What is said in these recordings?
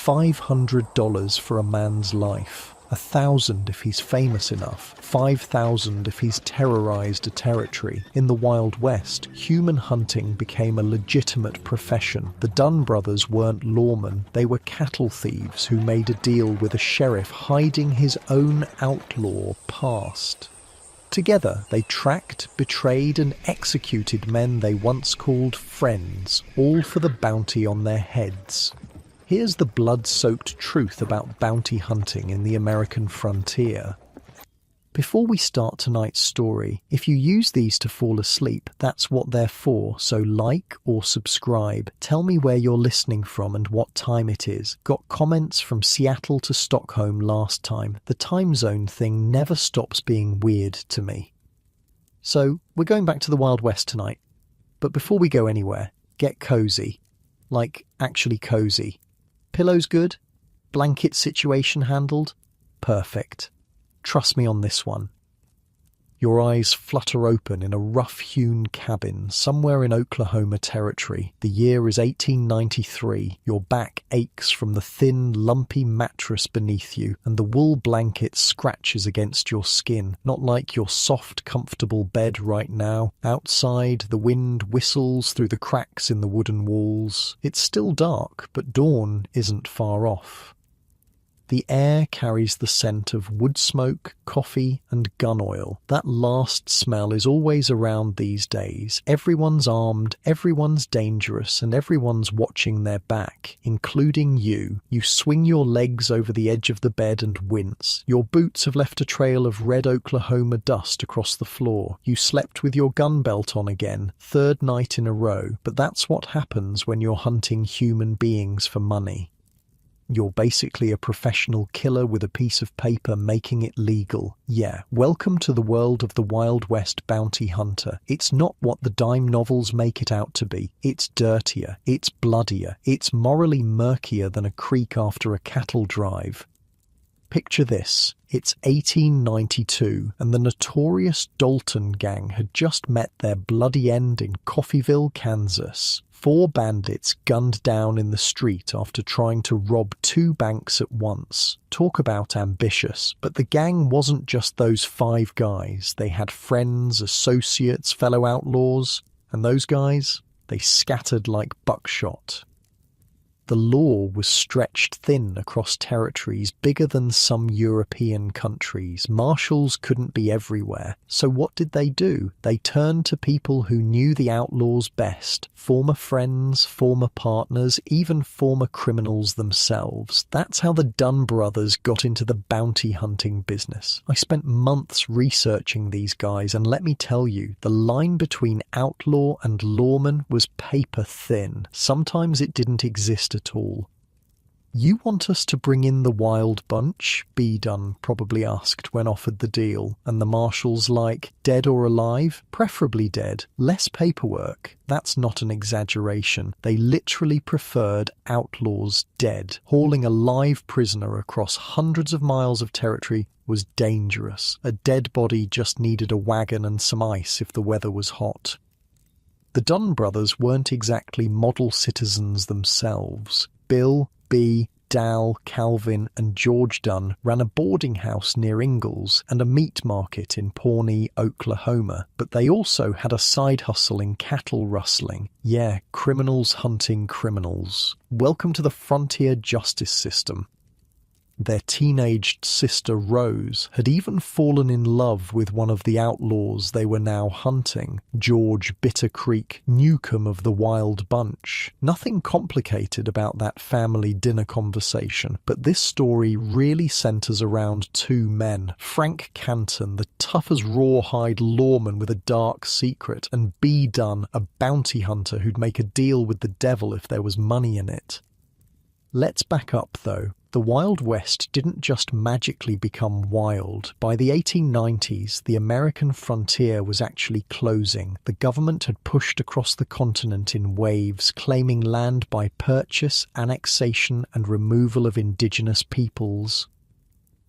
$500 for a man's life. 1,000 if he's famous enough, 5,000 if he's terrorized a territory. In the Wild West, human hunting became a legitimate profession. The Dunn brothers weren't lawmen, they were cattle thieves who made a deal with a sheriff hiding his own outlaw past. Together, they tracked, betrayed and executed men they once called friends, all for the bounty on their heads. Here's the blood-soaked truth about bounty hunting in the American frontier. Before we start tonight's story, if you use these to fall asleep, that's what they're for, so like or subscribe. Tell me where you're listening from and what time it is. Got comments from Seattle to Stockholm last time. The time zone thing never stops being weird to me. So, we're going back to the Wild West tonight. But before we go anywhere, get cozy. Like, actually cozy. Pillows good? Blanket situation handled? Perfect. Trust me on this one. Your eyes flutter open in a rough-hewn cabin somewhere in Oklahoma Territory. The year is 1893. Your back aches from the thin, lumpy mattress beneath you, and the wool blanket scratches against your skin. Not like your soft, comfortable bed right now. Outside, the wind whistles through the cracks in the wooden walls. It's still dark, but dawn isn't far off. The air carries the scent of wood smoke, coffee, and gun oil. That last smell is always around these days. Everyone's armed, everyone's dangerous, and everyone's watching their back, including you. You swing your legs over the edge of the bed and wince. Your boots have left a trail of red Oklahoma dust across the floor. You slept with your gun belt on again, third night in a row, but that's what happens when you're hunting human beings for money. You're basically a professional killer with a piece of paper making it legal. Yeah, welcome to the world of the Wild West bounty hunter. It's not what the dime novels make it out to be. It's dirtier, it's bloodier, it's morally murkier than a creek after a cattle drive. Picture this. It's 1892, and the notorious Dalton gang had just met their bloody end in Coffeyville, Kansas. 4 bandits gunned down in the street after trying to rob 2 banks at once. Talk about ambitious. But the gang wasn't just those 5 guys. They had friends, associates, fellow outlaws. And those guys, they scattered like buckshot. The law was stretched thin across territories bigger than some European countries. Marshals couldn't be everywhere. So what did they do? They turned to people who knew the outlaws best. Former friends, former partners, even former criminals themselves. That's how the Dunn brothers got into the bounty hunting business. I spent months researching these guys, and let me tell you, the line between outlaw and lawman was paper thin. Sometimes it didn't exist at all. "You want us to bring in the wild bunch?" B. Dunn probably asked when offered the deal, and the marshals like, "Dead or alive? Preferably dead. Less paperwork." That's not an exaggeration. They literally preferred outlaws dead. Hauling a live prisoner across hundreds of miles of territory was dangerous. A dead body just needed a wagon and some ice if the weather was hot. The Dunn brothers weren't exactly model citizens themselves. Bill, B, Dal, Calvin, and George Dunn ran a boarding house near Ingalls and a meat market in Pawnee, Oklahoma. But they also had a side hustle in cattle rustling. Yeah, criminals hunting criminals. Welcome to the frontier justice system. Their teenaged sister Rose had even fallen in love with one of the outlaws they were now hunting, George Bitter Creek Newcomb of the Wild Bunch. Nothing complicated about that family dinner conversation, but this story really centers around 2 men. Frank Canton, the tough-as-rawhide lawman with a dark secret, and B. Dunn, a bounty hunter who'd make a deal with the devil if there was money in it. Let's back up, though. The Wild West didn't just magically become wild. By the 1890s, the American frontier was actually closing. The government had pushed across the continent in waves, claiming land by purchase, annexation, and removal of indigenous peoples.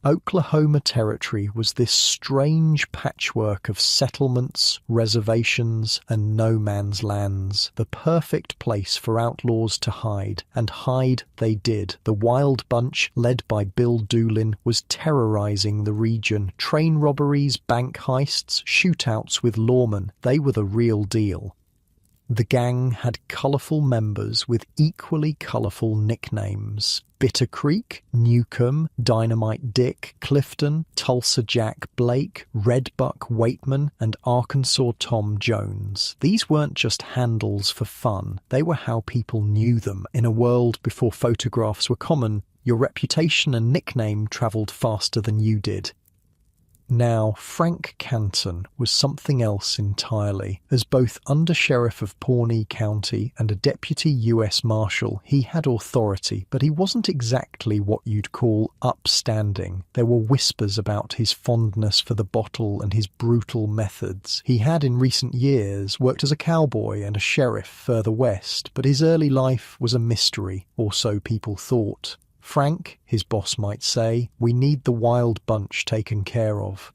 Oklahoma Territory was this strange patchwork of settlements, reservations, and no man's lands, the perfect place for outlaws to hide, and hide they did. The Wild Bunch, led by Bill Doolin, was terrorizing the region. Train robberies, bank heists, shootouts with lawmen, they were the real deal. The gang had colourful members with equally colourful nicknames. Bitter Creek, Newcomb, Dynamite Dick, Clifton, Tulsa Jack Blake, Redbuck Waitman, and Arkansas Tom Jones. These weren't just handles for fun, they were how people knew them. In a world before photographs were common, your reputation and nickname travelled faster than you did. Now, Frank Canton was something else entirely. As both Undersheriff of Pawnee County and a Deputy U.S. Marshal, he had authority, but he wasn't exactly what you'd call upstanding. There were whispers about his fondness for the bottle and his brutal methods. He had, in recent years, worked as a cowboy and a sheriff further west, but his early life was a mystery, or so people thought. Frank, his boss might say, we need the Wild Bunch taken care of.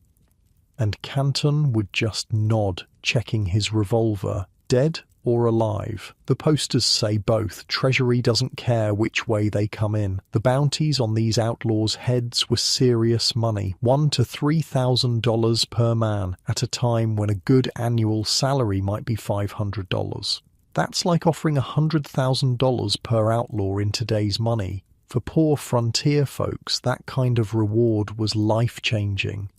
And Canton would just nod, checking his revolver. Dead or alive? The posters say both. Treasury doesn't care which way they come in. The bounties on these outlaws' heads were serious money, $1,000 to $3,000 per man, at a time when a good annual salary might be $500. That's like offering $100,000 per outlaw in today's money. For poor frontier folks, that kind of reward was life-changing.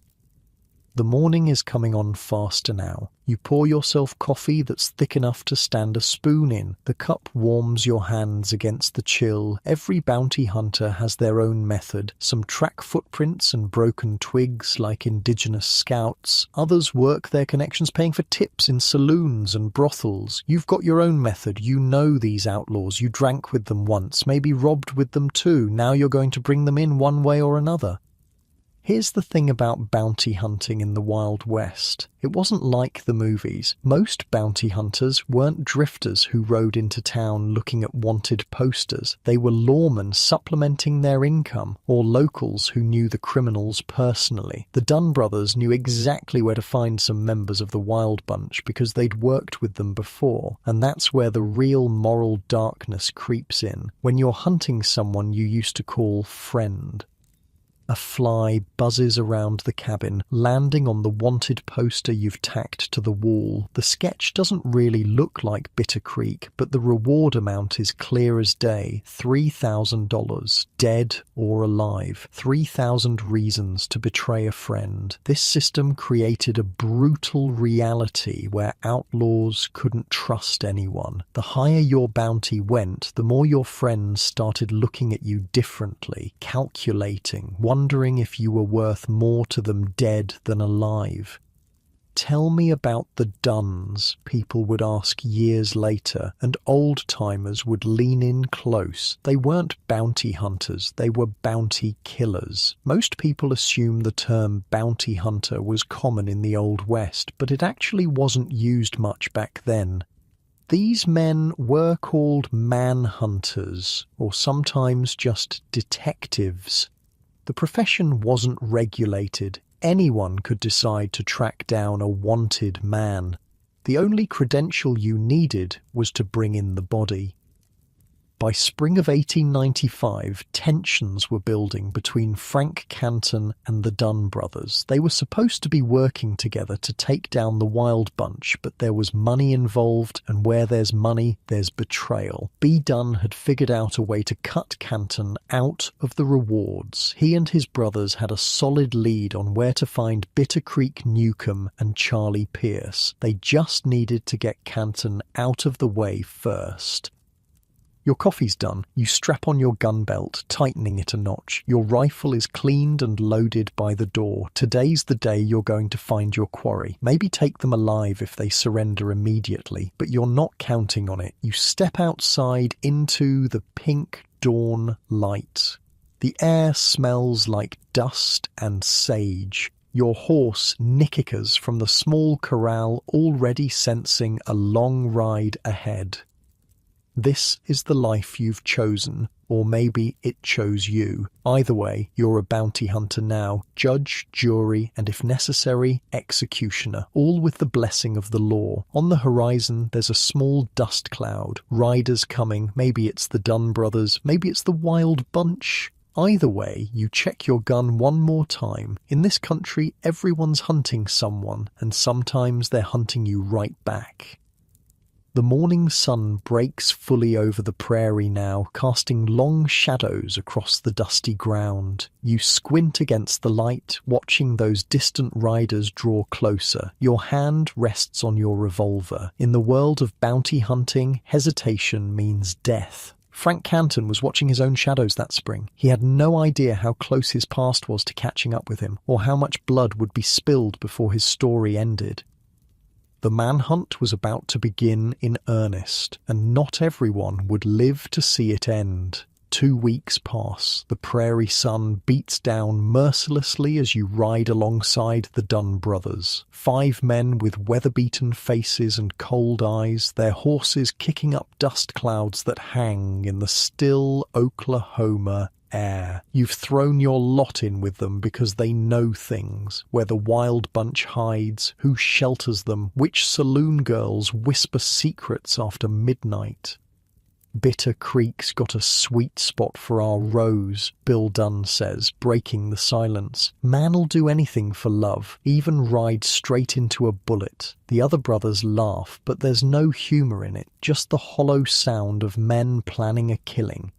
The morning is coming on faster now. You pour yourself coffee that's thick enough to stand a spoon in. The cup warms your hands against the chill. Every bounty hunter has their own method. Some track footprints and broken twigs like indigenous scouts. Others work their connections paying for tips in saloons and brothels. You've got your own method. You know these outlaws. You drank with them once, maybe robbed with them too. Now you're going to bring them in one way or another. Here's the thing about bounty hunting in the Wild West. It wasn't like the movies. Most bounty hunters weren't drifters who rode into town looking at wanted posters. They were lawmen supplementing their income, or locals who knew the criminals personally. The Dunn brothers knew exactly where to find some members of the Wild Bunch because they'd worked with them before, and that's where the real moral darkness creeps in, when you're hunting someone you used to call friend. A fly buzzes around the cabin, landing on the wanted poster you've tacked to the wall. The sketch doesn't really look like Bitter Creek, but the reward amount is clear as day. $3,000, dead or alive. 3,000 reasons to betray a friend. This system created a brutal reality where outlaws couldn't trust anyone. The higher your bounty went, the more your friends started looking at you differently, calculating, wondering if you were worth more to them dead than alive. Tell me about the Dunns, people would ask years later, and old-timers would lean in close. They weren't bounty hunters, they were bounty killers. Most people assume the term bounty hunter was common in the Old West, but it actually wasn't used much back then. These men were called manhunters, or sometimes just detectives. The profession wasn't regulated. Anyone could decide to track down a wanted man. The only credential you needed was to bring in the body. By spring of 1895, tensions were building between Frank Canton and the Dunn brothers. They were supposed to be working together to take down the Wild Bunch, but there was money involved, and where there's money, there's betrayal. B. Dunn had figured out a way to cut Canton out of the rewards. He and his brothers had a solid lead on where to find Bitter Creek Newcomb and Charlie Pierce. They just needed to get Canton out of the way first. Your coffee's done. You strap on your gun belt, tightening it a notch. Your rifle is cleaned and loaded by the door. Today's the day you're going to find your quarry. Maybe take them alive if they surrender immediately, but you're not counting on it. You step outside into the pink dawn light. The air smells like dust and sage. Your horse nickickers from the small corral, already sensing a long ride ahead. This is the life you've chosen. Or maybe it chose you. Either way, you're a bounty hunter now. Judge, jury, and if necessary, executioner, all with the blessing of the law. On the horizon, there's a small dust cloud. Riders coming. Maybe it's the Dunn brothers. Maybe it's the Wild Bunch. Either way, you check your gun one more time. In this country, everyone's hunting someone, and sometimes they're hunting you right back. The morning sun breaks fully over the prairie now, casting long shadows across the dusty ground. You squint against the light, watching those distant riders draw closer. Your hand rests on your revolver. In the world of bounty hunting, hesitation means death. Frank Canton was watching his own shadows that spring. He had no idea how close his past was to catching up with him, or how much blood would be spilled before his story ended. The manhunt was about to begin in earnest, and not everyone would live to see it end. 2 weeks pass. The prairie sun beats down mercilessly as you ride alongside the Dunn brothers. 5 men with weather-beaten faces and cold eyes, their horses kicking up dust clouds that hang in the still Oklahoma air. You've thrown your lot in with them because they know things, where the Wild Bunch hides, who shelters them, which saloon girls whisper secrets after midnight. Bitter Creek's got a sweet spot for our Rose, Bill Dunn says, breaking the silence. Man'll do anything for love, even ride straight into a bullet. The other brothers laugh, but there's no humour in it, just the hollow sound of men planning a killing.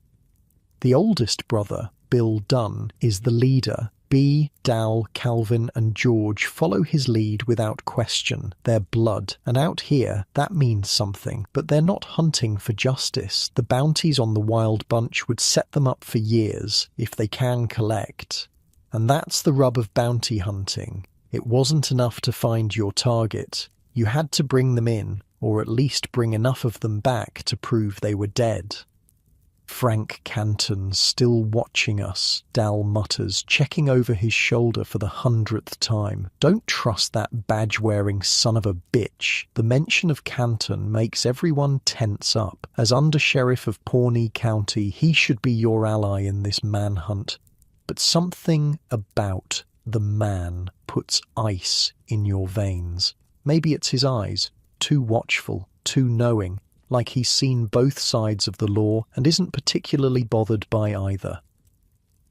The oldest brother, Bill Dunn, is the leader. B, Dal, Calvin and George follow his lead without question. They're blood, and out here, that means something. But they're not hunting for justice. The bounties on the Wild Bunch would set them up for years, if they can collect. And that's the rub of bounty hunting. It wasn't enough to find your target. You had to bring them in, or at least bring enough of them back to prove they were dead. Frank Canton's still watching us, Dal mutters, checking over his shoulder for the 100th time. Don't trust that badge-wearing son of a bitch. The mention of Canton makes everyone tense up. As Undersheriff of Pawnee County, he should be your ally in this manhunt. But something about the man puts ice in your veins. Maybe it's his eyes, too watchful, too knowing, like he's seen both sides of the law and isn't particularly bothered by either.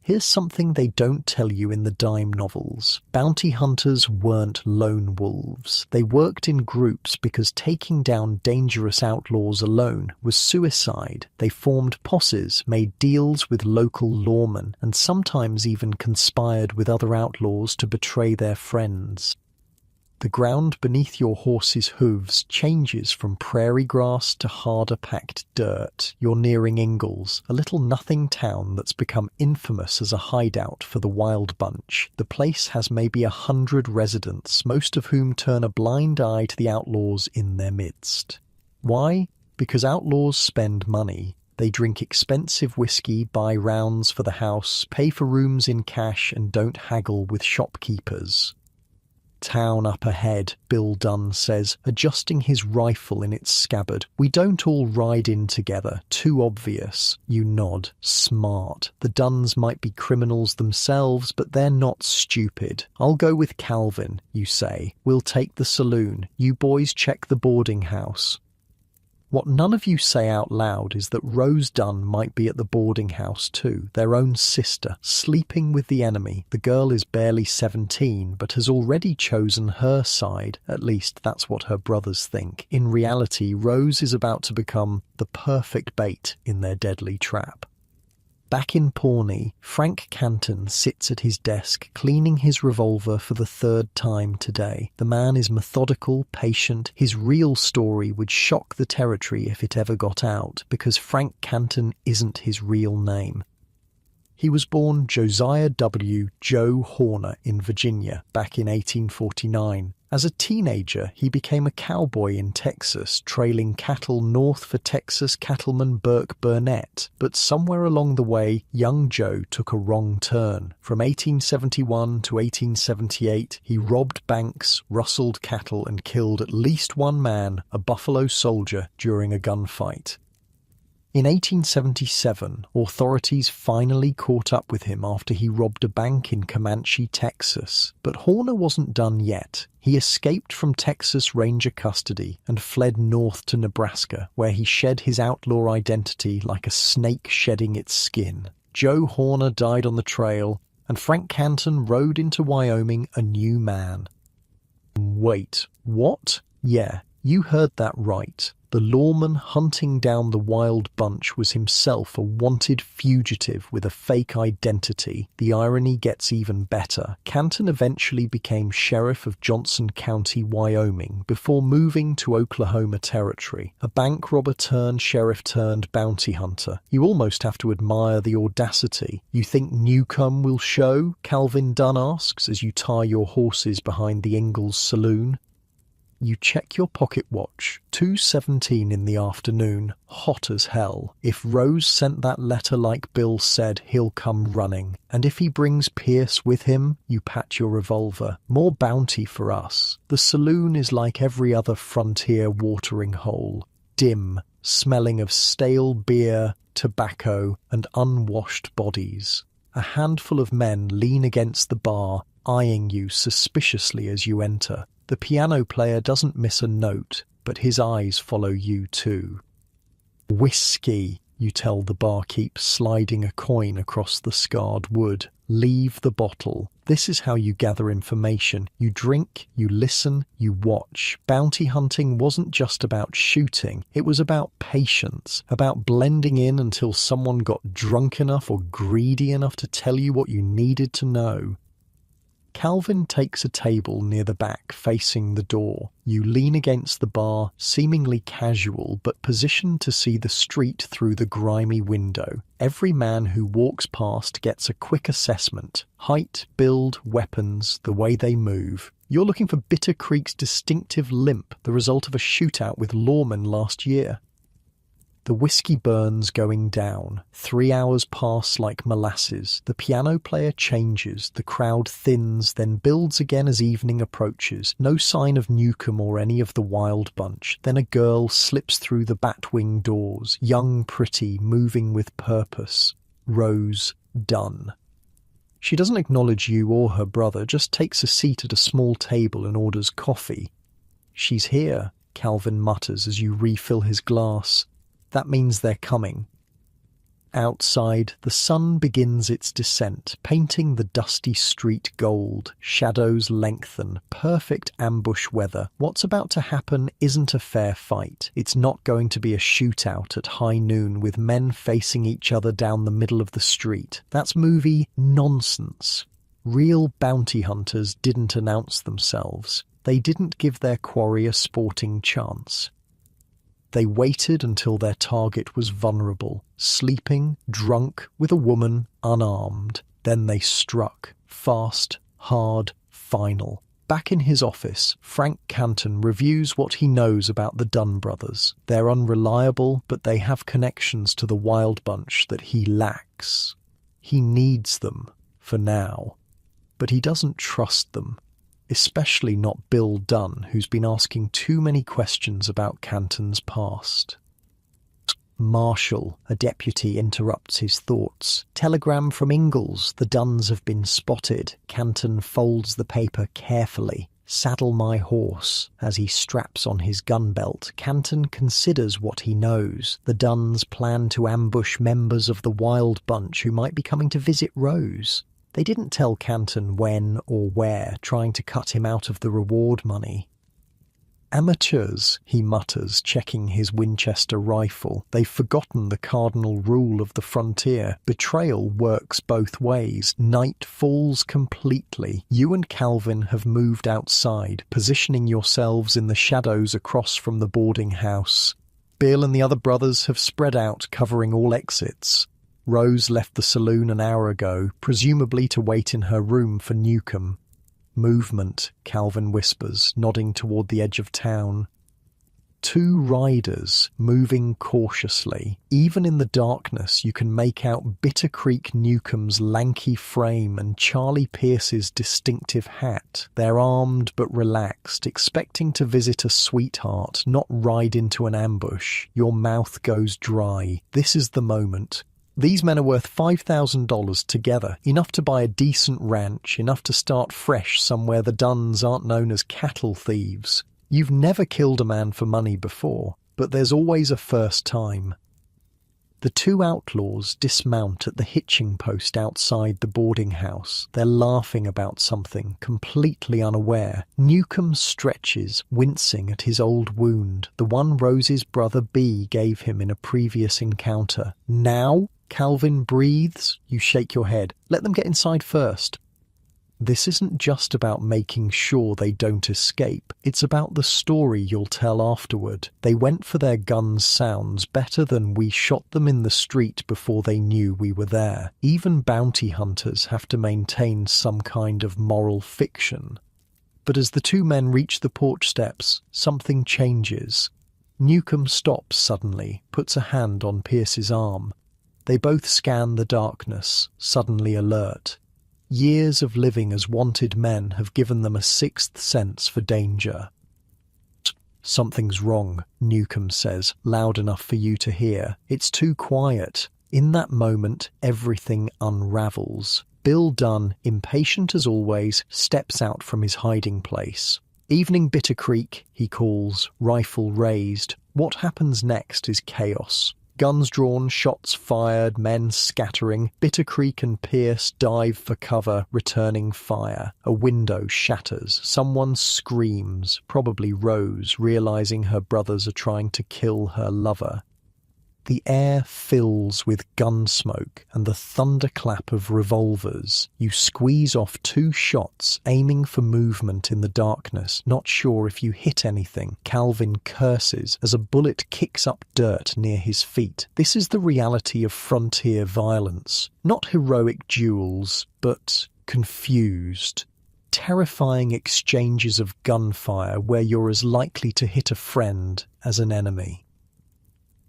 Here's something they don't tell you in the dime novels. Bounty hunters weren't lone wolves. They worked in groups because taking down dangerous outlaws alone was suicide. They formed posses, made deals with local lawmen, and sometimes even conspired with other outlaws to betray their friends. The ground beneath your horse's hooves changes from prairie grass to harder packed dirt. You're nearing Ingalls, a little nothing town that's become infamous as a hideout for the Wild Bunch. The place has maybe 100 residents, most of whom turn a blind eye to the outlaws in their midst. Why? Because outlaws spend money. They drink expensive whiskey, buy rounds for the house, pay for rooms in cash, and don't haggle with shopkeepers. Town up ahead, Bill Dunn says, adjusting his rifle in its scabbard. We don't all ride in together. Too obvious. You nod. Smart. The Dunns might be criminals themselves, but they're not stupid. I'll go with Calvin, you say. We'll take the saloon. You boys check the boarding house. What none of you say out loud is that Rose Dunn might be at the boarding house too, their own sister, sleeping with the enemy. The girl is barely 17, but has already chosen her side. At least that's what her brothers think. In reality, Rose is about to become the perfect bait in their deadly trap. Back in Pawnee, Frank Canton sits at his desk, cleaning his revolver for the 3rd time today. The man is methodical, patient. His real story would shock the territory if it ever got out, because Frank Canton isn't his real name. He was born Josiah W. Joe Horner in Virginia back in 1849. As a teenager, he became a cowboy in Texas, trailing cattle north for Texas cattleman Burke Burnett. But somewhere along the way, young Joe took a wrong turn. From 1871 to 1878, he robbed banks, rustled cattle, and killed at least one man, a Buffalo soldier, during a gunfight. In 1877, authorities finally caught up with him after he robbed a bank in Comanche, Texas. But Horner wasn't done yet. He escaped from Texas Ranger custody and fled north to Nebraska, where he shed his outlaw identity like a snake shedding its skin. Joe Horner died on the trail, and Frank Canton rode into Wyoming a new man. Wait, what? Yeah, you heard that right. The lawman hunting down the wild bunch was himself a wanted fugitive with a fake identity. The irony gets even better. Canton eventually became sheriff of Johnson County, Wyoming, before moving to Oklahoma Territory. A bank robber turned sheriff turned bounty hunter. You almost have to admire the audacity. You think Newcomb will show? Calvin Dunn asks as you tie your horses behind the Ingalls saloon. You check your pocket watch, 2:17 in the afternoon, hot as hell. If Rose sent that letter like Bill said, he'll come running. And if he brings Pierce with him, you pat your revolver. More bounty for us. The saloon is like every other frontier watering hole. Dim, smelling of stale beer, tobacco, and unwashed bodies. A handful of men lean against the bar, eyeing you suspiciously as you enter. The piano player doesn't miss a note, but his eyes follow you too. Whiskey, you tell the barkeep, sliding a coin across the scarred wood. Leave the bottle. This is how you gather information. You drink, you listen, you watch. Bounty hunting wasn't just about shooting. It was about patience, about blending in until someone got drunk enough or greedy enough to tell you what you needed to know. Calvin takes a table near the back facing the door. You lean against the bar, seemingly casual but positioned to see the street through the grimy window. Every man who walks past gets a quick assessment. Height, build, weapons, the way they move. You're looking for Bitter Creek's distinctive limp, the result of a shootout with lawmen last year. The whiskey burns going down. 3 hours pass like molasses. The piano player changes. The crowd thins, then builds again as evening approaches. No sign of Newcomb or any of the wild bunch. Then a girl slips through the batwing doors. Young, pretty, moving with purpose. Rose Dunn. She doesn't acknowledge you or her brother, just takes a seat at a small table and orders coffee. She's here, Calvin mutters as you refill his glass. That means they're coming. Outside, the sun begins its descent, painting the dusty street gold. Shadows lengthen. Perfect ambush weather. What's about to happen isn't a fair fight. It's not going to be a shootout at high noon with men facing each other down the middle of the street. That's movie nonsense. Real bounty hunters didn't announce themselves. They didn't give their quarry a sporting chance. They waited until their target was vulnerable, sleeping, drunk, with a woman, unarmed. Then they struck. Fast, hard, final. Back in his office, Frank Canton reviews what he knows about the Dunn brothers. They're unreliable, but they have connections to the wild bunch that he lacks. He needs them, for now. But he doesn't trust them. Especially not Bill Dunn, who's been asking too many questions about Canton's past. Marshall, a deputy, interrupts his thoughts. Telegram from Ingalls. The Dunns have been spotted. Canton folds the paper carefully. Saddle my horse. As he straps on his gun belt, Canton considers what he knows. The Dunns plan to ambush members of the wild bunch who might be coming to visit Rose. They didn't tell Canton when or where, trying to cut him out of the reward money. Amateurs, he mutters, checking his Winchester rifle. They've forgotten the cardinal rule of the frontier. Betrayal works both ways. Night falls completely. You and Calvin have moved outside, positioning yourselves in the shadows across from the boarding house. Bill and the other brothers have spread out, covering all exits. Rose left the saloon an hour ago, presumably to wait in her room for Newcomb. Movement, Calvin whispers, nodding toward the edge of town. Two riders moving cautiously. Even in the darkness, you can make out Bitter Creek Newcomb's lanky frame and Charlie Pierce's distinctive hat. They're armed but relaxed, expecting to visit a sweetheart, not ride into an ambush. Your mouth goes dry. This is the moment. These men are worth $5,000 together, enough to buy a decent ranch, enough to start fresh somewhere the Duns aren't known as cattle thieves. You've never killed a man for money before, but there's always a first time. The two outlaws dismount at the hitching post outside the boarding house. They're laughing about something, completely unaware. Newcomb stretches, wincing at his old wound, the one Rose's brother B gave him in a previous encounter. Now? Calvin breathes. You shake your head. Let them get inside first. This isn't just about making sure they don't escape. It's about the story you'll tell afterward. They went for their guns sounds better than we shot them in the street before they knew we were there. Even bounty hunters have to maintain some kind of moral fiction. But as the two men reach the porch steps, something changes. Newcomb stops suddenly, puts a hand on Pierce's arm. They both scan the darkness, suddenly alert. Years of living as wanted men have given them a sixth sense for danger. Something's wrong, Newcomb says, loud enough for you to hear. It's too quiet. In that moment, everything unravels. Bill Dunn, impatient as always, steps out from his hiding place. Evening Bitter Creek, he calls, rifle raised. What happens next is chaos. Guns drawn, shots fired, men scattering. Bitter Creek and Pierce dive for cover, returning fire. A window shatters. Someone screams, probably Rose, realizing her brothers are trying to kill her lover. The air fills with gun smoke and the thunderclap of revolvers. You squeeze off two shots, aiming for movement in the darkness, not sure if you hit anything. Calvin curses as a bullet kicks up dirt near his feet. This is the reality of frontier violence. Not heroic duels, but confused. Terrifying exchanges of gunfire where you're as likely to hit a friend as an enemy.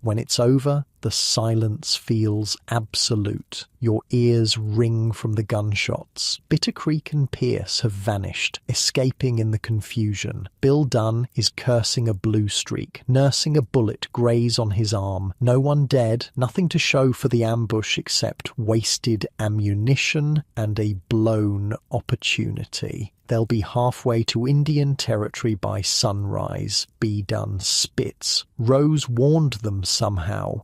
When it's over, the silence feels absolute. Your ears ring from the gunshots. Bitter Creek and Pierce have vanished, escaping in the confusion. Bill Dunn is cursing a blue streak, nursing a bullet graze on his arm. No one dead, nothing to show for the ambush except wasted ammunition and a blown opportunity. They'll be halfway to Indian territory by sunrise. B. Dunn spits. Rose warned them somehow.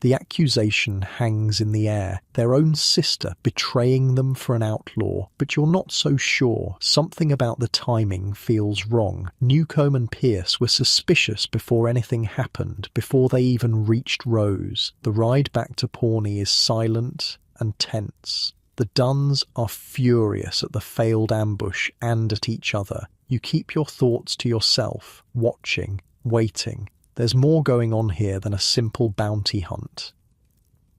The accusation hangs in the air. Their own sister betraying them for an outlaw. But you're not so sure. Something about the timing feels wrong. Newcomb and Pierce were suspicious before anything happened, before they even reached Rose. The ride back to Pawnee is silent and tense. The Duns are furious at the failed ambush and at each other. You keep your thoughts to yourself, watching, waiting. There's more going on here than a simple bounty hunt.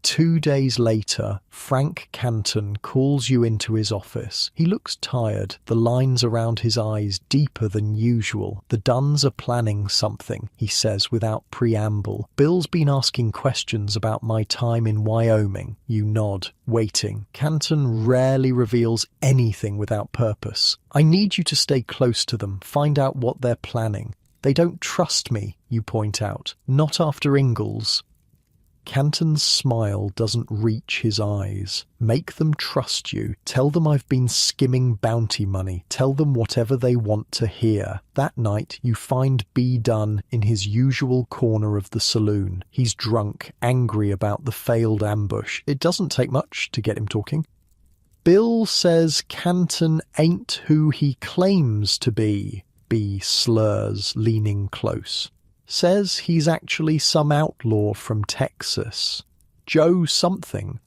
2 days later, Frank Canton calls you into his office. He looks tired, the lines around his eyes deeper than usual. The Duns are planning something, he says without preamble. Bill's been asking questions about my time in Wyoming. You nod, waiting. Canton rarely reveals anything without purpose. I need you to stay close to them, find out what they're planning. They don't trust me, you point out. Not after Ingalls. Canton's smile doesn't reach his eyes. Make them trust you. Tell them I've been skimming bounty money. Tell them whatever they want to hear. That night, you find B. Dunn in his usual corner of the saloon. He's drunk, angry about the failed ambush. It doesn't take much to get him talking. Bill says Canton ain't who he claims to be. B. slurs, leaning close. Says he's actually some outlaw from Texas. Joe something.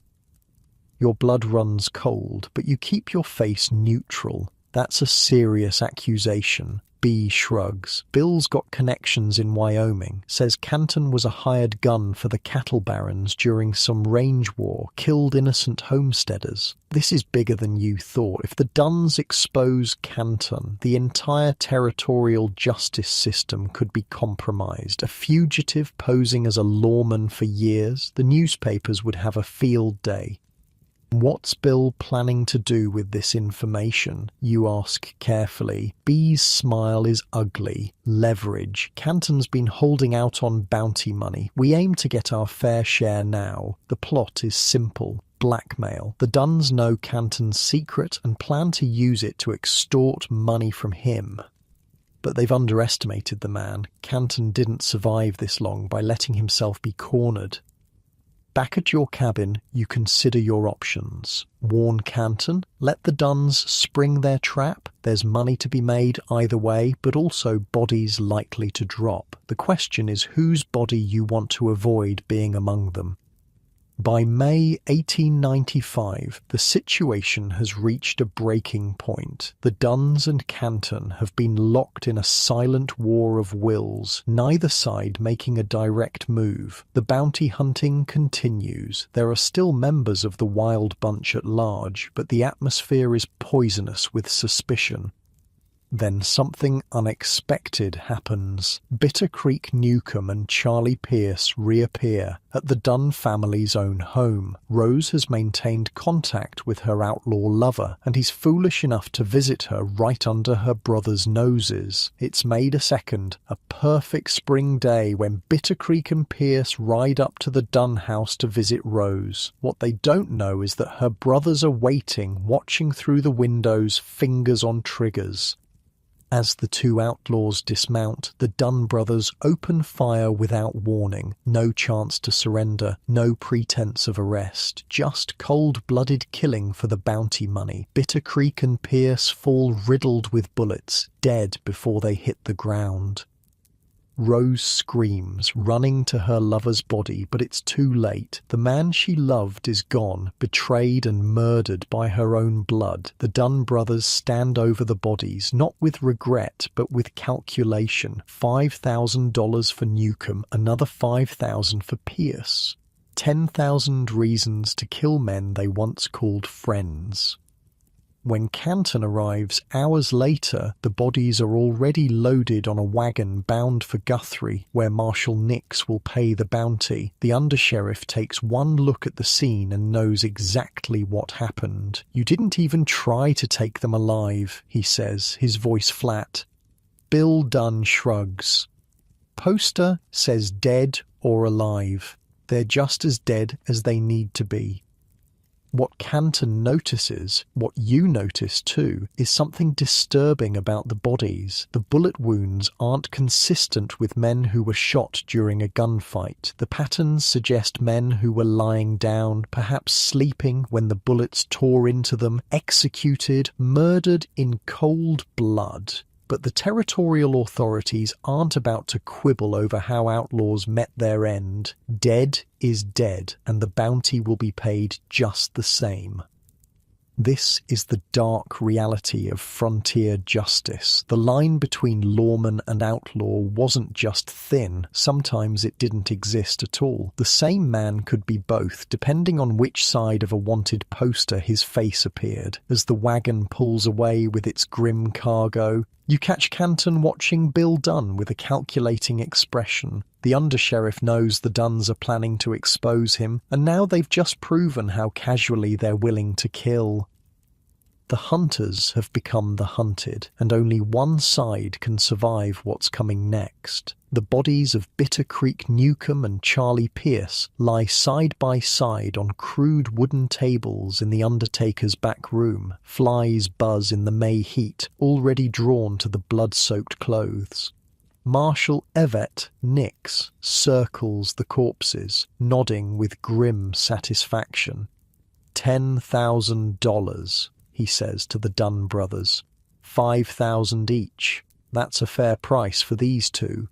Your blood runs cold, but you keep your face neutral. That's a serious accusation. B shrugs. Bill's got connections in Wyoming, says Canton was a hired gun for the cattle barons during some range war, killed innocent homesteaders. This is bigger than you thought. If the Duns expose Canton, the entire territorial justice system could be compromised. A fugitive posing as a lawman for years, the newspapers would have a field day. What's Bill planning to do with this information? You ask carefully. B's smile is ugly. Leverage. Canton's been holding out on bounty money. We aim to get our fair share now. The plot is simple. Blackmail. The Duns know Canton's secret and plan to use it to extort money from him. But they've underestimated the man. Canton didn't survive this long by letting himself be cornered. Back at your cabin, you consider your options. Warn Canton, let the Duns spring their trap. There's money to be made either way, but also bodies likely to drop. The question is whose body you want to avoid being among them. By May 1895, the situation has reached a breaking point. The Duns and Canton have been locked in a silent war of wills, neither side making a direct move. The bounty hunting continues. There are still members of the wild bunch at large, but the atmosphere is poisonous with suspicion. Then something unexpected happens. Bitter Creek Newcomb and Charlie Pierce reappear at the Dunn family's own home. Rose has maintained contact with her outlaw lover, and he's foolish enough to visit her right under her brother's noses. It's May 2nd, a perfect spring day when Bitter Creek and Pierce ride up to the Dunn house to visit Rose. What they don't know is that her brothers are waiting, watching through the windows, fingers on triggers. As the two outlaws dismount, the Dunn brothers open fire without warning. No chance to surrender, no pretense of arrest, just cold-blooded killing for the bounty money. Bitter Creek and Pierce fall riddled with bullets, dead before they hit the ground. Rose screams, running to her lover's body, but it's too late. The man she loved is gone, betrayed and murdered by her own blood. The Dunn brothers stand over the bodies, not with regret, but with calculation. $5,000 for Newcomb, another $5,000 for Pierce. 10,000 reasons to kill men they once called friends. When Canton arrives hours later, the bodies are already loaded on a wagon bound for Guthrie, where Marshal Nix will pay the bounty. The undersheriff takes one look at the scene and knows exactly what happened. "You didn't even try to take them alive," he says, his voice flat. Bill Dunn shrugs. Poster says dead or alive. They're just as dead as they need to be. What Canton notices, what you notice too, is something disturbing about the bodies. The bullet wounds aren't consistent with men who were shot during a gunfight. The patterns suggest men who were lying down, perhaps sleeping when the bullets tore into them, executed, murdered in cold blood. But the territorial authorities aren't about to quibble over how outlaws met their end. Dead is dead, and the bounty will be paid just the same. This is the dark reality of frontier justice. The line between lawman and outlaw wasn't just thin, sometimes it didn't exist at all. The same man could be both, depending on which side of a wanted poster his face appeared. As the wagon pulls away with its grim cargo, you catch Canton watching Bill Dunn with a calculating expression. The undersheriff knows the Dunns are planning to expose him, and now they've just proven how casually they're willing to kill. The hunters have become the hunted, and only one side can survive what's coming next. The bodies of Bitter Creek Newcomb and Charlie Pierce lie side by side on crude wooden tables in the undertaker's back room. Flies buzz in the May heat, already drawn to the blood-soaked clothes. Marshal Evett Nix circles the corpses, nodding with grim satisfaction. $10,000, he says to the Dunn brothers. 5,000 each. That's a fair price for these two.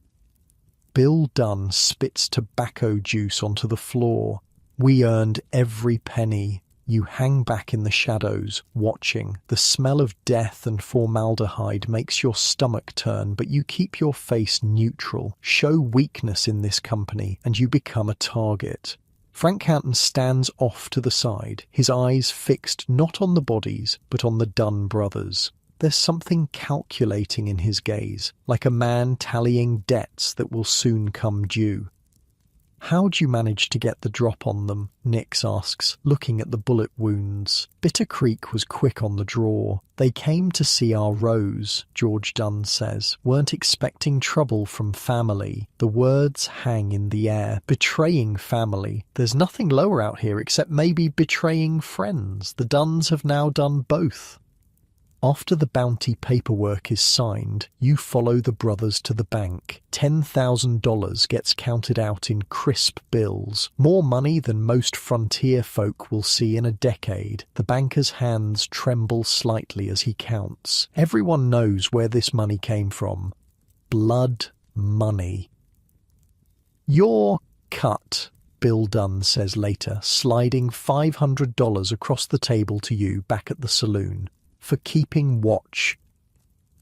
Bill Dunn spits tobacco juice onto the floor. We earned every penny. You hang back in the shadows, watching. The smell of death and formaldehyde makes your stomach turn, but you keep your face neutral. Show weakness in this company, and you become a target. Frank Canton stands off to the side, his eyes fixed not on the bodies, but on the Dunn brothers. There's something calculating in his gaze, like a man tallying debts that will soon come due. "How'd you manage to get the drop on them?" Nix asks, looking at the bullet wounds. "Bitter Creek was quick on the draw. They came to see our Rose," George Dunn says. "Weren't expecting trouble from family." The words hang in the air. Betraying family. There's nothing lower out here except maybe betraying friends. The Dunns have now done both. After the bounty paperwork is signed, you follow the brothers to the bank. $10,000 gets counted out in crisp bills, more money than most frontier folk will see in a decade. The banker's hands tremble slightly as he counts. Everyone knows where this money came from. Blood money. "You're cut," Bill Dunn says later, sliding $500 across the table to you back at the saloon. "For keeping watch."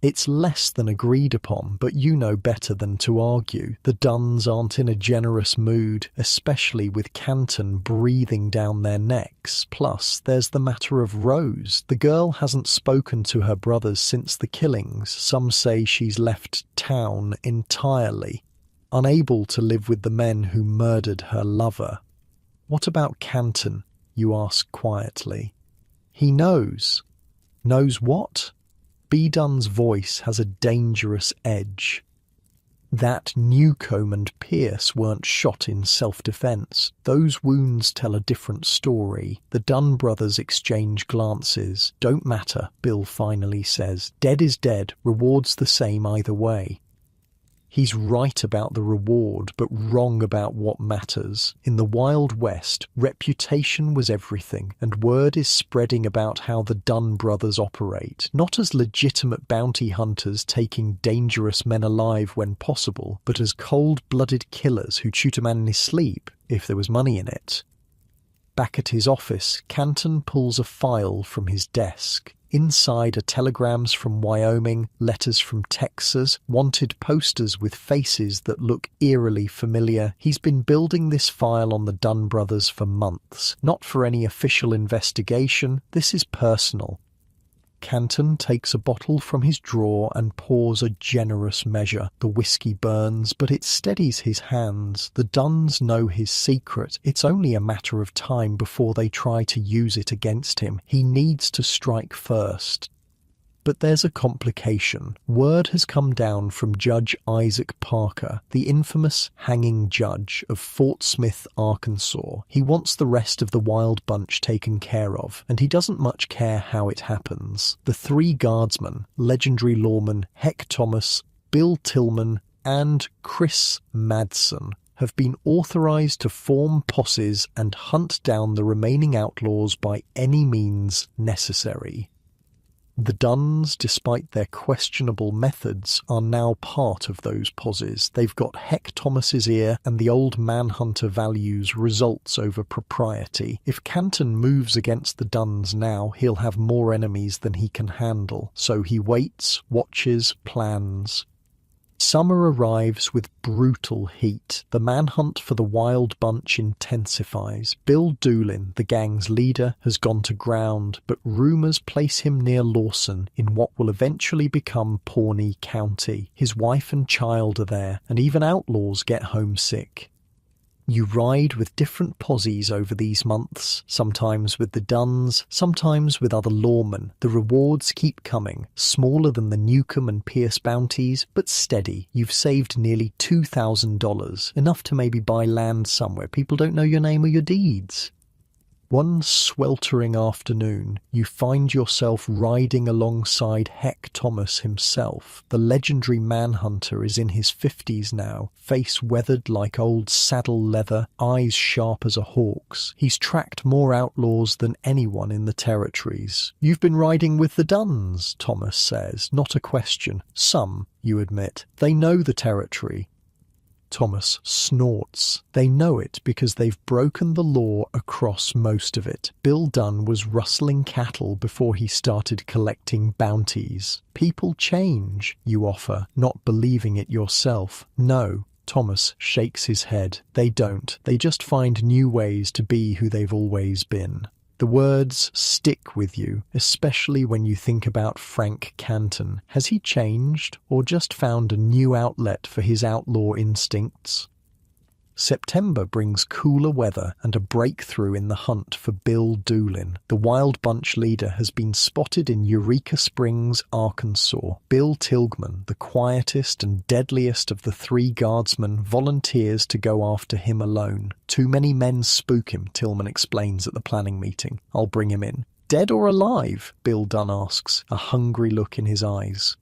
It's less than agreed upon, but you know better than to argue. The Dunns aren't in a generous mood, especially with Canton breathing down their necks. Plus, there's the matter of Rose. The girl hasn't spoken to her brothers since the killings. Some say she's left town entirely, unable to live with the men who murdered her lover. "What about Canton?" you ask quietly. "He knows." "Knows what?" B. Dunn's voice has a dangerous edge. "That Newcomb and Pierce weren't shot in self-defense. Those wounds tell a different story." The Dunn brothers exchange glances. "Don't matter," Bill finally says. "Dead is dead. Reward's the same either way." He's right about the reward, but wrong about what matters. In the Wild West, reputation was everything, and word is spreading about how the Dunn brothers operate, not as legitimate bounty hunters taking dangerous men alive when possible, but as cold-blooded killers who'd shoot a man in his sleep, if there was money in it. Back at his office, Canton pulls a file from his desk. Inside are telegrams from Wyoming, letters from Texas, wanted posters with faces that look eerily familiar. He's been building this file on the Dunn brothers for months. Not for any official investigation. This is personal. Canton takes a bottle from his drawer and pours a generous measure. The whiskey burns, but it steadies his hands. The Dunns know his secret. It's only a matter of time before they try to use it against him. He needs to strike first. But there's a complication. Word has come down from Judge Isaac Parker, the infamous hanging judge of Fort Smith, Arkansas. He wants the rest of the wild bunch taken care of, and he doesn't much care how it happens. The three guardsmen, legendary lawman Heck Thomas, Bill Tillman, and Chris Madsen, have been authorized to form posses and hunt down the remaining outlaws by any means necessary. The Dunns, despite their questionable methods, are now part of those posses. They've got Heck Thomas's ear, and the old manhunter values results over propriety. If Canton moves against the Dunns now, he'll have more enemies than he can handle. So he waits, watches, plans. Summer arrives with brutal heat. The manhunt for the wild bunch intensifies. Bill Doolin, the gang's leader, has gone to ground, but rumors place him near Lawson in what will eventually become Pawnee County. His wife and child are there, and even outlaws get homesick. You ride with different posses over these months, sometimes with the Dunns, sometimes with other lawmen. The rewards keep coming, smaller than the Newcomb and Pierce bounties, but steady. You've saved nearly $2,000, enough to maybe buy land somewhere. People don't know your name or your deeds. One sweltering afternoon, you find yourself riding alongside Heck Thomas himself. The legendary manhunter is in his 50s now, face weathered like old saddle leather, eyes sharp as a hawk's. He's tracked more outlaws than anyone in the territories. "You've been riding with the Dunns," Thomas says, not a question. "Some," you admit. "They know the territory." Thomas snorts. They know it because they've broken the law across most of it. Bill Dunn was rustling cattle before he started collecting bounties. People change, you offer, not believing it yourself. No. Thomas shakes his head. They don't. They just find new ways to be who they've always been. The words stick with you, especially when you think about Frank Canton. Has he changed, or just found a new outlet for his outlaw instincts? September brings cooler weather and a breakthrough in the hunt for Bill Doolin. The Wild Bunch leader has been spotted in Eureka Springs, Arkansas. Bill Tilghman, the quietest and deadliest of the three guardsmen, volunteers to go after him alone. Too many men spook him, Tillman explains at the planning meeting. I'll bring him in. Dead or alive? Bill Dunn asks, a hungry look in his eyes.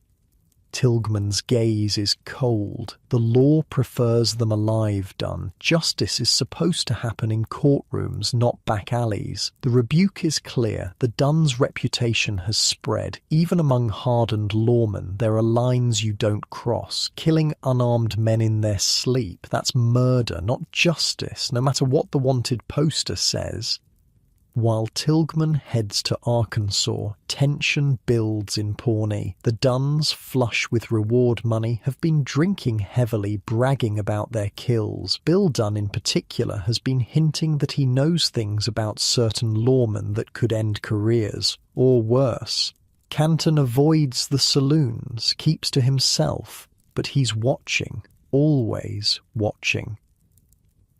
Tilghman's gaze is cold. The law prefers them alive, Dunn. Justice is supposed to happen in courtrooms, not back alleys. The rebuke is clear. The Dunn's reputation has spread. Even among hardened lawmen, there are lines you don't cross. Killing unarmed men in their sleep, that's murder, not justice, no matter what the wanted poster says. While Tilghman heads to Arkansas, tension builds in Pawnee. The Dunns, flush with reward money, have been drinking heavily, bragging about their kills. Bill Dunn in particular has been hinting that he knows things about certain lawmen that could end careers, or worse. Canton avoids the saloons, keeps to himself, but he's watching, always watching.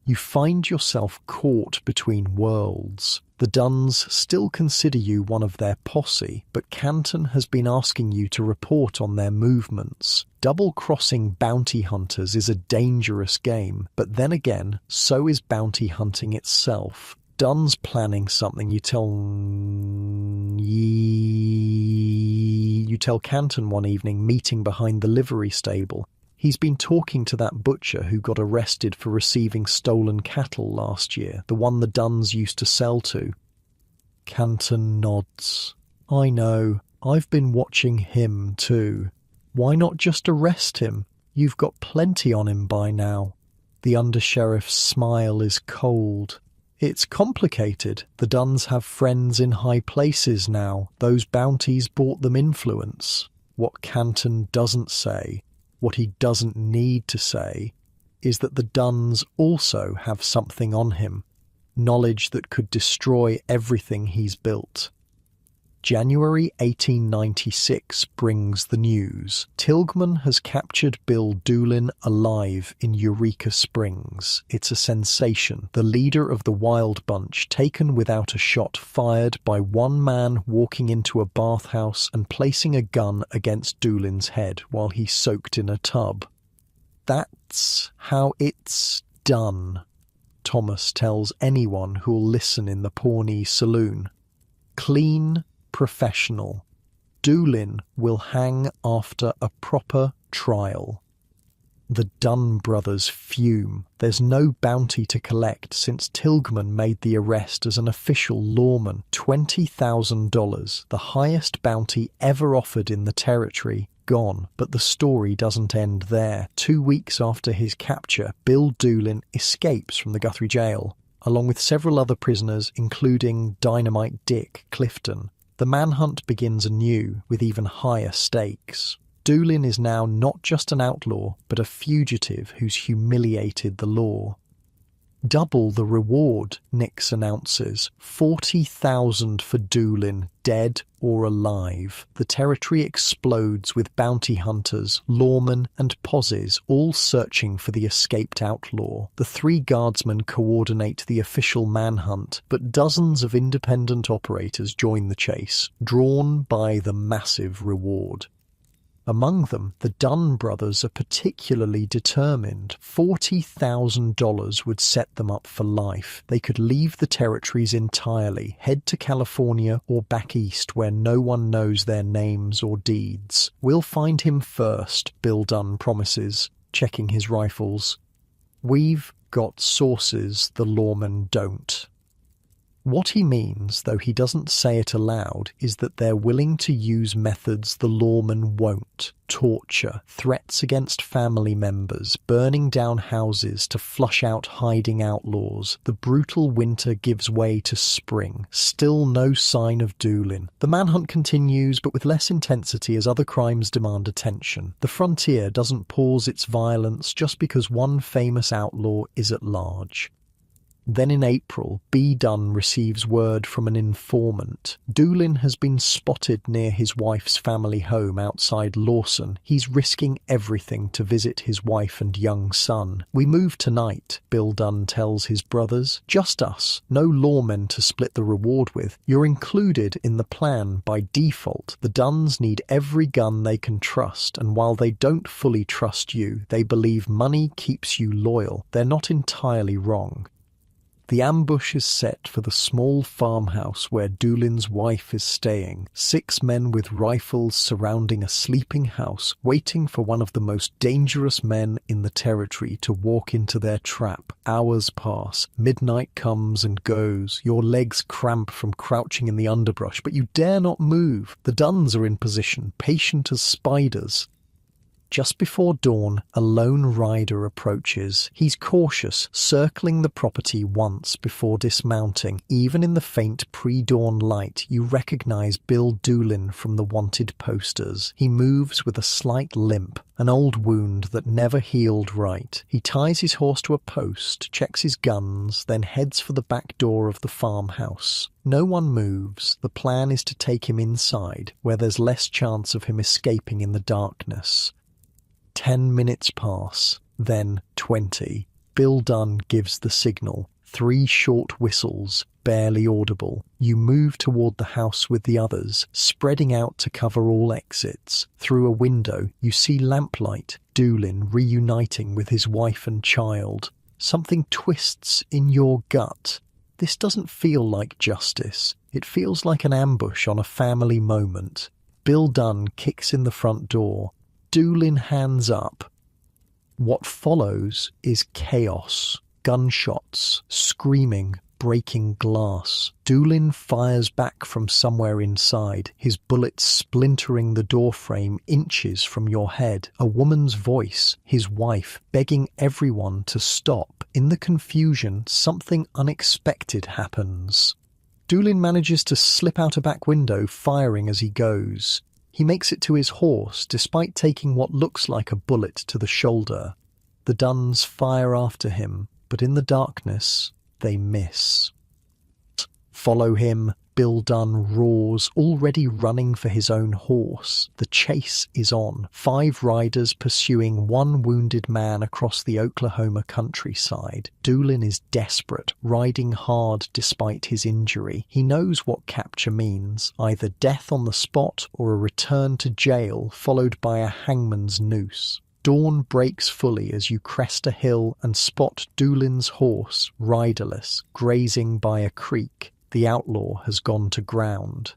You find yourself caught between worlds. The Dunns still consider you one of their posse, but Canton has been asking you to report on their movements. Double-crossing bounty hunters is a dangerous game, but then again, so is bounty hunting itself. Dunn's planning something, you tell Canton one evening, meeting behind the livery stable. He's been talking to that butcher who got arrested for receiving stolen cattle last year, the one the Dunns used to sell to. Canton nods. I know. I've been watching him too. Why not just arrest him? You've got plenty on him by now. The undersheriff's smile is cold. It's complicated. The Dunns have friends in high places now. Those bounties bought them influence. What Canton doesn't say, what he doesn't need to say, is that the Dunns also have something on him, knowledge that could destroy everything he's built. January 1896 brings the news. Tilghman has captured Bill Doolin alive in Eureka Springs. It's a sensation. The leader of the Wild Bunch taken without a shot fired by one man walking into a bathhouse and placing a gun against Doolin's head while he soaked in a tub. That's how it's done, Thomas tells anyone who'll listen in the Pawnee saloon. Clean, professional. Doolin will hang after a proper trial. The Dunn brothers fume. There's no bounty to collect since Tilghman made the arrest as an official lawman. $20,000, the highest bounty ever offered in the territory, gone. But the story doesn't end there. 2 weeks after his capture, Bill Doolin escapes from the Guthrie jail, along with several other prisoners, including Dynamite Dick Clifton. The manhunt begins anew, with even higher stakes. Doolin is now not just an outlaw, but a fugitive who's humiliated the law. Double the reward, Nix announces. $40,000 for Doolin, dead or alive. The territory explodes with bounty hunters, lawmen and posies, all searching for the escaped outlaw. The three guardsmen coordinate the official manhunt, but dozens of independent operators join the chase, drawn by the massive reward. Among them, the Dunn brothers are particularly determined. $40,000 would set them up for life. They could leave the territories entirely, head to California or back east where no one knows their names or deeds. We'll find him first, Bill Dunn promises, checking his rifles. We've got sources the lawmen don't. What he means, though he doesn't say it aloud, is that they're willing to use methods the lawman won't. Torture, threats against family members, burning down houses to flush out hiding outlaws. The brutal winter gives way to spring. Still no sign of Doolin. The manhunt continues, but with less intensity as other crimes demand attention. The frontier doesn't pause its violence just because one famous outlaw is at large. Then in April, B. Dunn receives word from an informant. Doolin has been spotted near his wife's family home outside Lawson. He's risking everything to visit his wife and young son. "We move tonight," Bill Dunn tells his brothers. "Just us. No lawmen to split the reward with. You're included in the plan by default. The Dunns need every gun they can trust, and while they don't fully trust you, they believe money keeps you loyal. They're not entirely wrong." The ambush is set for the small farmhouse where Doolin's wife is staying. 6 men with rifles surrounding a sleeping house, waiting for one of the most dangerous men in the territory to walk into their trap. Hours pass. Midnight comes and goes. Your legs cramp from crouching in the underbrush, but you dare not move. The Dunns are in position, patient as spiders. Just before dawn, a lone rider approaches. He's cautious, circling the property once before dismounting. Even in the faint pre-dawn light, you recognize Bill Doolin from the wanted posters. He moves with a slight limp, an old wound that never healed right. He ties his horse to a post, checks his guns, then heads for the back door of the farmhouse. No one moves. The plan is to take him inside, where there's less chance of him escaping in the darkness. 10 minutes pass, then 20. Bill Dunn gives the signal. 3 short whistles, barely audible. You move toward the house with the others, spreading out to cover all exits. Through a window, you see lamplight, Doolin reuniting with his wife and child. Something twists in your gut. This doesn't feel like justice. It feels like an ambush on a family moment. Bill Dunn kicks in the front door. Doolin hands up. What follows is chaos. Gunshots, screaming, breaking glass. Doolin fires back from somewhere inside, his bullets splintering the doorframe inches from your head. A woman's voice, his wife, begging everyone to stop. In the confusion, something unexpected happens. Doolin manages to slip out a back window, firing as he goes. He makes it to his horse, despite taking what looks like a bullet to the shoulder. The Dunns fire after him, but in the darkness, they miss. "Follow him," Bill Dunn roars, already running for his own horse. The chase is on. 5 riders pursuing 1 wounded man across the Oklahoma countryside. Doolin is desperate, riding hard despite his injury. He knows what capture means, either death on the spot or a return to jail, followed by a hangman's noose. Dawn breaks fully as you crest a hill and spot Doolin's horse, riderless, grazing by a creek. The outlaw has gone to ground.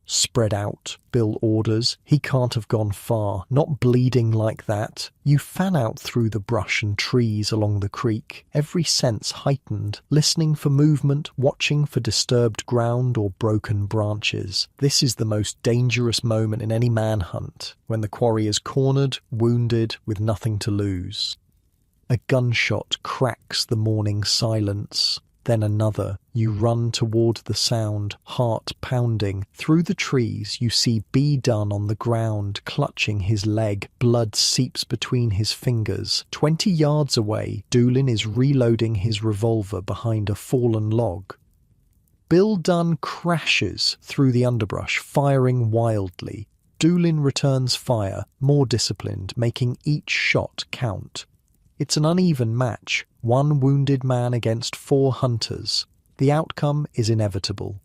"Spread out," Bill orders. He can't have gone far, not bleeding like that. You fan out through the brush and trees along the creek, every sense heightened, listening for movement, watching for disturbed ground or broken branches. This is the most dangerous moment in any manhunt, when the quarry is cornered, wounded, with nothing to lose. A gunshot cracks the morning silence. Then another. You run toward the sound, heart pounding. Through the trees you see B. Dunn on the ground, clutching his leg. Blood seeps between his fingers. 20 yards away, Doolin is reloading his revolver behind a fallen log. Bill Dunn crashes through the underbrush, firing wildly. Doolin returns fire, more disciplined, making each shot count. It's an uneven match, 1 wounded man against 4 hunters. The outcome is inevitable.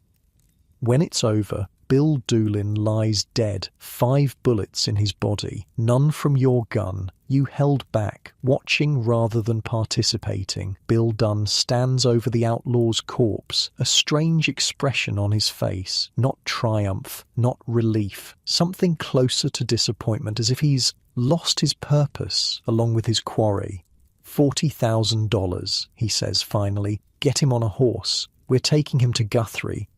When it's over, Bill Doolin lies dead, 5 bullets in his body, none from your gun. You held back, watching rather than participating. Bill Dunn stands over the outlaw's corpse, a strange expression on his face. Not triumph, not relief, something closer to disappointment, as if he's lost his purpose along with his quarry. $40,000, he says finally. Get him on a horse. We're taking him to Guthrie.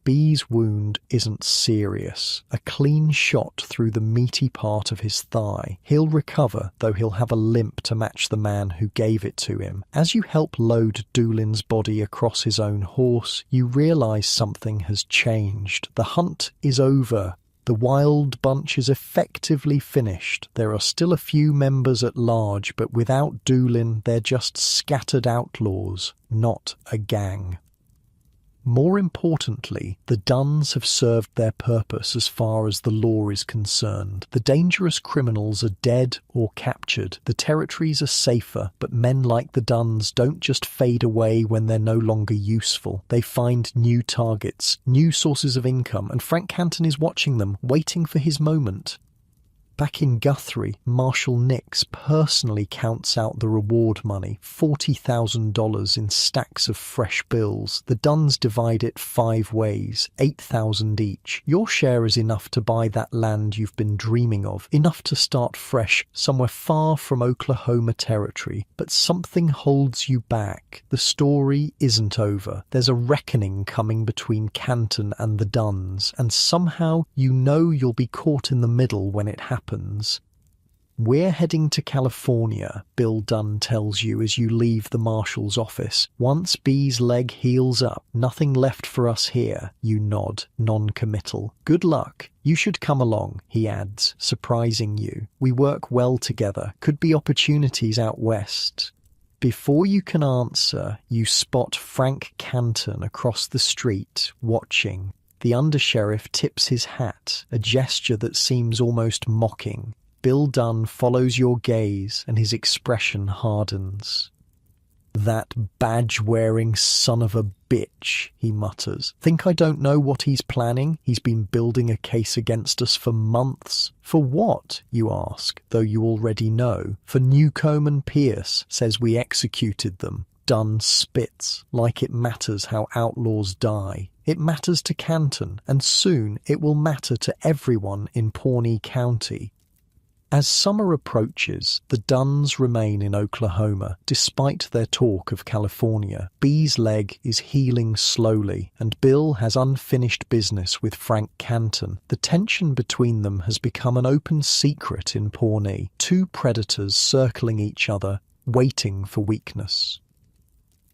B's wound isn't serious. A clean shot through the meaty part of his thigh. He'll recover, though he'll have a limp to match the man who gave it to him. As you help load Doolin's body across his own horse, you realise something has changed. The hunt is over. The wild bunch is effectively finished. There are still a few members at large, but without Doolin, they're just scattered outlaws, not a gang. More importantly, the Duns have served their purpose as far as the law is concerned. The dangerous criminals are dead or captured. The territories are safer, but men like the Duns don't just fade away when they're no longer useful. They find new targets, new sources of income, and Frank Canton is watching them, waiting for his moment. Back in Guthrie, Marshal Nix personally counts out the reward money, $40,000 in stacks of fresh bills. The Duns divide it 5 ways, $8,000 each. Your share is enough to buy that land you've been dreaming of, enough to start fresh, somewhere far from Oklahoma territory. But something holds you back. The story isn't over. There's a reckoning coming between Canton and the Duns, and somehow you know you'll be caught in the middle when it happens. We're heading to California, Bill Dunn tells you as you leave the marshal's office. Once B's leg heals up, nothing left for us here. You nod, non-committal. Good luck. You should come along, he adds, surprising you. We work well together. Could be opportunities out west. Before you can answer, you spot Frank Canton across the street, watching. The undersheriff tips his hat, a gesture that seems almost mocking. Bill Dunn follows your gaze and his expression hardens. "That badge-wearing son of a bitch," he mutters. "Think I don't know what he's planning? He's been building a case against us for months." "For what?" you ask, though you already know. "For Newcomb and Pierce, says we executed them." Dunn spits, like it matters how outlaws die. It matters to Canton, and soon it will matter to everyone in Pawnee County. As summer approaches, the Duns remain in Oklahoma, despite their talk of California. B's leg is healing slowly, and Bill has unfinished business with Frank Canton. The tension between them has become an open secret in Pawnee, 2 predators circling each other, waiting for weakness.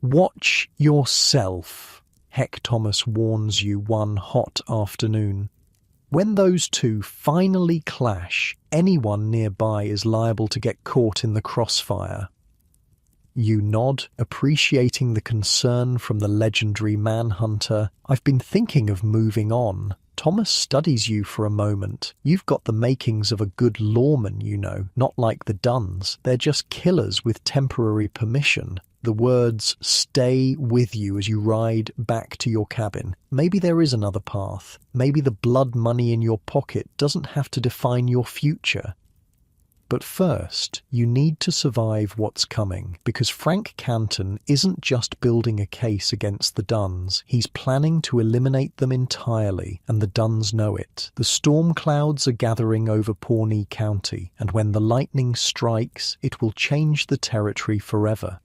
"Watch yourself," Heck Thomas warns you one hot afternoon. When those 2 finally clash, anyone nearby is liable to get caught in the crossfire. You nod, appreciating the concern from the legendary manhunter. "I've been thinking of moving on." Thomas studies you for a moment. You've got the makings of a good lawman, you know, not like the Duns. They're just killers with temporary permission. The words stay with you as you ride back to your cabin. Maybe there is another path. Maybe the blood money in your pocket doesn't have to define your future. But first, you need to survive what's coming, because Frank Canton isn't just building a case against the Duns, he's planning to eliminate them entirely, and the Duns know it. The storm clouds are gathering over Pawnee County, and when the lightning strikes, it will change the territory forever.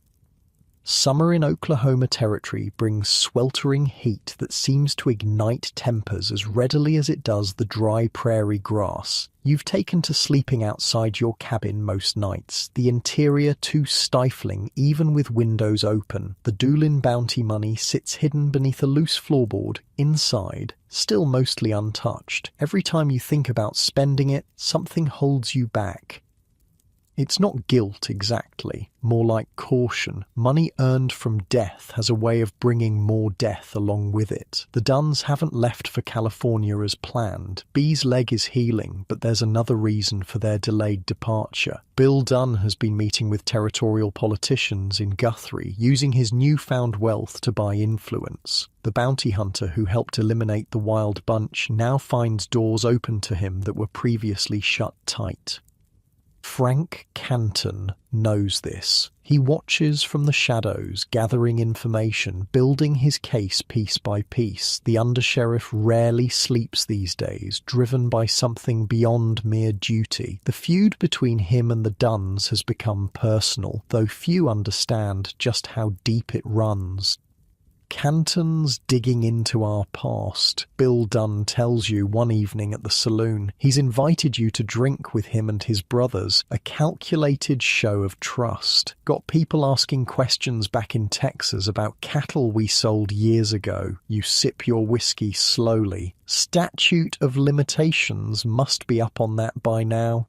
Summer in Oklahoma territory brings sweltering heat that seems to ignite tempers as readily as it does the dry prairie grass. You've taken to sleeping outside your cabin most nights, the interior too stifling even with windows open. The Doolin bounty money sits hidden beneath a loose floorboard, inside, still mostly untouched. Every time you think about spending it, something holds you back. It's not guilt exactly, more like caution. Money earned from death has a way of bringing more death along with it. The Duns haven't left for California as planned. B's leg is healing, but there's another reason for their delayed departure. Bill Dunn has been meeting with territorial politicians in Guthrie, using his newfound wealth to buy influence. The bounty hunter who helped eliminate the wild bunch now finds doors open to him that were previously shut tight. Frank Canton knows this. He watches from the shadows, gathering information, building his case piece by piece. The undersheriff rarely sleeps these days, driven by something beyond mere duty. The feud between him and the Duns has become personal, though few understand just how deep it runs. Canton's digging into our past. Bill Dunn tells you one evening at the saloon. He's invited you to drink with him and his brothers. A calculated show of trust. Got people asking questions back in Texas about cattle we sold years ago. You sip your whiskey slowly. Statute of limitations must be up on that by now.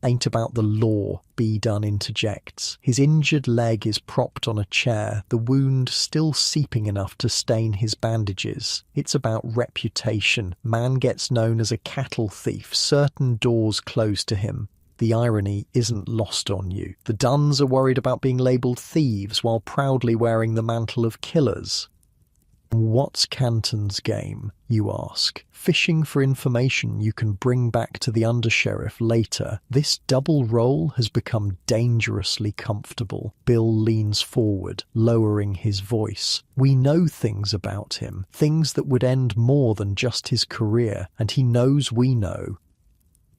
Ain't about the law, B. Dunn interjects. His injured leg is propped on a chair, the wound still seeping enough to stain his bandages. It's about reputation. Man gets known as a cattle thief, certain doors close to him. The irony isn't lost on you. The Dunns are worried about being labelled thieves while proudly wearing the mantle of killers. What's Canton's game, you ask? Fishing for information you can bring back to the undersheriff later. This double role has become dangerously comfortable. Bill leans forward, lowering his voice. We know things about him, things that would end more than just his career, and he knows we know.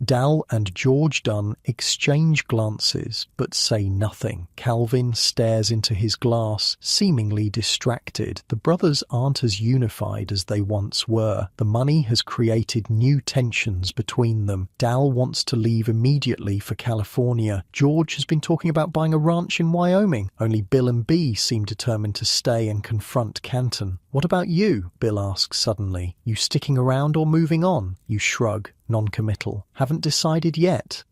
Dal and George Dunn exchange glances, but say nothing. Calvin stares into his glass, seemingly distracted. The brothers aren't as unified as they once were. The money has created new tensions between them. Dal wants to leave immediately for California. George has been talking about buying a ranch in Wyoming. Only Bill and Bee seem determined to stay and confront Canton. What about you? Bill asks suddenly. You sticking around or moving on? You shrug. Non-committal. Haven't decided yet.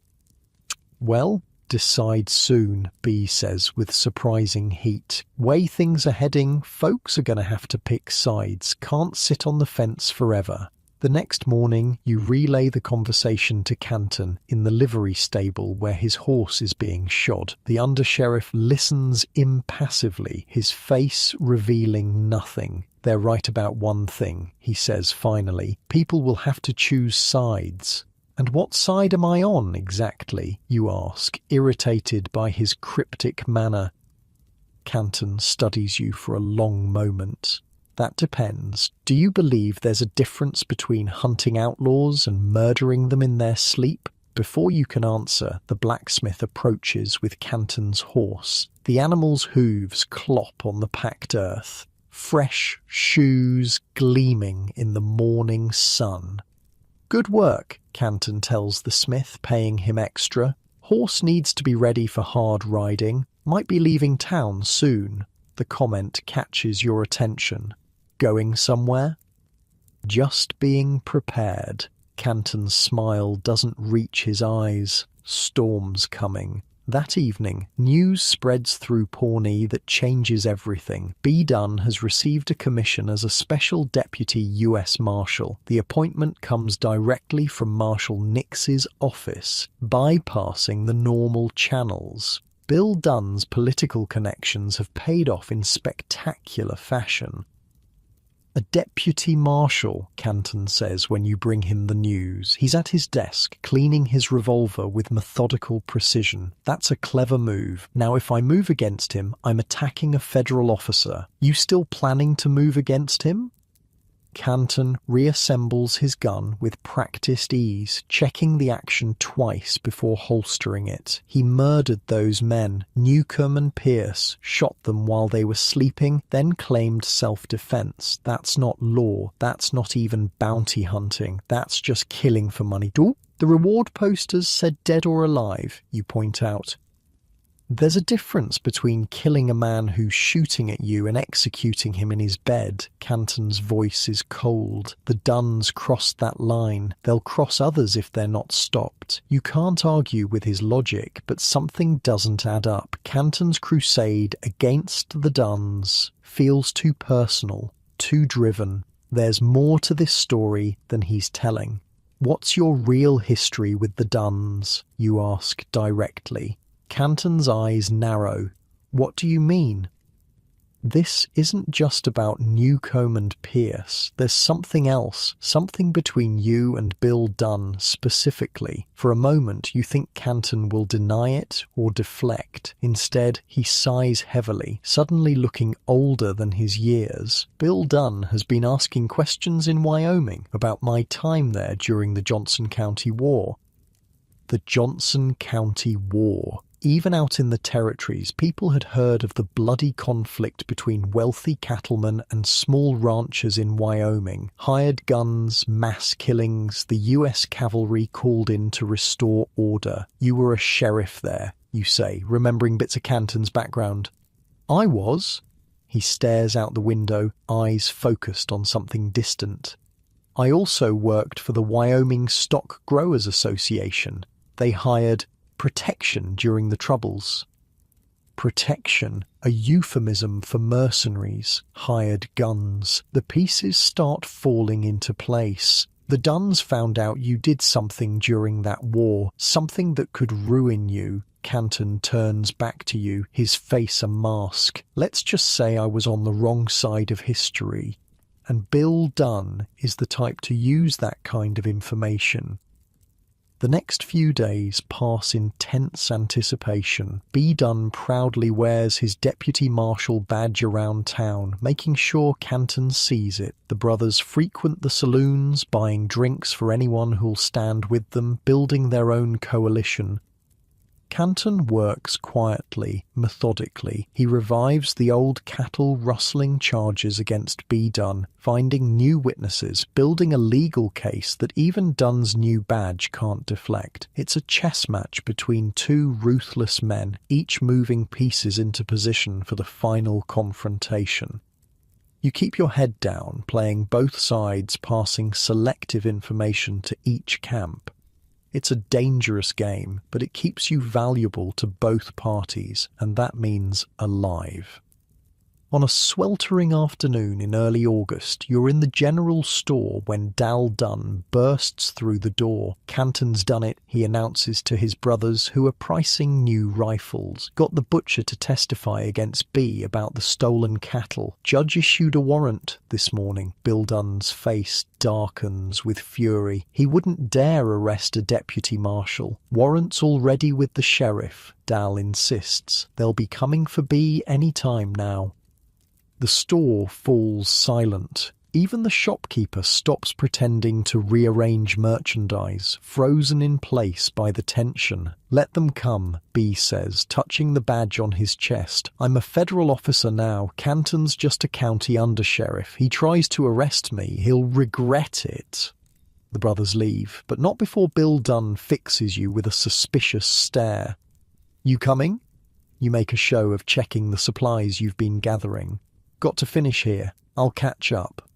Well, decide soon, B says with surprising heat. Way things are heading, folks are going to have to pick sides. Can't sit on the fence forever. The next morning, you relay the conversation to Canton in the livery stable where his horse is being shod. The undersheriff listens impassively, his face revealing nothing. They're right about one thing, he says finally. People will have to choose sides. And what side am I on, exactly? You ask, irritated by his cryptic manner. Canton studies you for a long moment. That depends. Do you believe there's a difference between hunting outlaws and murdering them in their sleep? Before you can answer, the blacksmith approaches with Canton's horse. The animal's hooves clop on the packed earth. Fresh shoes gleaming in the morning sun. Good work, Canton tells the smith, paying him extra. Horse needs to be ready for hard riding. Might be leaving town soon. The comment catches your attention. Going somewhere? Just being prepared. Canton's smile doesn't reach his eyes. Storm's coming. That evening, news spreads through Pawnee that changes everything. B. Dunn has received a commission as a special deputy U.S. Marshal. The appointment comes directly from Marshal Nix's office, bypassing the normal channels. Bill Dunn's political connections have paid off in spectacular fashion. A deputy marshal, Canton says when you bring him the news. He's at his desk, cleaning his revolver with methodical precision. That's a clever move. Now if I move against him, I'm attacking a federal officer. You still planning to move against him? Canton reassembles his gun with practiced ease, checking the action twice before holstering it. He murdered those men. Newcomb and Pierce shot them while they were sleeping, then claimed self-defense. That's not law. That's not even bounty hunting. That's just killing for money. The reward posters said dead or alive, you point out. There's a difference between killing a man who's shooting at you and executing him in his bed. Canton's voice is cold. The Dunns crossed that line. They'll cross others if they're not stopped. You can't argue with his logic, but something doesn't add up. Canton's crusade against the Dunns feels too personal, too driven. There's more to this story than he's telling. What's your real history with the Dunns? You ask directly. Canton's eyes narrow. What do you mean? This isn't just about Newcomb and Pierce. There's something else, something between you and Bill Dunn specifically. For a moment, you think Canton will deny it or deflect. Instead, he sighs heavily, suddenly looking older than his years. Bill Dunn has been asking questions in Wyoming about my time there during the Johnson County War. The Johnson County War. Even out in the territories, people had heard of the bloody conflict between wealthy cattlemen and small ranchers in Wyoming. Hired guns, mass killings, the US cavalry called in to restore order. You were a sheriff there, you say, remembering bits of Canton's background. I was. He stares out the window, eyes focused on something distant. I also worked for the Wyoming Stock Growers Association. They hired protection during the Troubles. Protection, a euphemism for mercenaries, hired guns. The pieces start falling into place. The Duns found out you did something during that war, something that could ruin you. Canton turns back to you, his face a mask. Let's just say I was on the wrong side of history. And Bill Dunn is the type to use that kind of information. The next few days pass in tense anticipation. B. Dunn proudly wears his deputy marshal badge around town, making sure Canton sees it. The brothers frequent the saloons, buying drinks for anyone who'll stand with them, building their own coalition. Canton works quietly, methodically. He revives the old cattle rustling charges against B. Dunn, finding new witnesses, building a legal case that even Dunn's new badge can't deflect. It's a chess match between two ruthless men, each moving pieces into position for the final confrontation. You keep your head down, playing both sides, passing selective information to each camp. It's a dangerous game, but it keeps you valuable to both parties, and that means alive. On a sweltering afternoon in early August, you're in the general store when Dal Dunn bursts through the door. Canton's done it, he announces to his brothers, who are pricing new rifles. Got the butcher to testify against B about the stolen cattle. Judge issued a warrant this morning. Bill Dunn's face darkens with fury. He wouldn't dare arrest a deputy marshal. Warrant's already with the sheriff, Dal insists. They'll be coming for B any time now. The store falls silent. Even the shopkeeper stops pretending to rearrange merchandise, frozen in place by the tension. Let them come, B says, touching the badge on his chest. I'm a federal officer now. Canton's just a county undersheriff. He tries to arrest me. He'll regret it. The brothers leave, but not before Bill Dunn fixes you with a suspicious stare. You coming? You make a show of checking the supplies you've been gathering. Got to finish here. I'll catch up.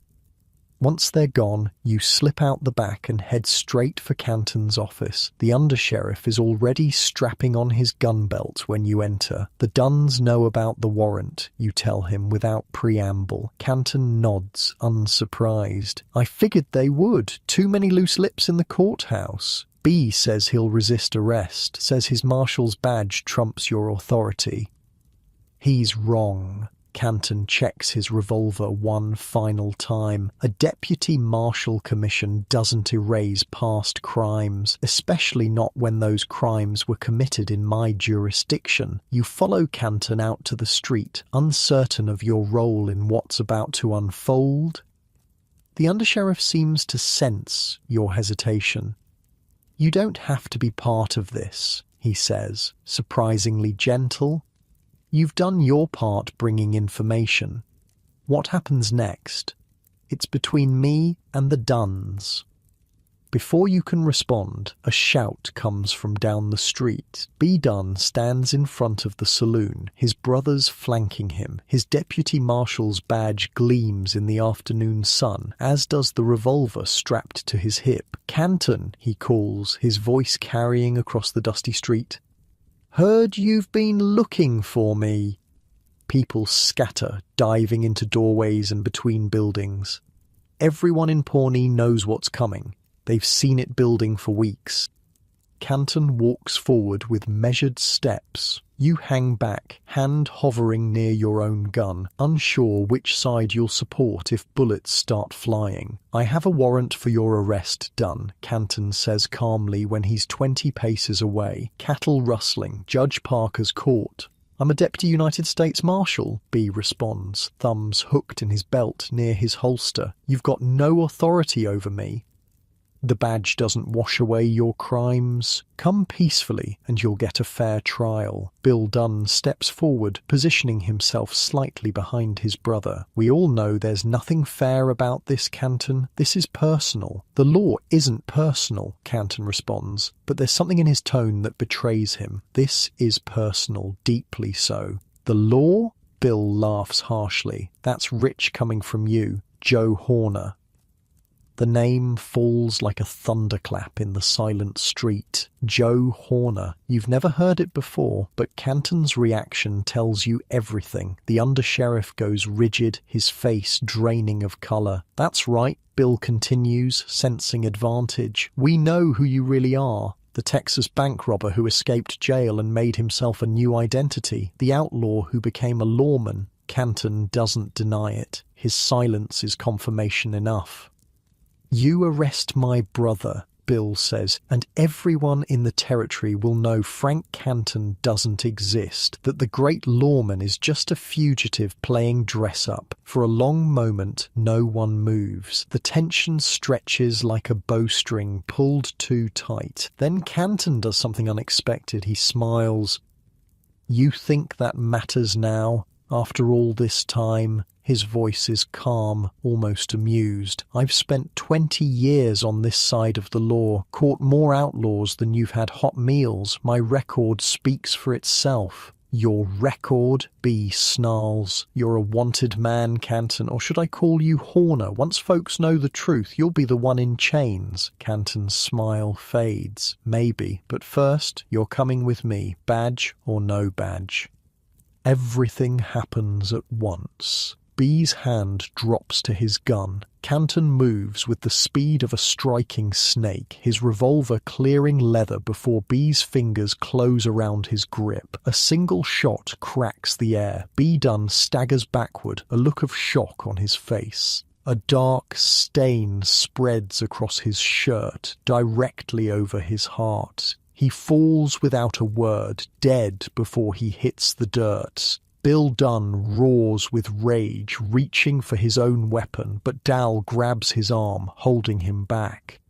Once they're gone, you slip out the back and head straight for Canton's office. The undersheriff is already strapping on his gun belt when you enter. The Dunns know about the warrant, you tell him without preamble. Canton nods, unsurprised. I figured they would. Too many loose lips in the courthouse. B says he'll resist arrest, says his marshal's badge trumps your authority. He's wrong. Canton checks his revolver one final time. A deputy marshal commission doesn't erase past crimes, especially not when those crimes were committed in my jurisdiction. You follow Canton out to the street, uncertain of your role in what's about to unfold. The undersheriff seems to sense your hesitation. You don't have to be part of this, he says, surprisingly gentle. You've done your part bringing information. What happens next? It's between me and the Dunns. Before you can respond, a shout comes from down the street. B. Dunn stands in front of the saloon, his brothers flanking him. His deputy marshal's badge gleams in the afternoon sun, as does the revolver strapped to his hip. Canton, he calls, his voice carrying across the dusty street. Heard you've been looking for me. People scatter, diving into doorways and between buildings. Everyone in Pawnee knows what's coming. They've seen it building for weeks. Canton walks forward with measured steps. You hang back, hand hovering near your own gun, unsure which side you'll support if bullets start flying. I have a warrant for your arrest, Dunn, Canton says calmly when he's 20 paces away. Cattle rustling, Judge Parker's court. I'm a Deputy United States Marshal, B responds, thumbs hooked in his belt near his holster. You've got no authority over me. The badge doesn't wash away your crimes. Come peacefully and you'll get a fair trial. Bill Dunn steps forward, positioning himself slightly behind his brother. We all know there's nothing fair about this, Canton. This is personal. The law isn't personal, Canton responds, but there's something in his tone that betrays him. This is personal, deeply so. The law? Bill laughs harshly. That's rich coming from you, Joe Horner. The name falls like a thunderclap in the silent street. Joe Horner. You've never heard it before, but Canton's reaction tells you everything. The undersheriff goes rigid, his face draining of colour. That's right, Bill continues, sensing advantage. We know who you really are. The Texas bank robber who escaped jail and made himself a new identity. The outlaw who became a lawman. Canton doesn't deny it. His silence is confirmation enough. You arrest my brother, Bill says, and everyone in the territory will know Frank Canton doesn't exist, that the great lawman is just a fugitive playing dress-up. For a long moment, no one moves. The tension stretches like a bowstring pulled too tight. Then Canton does something unexpected. He smiles. You think that matters now, after all this time? His voice is calm, almost amused. I've spent 20 years on this side of the law, caught more outlaws than you've had hot meals. My record speaks for itself. Your record? B snarls. You're a wanted man, Canton, or should I call you Horner? Once folks know the truth, you'll be the one in chains. Canton's smile fades. Maybe, but first, you're coming with me, badge or no badge. Everything happens at once. B's hand drops to his gun. Canton moves with the speed of a striking snake, his revolver clearing leather before B's fingers close around his grip. A single shot cracks the air. B Dunn staggers backward, a look of shock on his face. A dark stain spreads across his shirt, directly over his heart. He falls without a word, dead before he hits the dirt. Bill Dunn roars with rage, reaching for his own weapon, but Dal grabs his arm, holding him back.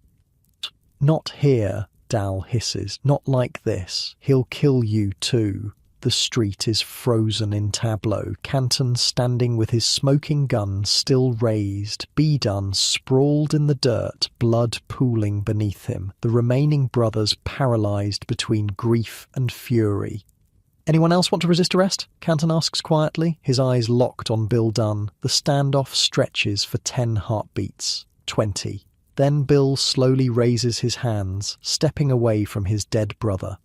Not here, Dal hisses. Not like this. He'll kill you too. The street is frozen in tableau, Canton standing with his smoking gun still raised, B Dunn sprawled in the dirt, blood pooling beneath him, the remaining brothers paralysed between grief and fury. Anyone else want to resist arrest? Canton asks quietly, his eyes locked on Bill Dunn. The standoff stretches for 10 heartbeats. 20. Then Bill slowly raises his hands, stepping away from his dead brother.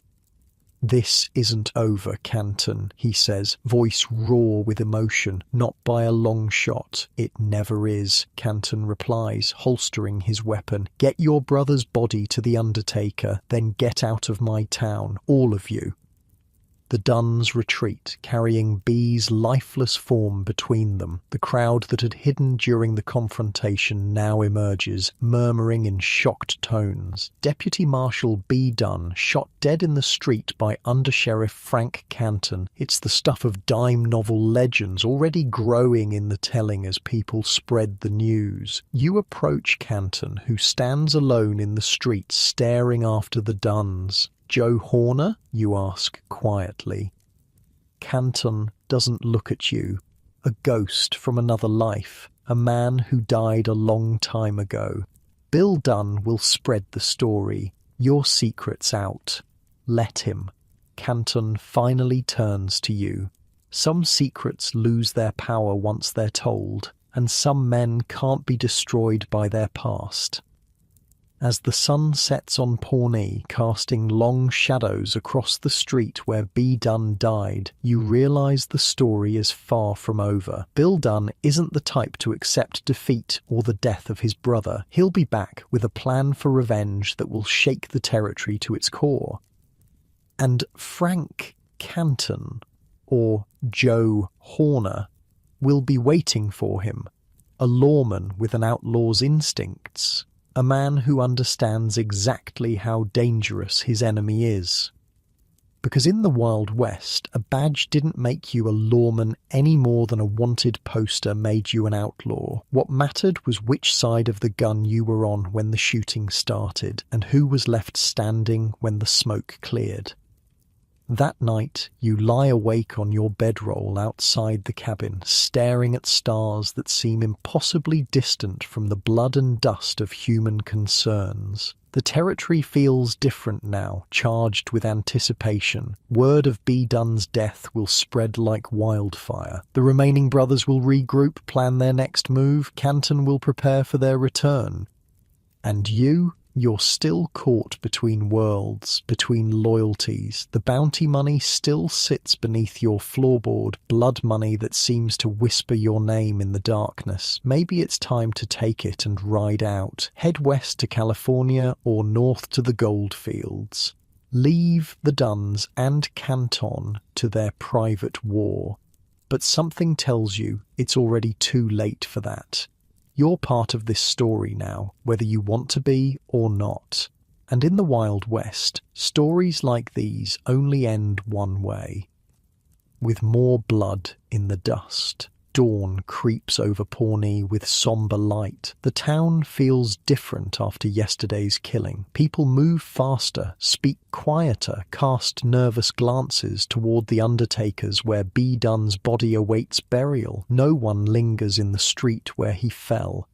This isn't over, Canton, he says, voice raw with emotion. Not by a long shot. It never is, Canton replies, holstering his weapon. Get your brother's body to the undertaker, then get out of my town, all of you. The Dunns retreat, carrying B's lifeless form between them. The crowd that had hidden during the confrontation now emerges, murmuring in shocked tones. Deputy Marshal B. Dunn shot dead in the street by Undersheriff Frank Canton. It's the stuff of dime novel legends already growing in the telling as people spread the news. You approach Canton, who stands alone in the street staring after the Dunns. Joe Horner? You ask quietly. Canton doesn't look at you. A ghost from another life. A man who died a long time ago. Bill Dunn will spread the story. Your secret's out. Let him. Canton finally turns to you. Some secrets lose their power once they're told, and some men can't be destroyed by their past. As the sun sets on Pawnee, casting long shadows across the street where B. Dunn died, you realise the story is far from over. Bill Dunn isn't the type to accept defeat or the death of his brother. He'll be back with a plan for revenge that will shake the territory to its core. And Frank Canton, or Joe Horner, will be waiting for him, a lawman with an outlaw's instincts. A man who understands exactly how dangerous his enemy is. Because in the Wild West, a badge didn't make you a lawman any more than a wanted poster made you an outlaw. What mattered was which side of the gun you were on when the shooting started, and who was left standing when the smoke cleared. That night, you lie awake on your bedroll outside the cabin, staring at stars that seem impossibly distant from the blood and dust of human concerns. The territory feels different now, charged with anticipation. Word of B. Dunn's death will spread like wildfire. The remaining brothers will regroup, plan their next move. Canton will prepare for their return. And you're still caught between worlds, between loyalties. The bounty money still sits beneath your floorboard, blood money that seems to whisper your name in the darkness. Maybe it's time to take it and ride out. Head west to California or north to the gold fields. Leave the Dunns and Canton to their private war. But something tells you it's already too late for that. You're part of this story now, whether you want to be or not. And in the Wild West, stories like these only end one way. With more blood in the dust. Dawn creeps over Pawnee with somber light. The town feels different after yesterday's killing. People move faster, speak quieter, cast nervous glances toward the undertakers where B. Dunn's body awaits burial. No one lingers in the street where he fell.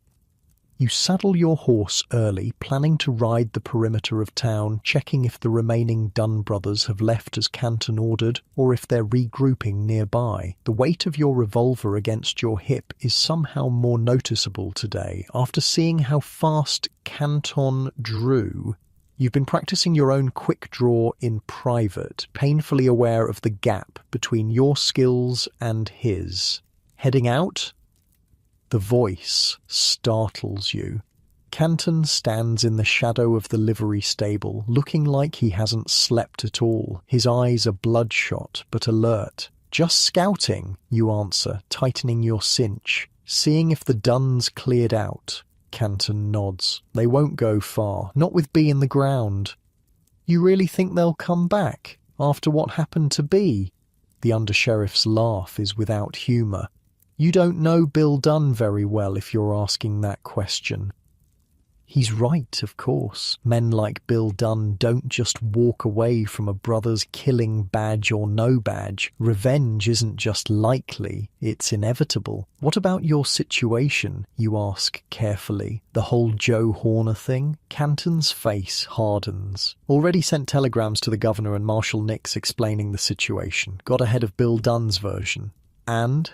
You saddle your horse early, planning to ride the perimeter of town, checking if the remaining Dunn brothers have left as Canton ordered, or if they're regrouping nearby. The weight of your revolver against your hip is somehow more noticeable today. After seeing how fast Canton drew, you've been practicing your own quick draw in private, painfully aware of the gap between your skills and his. Heading out? The voice startles you. Canton stands in the shadow of the livery stable, looking like he hasn't slept at all. His eyes are bloodshot but alert. "Just scouting," you answer, tightening your cinch. "Seeing if the Dunns cleared out." Canton nods. "They won't go far, not with B in the ground." "You really think they'll come back, after what happened to B?" The undersheriff's laugh is without humour. "You don't know Bill Dunn very well if you're asking that question." He's right, of course. Men like Bill Dunn don't just walk away from a brother's killing, badge or no badge. Revenge isn't just likely, it's inevitable. "What about your situation?" you ask carefully. "The whole Joe Horner thing?" Canton's face hardens. "Already sent telegrams to the governor and Marshal Nix explaining the situation. Got ahead of Bill Dunn's version. And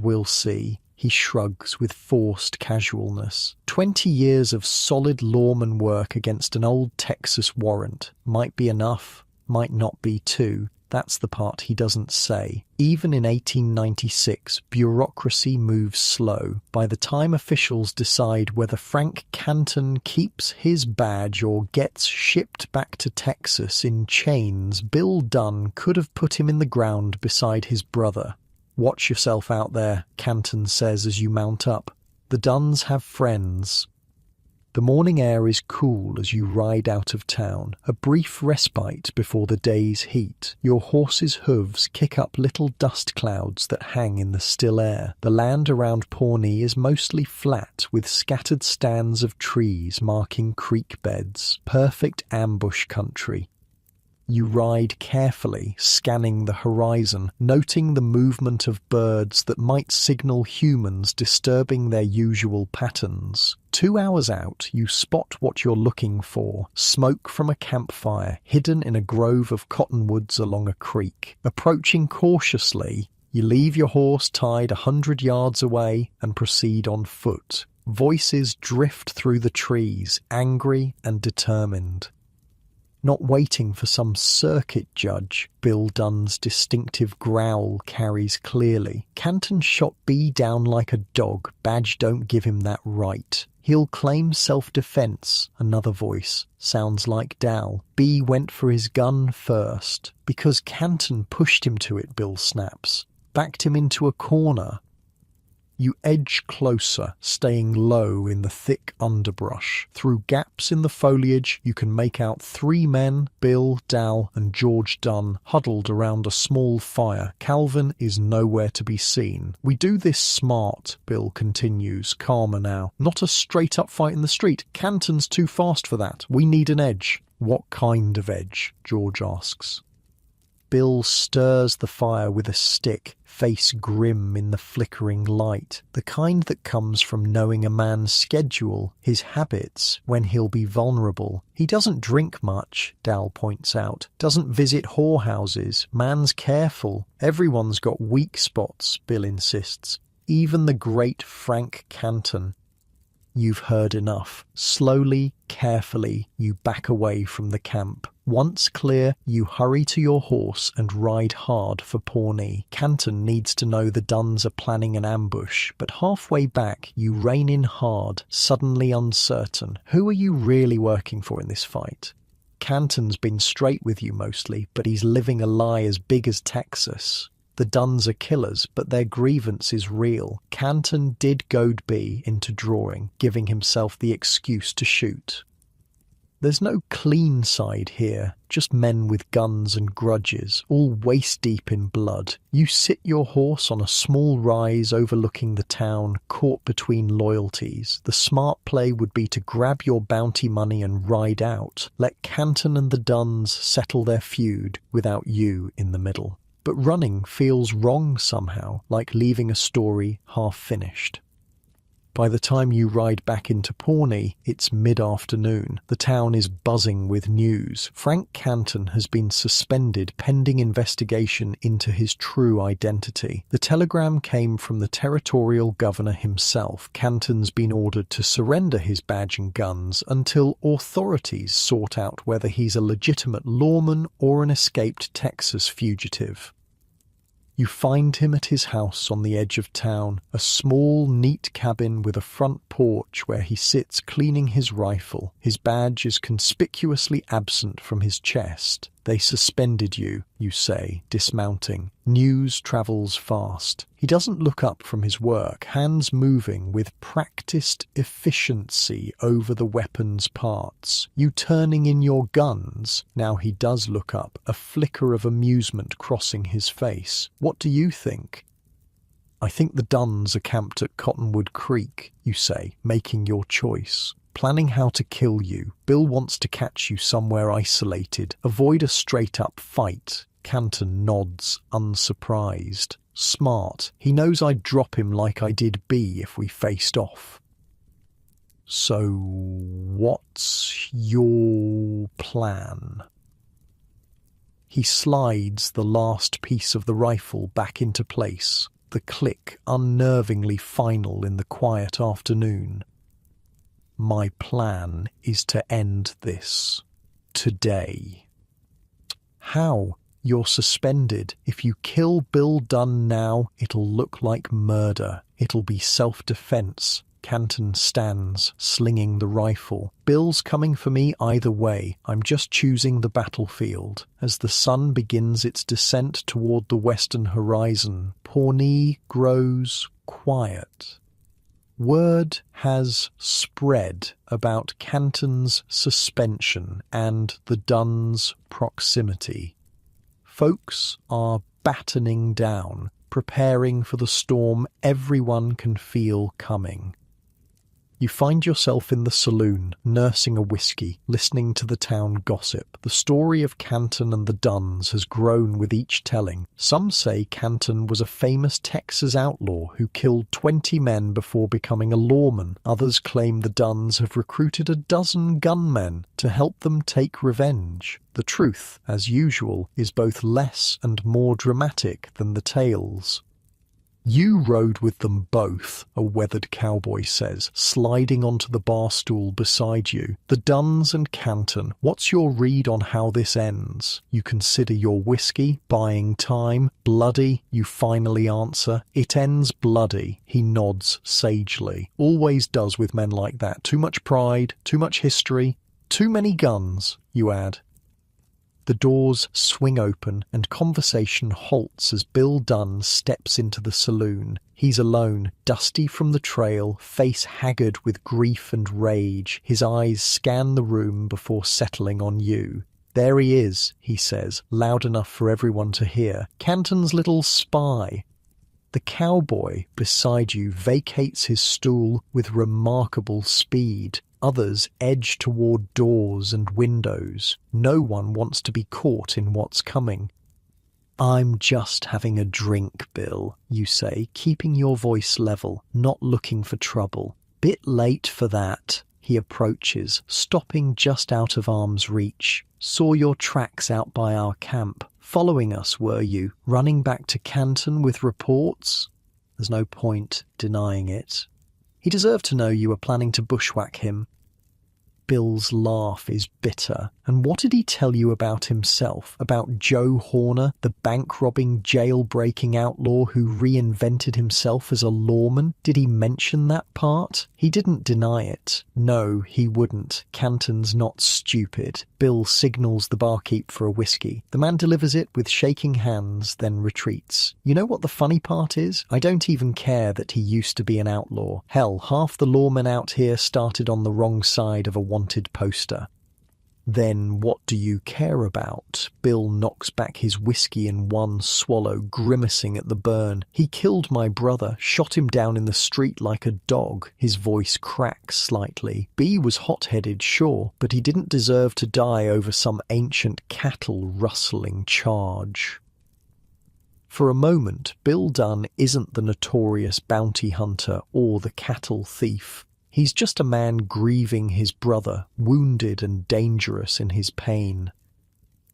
we'll see." He shrugs with forced casualness. 20 years of solid lawman work against an old Texas warrant. Might be enough, might not be too. That's the part he doesn't say. Even in 1896, bureaucracy moves slow. By the time officials decide whether Frank Canton keeps his badge or gets shipped back to Texas in chains, Bill Dunn could have put him in the ground beside his brother. "Watch yourself out there," Canton says as you mount up. "The Dunns have friends." The morning air is cool as you ride out of town, a brief respite before the day's heat. Your horse's hooves kick up little dust clouds that hang in the still air. The land around Pawnee is mostly flat, with scattered stands of trees marking creek beds. Perfect ambush country. You ride carefully, scanning the horizon, noting the movement of birds that might signal humans disturbing their usual patterns. 2 hours out, you spot what you're looking for: smoke from a campfire, hidden in a grove of cottonwoods along a creek. Approaching cautiously, you leave your horse tied 100 yards away and proceed on foot. Voices drift through the trees, angry and determined. Not waiting for some circuit judge, Bill Dunn's distinctive growl carries clearly. Canton shot B down like a dog. Badge don't give him that right. He'll claim self-defense, another voice. Sounds like Dal. B went for his gun first. Because Canton pushed him to it, Bill snaps. Backed him into a corner. You edge closer, staying low in the thick underbrush. Through gaps in the foliage, you can make out 3 men, Bill, Dal, and George Dunn, huddled around a small fire. Calvin is nowhere to be seen. We do this smart, Bill continues, calmer now. Not a straight-up fight in the street. Canton's too fast for that. We need an edge. What kind of edge? George asks. Bill stirs the fire with a stick, face grim in the flickering light. The kind that comes from knowing a man's schedule, his habits, when he'll be vulnerable. He doesn't drink much, Dal points out. Doesn't visit whorehouses. Man's careful. Everyone's got weak spots, Bill insists. Even the great Frank Canton. You've heard enough. Slowly, carefully, you back away from the camp. Once clear, you hurry to your horse and ride hard for Pawnee. Canton needs to know the Dunns are planning an ambush, but halfway back, you rein in hard, suddenly uncertain. Who are you really working for in this fight? Canton's been straight with you mostly, but he's living a lie as big as Texas. The Dunns are killers, but their grievance is real. Canton did goad B into drawing, giving himself the excuse to shoot. There's no clean side here, just men with guns and grudges, all waist-deep in blood. You sit your horse on a small rise overlooking the town, caught between loyalties. The smart play would be to grab your bounty money and ride out. Let Canton and the Dunns settle their feud without you in the middle. But running feels wrong somehow, like leaving a story half-finished. By the time you ride back into Pawnee, it's mid-afternoon. The town is buzzing with news. Frank Canton has been suspended pending investigation into his true identity. The telegram came from the territorial governor himself. Canton's been ordered to surrender his badge and guns until authorities sort out whether he's a legitimate lawman or an escaped Texas fugitive. You find him at his house on the edge of town, a small, neat cabin with a front porch where he sits cleaning his rifle. His badge is conspicuously absent from his chest. They suspended you, you say, dismounting. News travels fast. He doesn't look up from his work, hands moving with practiced efficiency over the weapon's parts. You turning in your guns. Now he does look up, a flicker of amusement crossing his face. What do you think? I think the Dunns are camped at Cottonwood Creek, you say, making your choice. Planning how to kill you. Bill wants to catch you somewhere isolated. Avoid a straight-up fight. Canton nods, unsurprised. Smart. He knows I'd drop him like I did B if we faced off. So, what's your plan? He slides the last piece of the rifle back into place, the click unnervingly final in the quiet afternoon. My plan is to end this. Today. How? You're suspended. If you kill Bill Dunn now, it'll look like murder. It'll be self-defense. Canton stands, slinging the rifle. Bill's coming for me either way. I'm just choosing the battlefield. As the sun begins its descent toward the western horizon, Pawnee grows quiet. Word has spread about Canton's suspension and the Dunns' proximity. Folks are battening down, preparing for the storm everyone can feel coming. You find yourself in the saloon, nursing a whiskey, listening to the town gossip. The story of Canton and the Dunns has grown with each telling. Some say Canton was a famous Texas outlaw who killed 20 men before becoming a lawman. Others claim the Dunns have recruited a dozen gunmen to help them take revenge. The truth, as usual, is both less and more dramatic than the tales. You rode with them both, a weathered cowboy says, sliding onto the bar stool beside you. The Dunns and Canton, what's your read on how this ends? You consider your whiskey, buying time, bloody, you finally answer. It ends bloody, he nods sagely. Always does with men like that. Too much pride, too much history, too many guns, you add. The doors swing open and conversation halts as Bill Dunn steps into the saloon. He's alone, dusty from the trail, face haggard with grief and rage. His eyes scan the room before settling on you. "There he is," he says, loud enough for everyone to hear. "Canton's little spy." The cowboy beside you vacates his stool with remarkable speed. Others edge toward doors and windows. No one wants to be caught in what's coming. "I'm just having a drink, Bill," you say, keeping your voice level, not looking for trouble. "Bit late for that." He approaches, stopping just out of arm's reach. "Saw your tracks out by our camp. Following us, were you? Running back to Canton with reports?" There's no point denying it. He deserved to know you were planning to bushwhack him. Bill's laugh is bitter. And what did he tell you about himself? About Joe Horner, the bank-robbing, jail-breaking outlaw who reinvented himself as a lawman? Did he mention that part? He didn't deny it. No, he wouldn't. Canton's not stupid. Bill signals the barkeep for a whiskey. The man delivers it with shaking hands, then retreats. You know what the funny part is? I don't even care that he used to be an outlaw. Hell, half the lawmen out here started on the wrong side of a wanted poster. "Then what do you care about?" Bill knocks back his whiskey in one swallow, grimacing at the burn. "He killed my brother, shot him down in the street like a dog." His voice cracks slightly. B was hot-headed, sure, but he didn't deserve to die over some ancient cattle-rustling charge. For a moment, Bill Dunn isn't the notorious bounty hunter or the cattle thief. He's just a man grieving his brother, wounded and dangerous in his pain.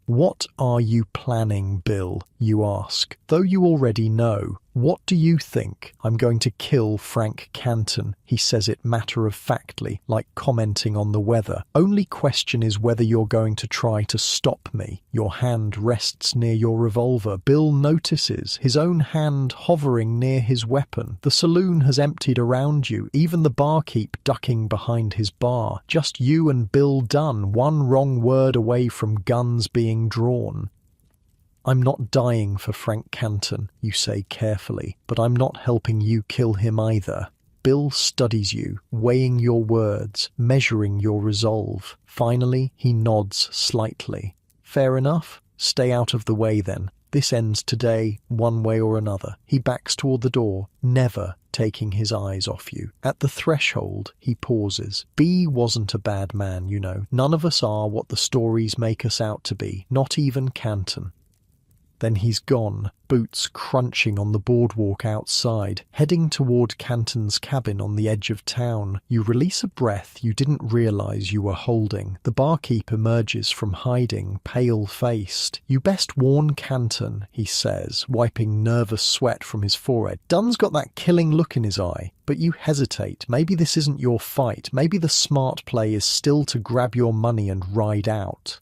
"What are you planning, Bill?" you ask, though you already know. "What do you think? I'm going to kill Frank Canton." He says it matter-of-factly, like commenting on the weather. "Only question is whether you're going to try to stop me." Your hand rests near your revolver. Bill notices, his own hand hovering near his weapon. The saloon has emptied around you, even the barkeep ducking behind his bar. Just you and Bill Dunn, one wrong word away from guns being drawn. "I'm not dying for Frank Canton," you say carefully, "but I'm not helping you kill him either." Bill studies you, weighing your words, measuring your resolve. Finally, he nods slightly. "Fair enough. Stay out of the way then. This ends today, one way or another." He backs toward the door, never taking his eyes off you. At the threshold, he pauses. "B wasn't a bad man, you know. None of us are what the stories make us out to be, not even Canton." Then he's gone, boots crunching on the boardwalk outside, heading toward Canton's cabin on the edge of town. You release a breath you didn't realize you were holding. The barkeep emerges from hiding, pale-faced. "You best warn Canton," he says, wiping nervous sweat from his forehead. "Dunn's got that killing look in his eye." But you hesitate. Maybe this isn't your fight. Maybe the smart play is still to grab your money and ride out.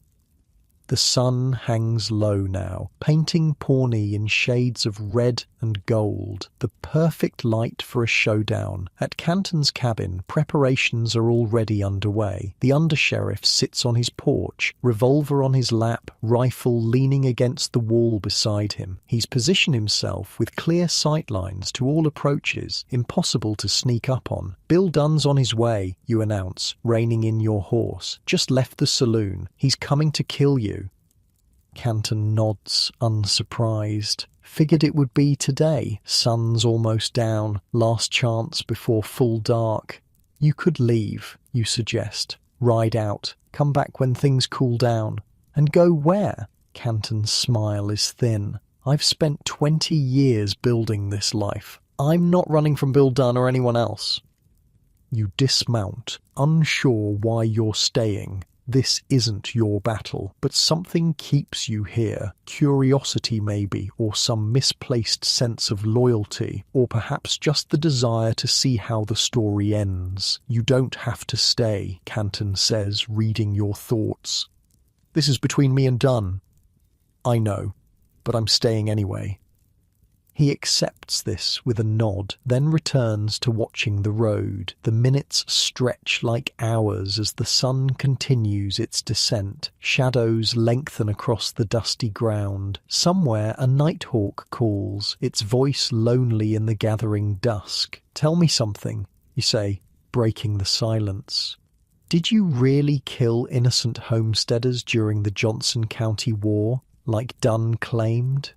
The sun hangs low now, painting Pawnee in shades of red and gold, the perfect light for a showdown. At Canton's cabin, preparations are already underway. The undersheriff sits on his porch, revolver on his lap, rifle leaning against the wall beside him. He's positioned himself with clear sightlines to all approaches, impossible to sneak up on. "Bill Dunn's on his way," you announce, reining in your horse. "Just left the saloon. He's coming to kill you." Canton nods, unsurprised. "Figured it would be today. Sun's almost down. Last chance before full dark." "You could leave," you suggest. "Ride out. Come back when things cool down." "And go where?" Canton's smile is thin. "I've spent 20 years building this life. I'm not running from Bill Dunn or anyone else." You dismount, unsure why you're staying. This isn't your battle, but something keeps you here. Curiosity maybe, or some misplaced sense of loyalty, or perhaps just the desire to see how the story ends. "You don't have to stay," Canton says, reading your thoughts. "This is between me and Dunn." "I know, but I'm staying anyway." He accepts this with a nod, then returns to watching the road. The minutes stretch like hours as the sun continues its descent. Shadows lengthen across the dusty ground. Somewhere a nighthawk calls, its voice lonely in the gathering dusk. "Tell me something," you say, breaking the silence. "Did you really kill innocent homesteaders during the Johnson County War, like Dunn claimed?"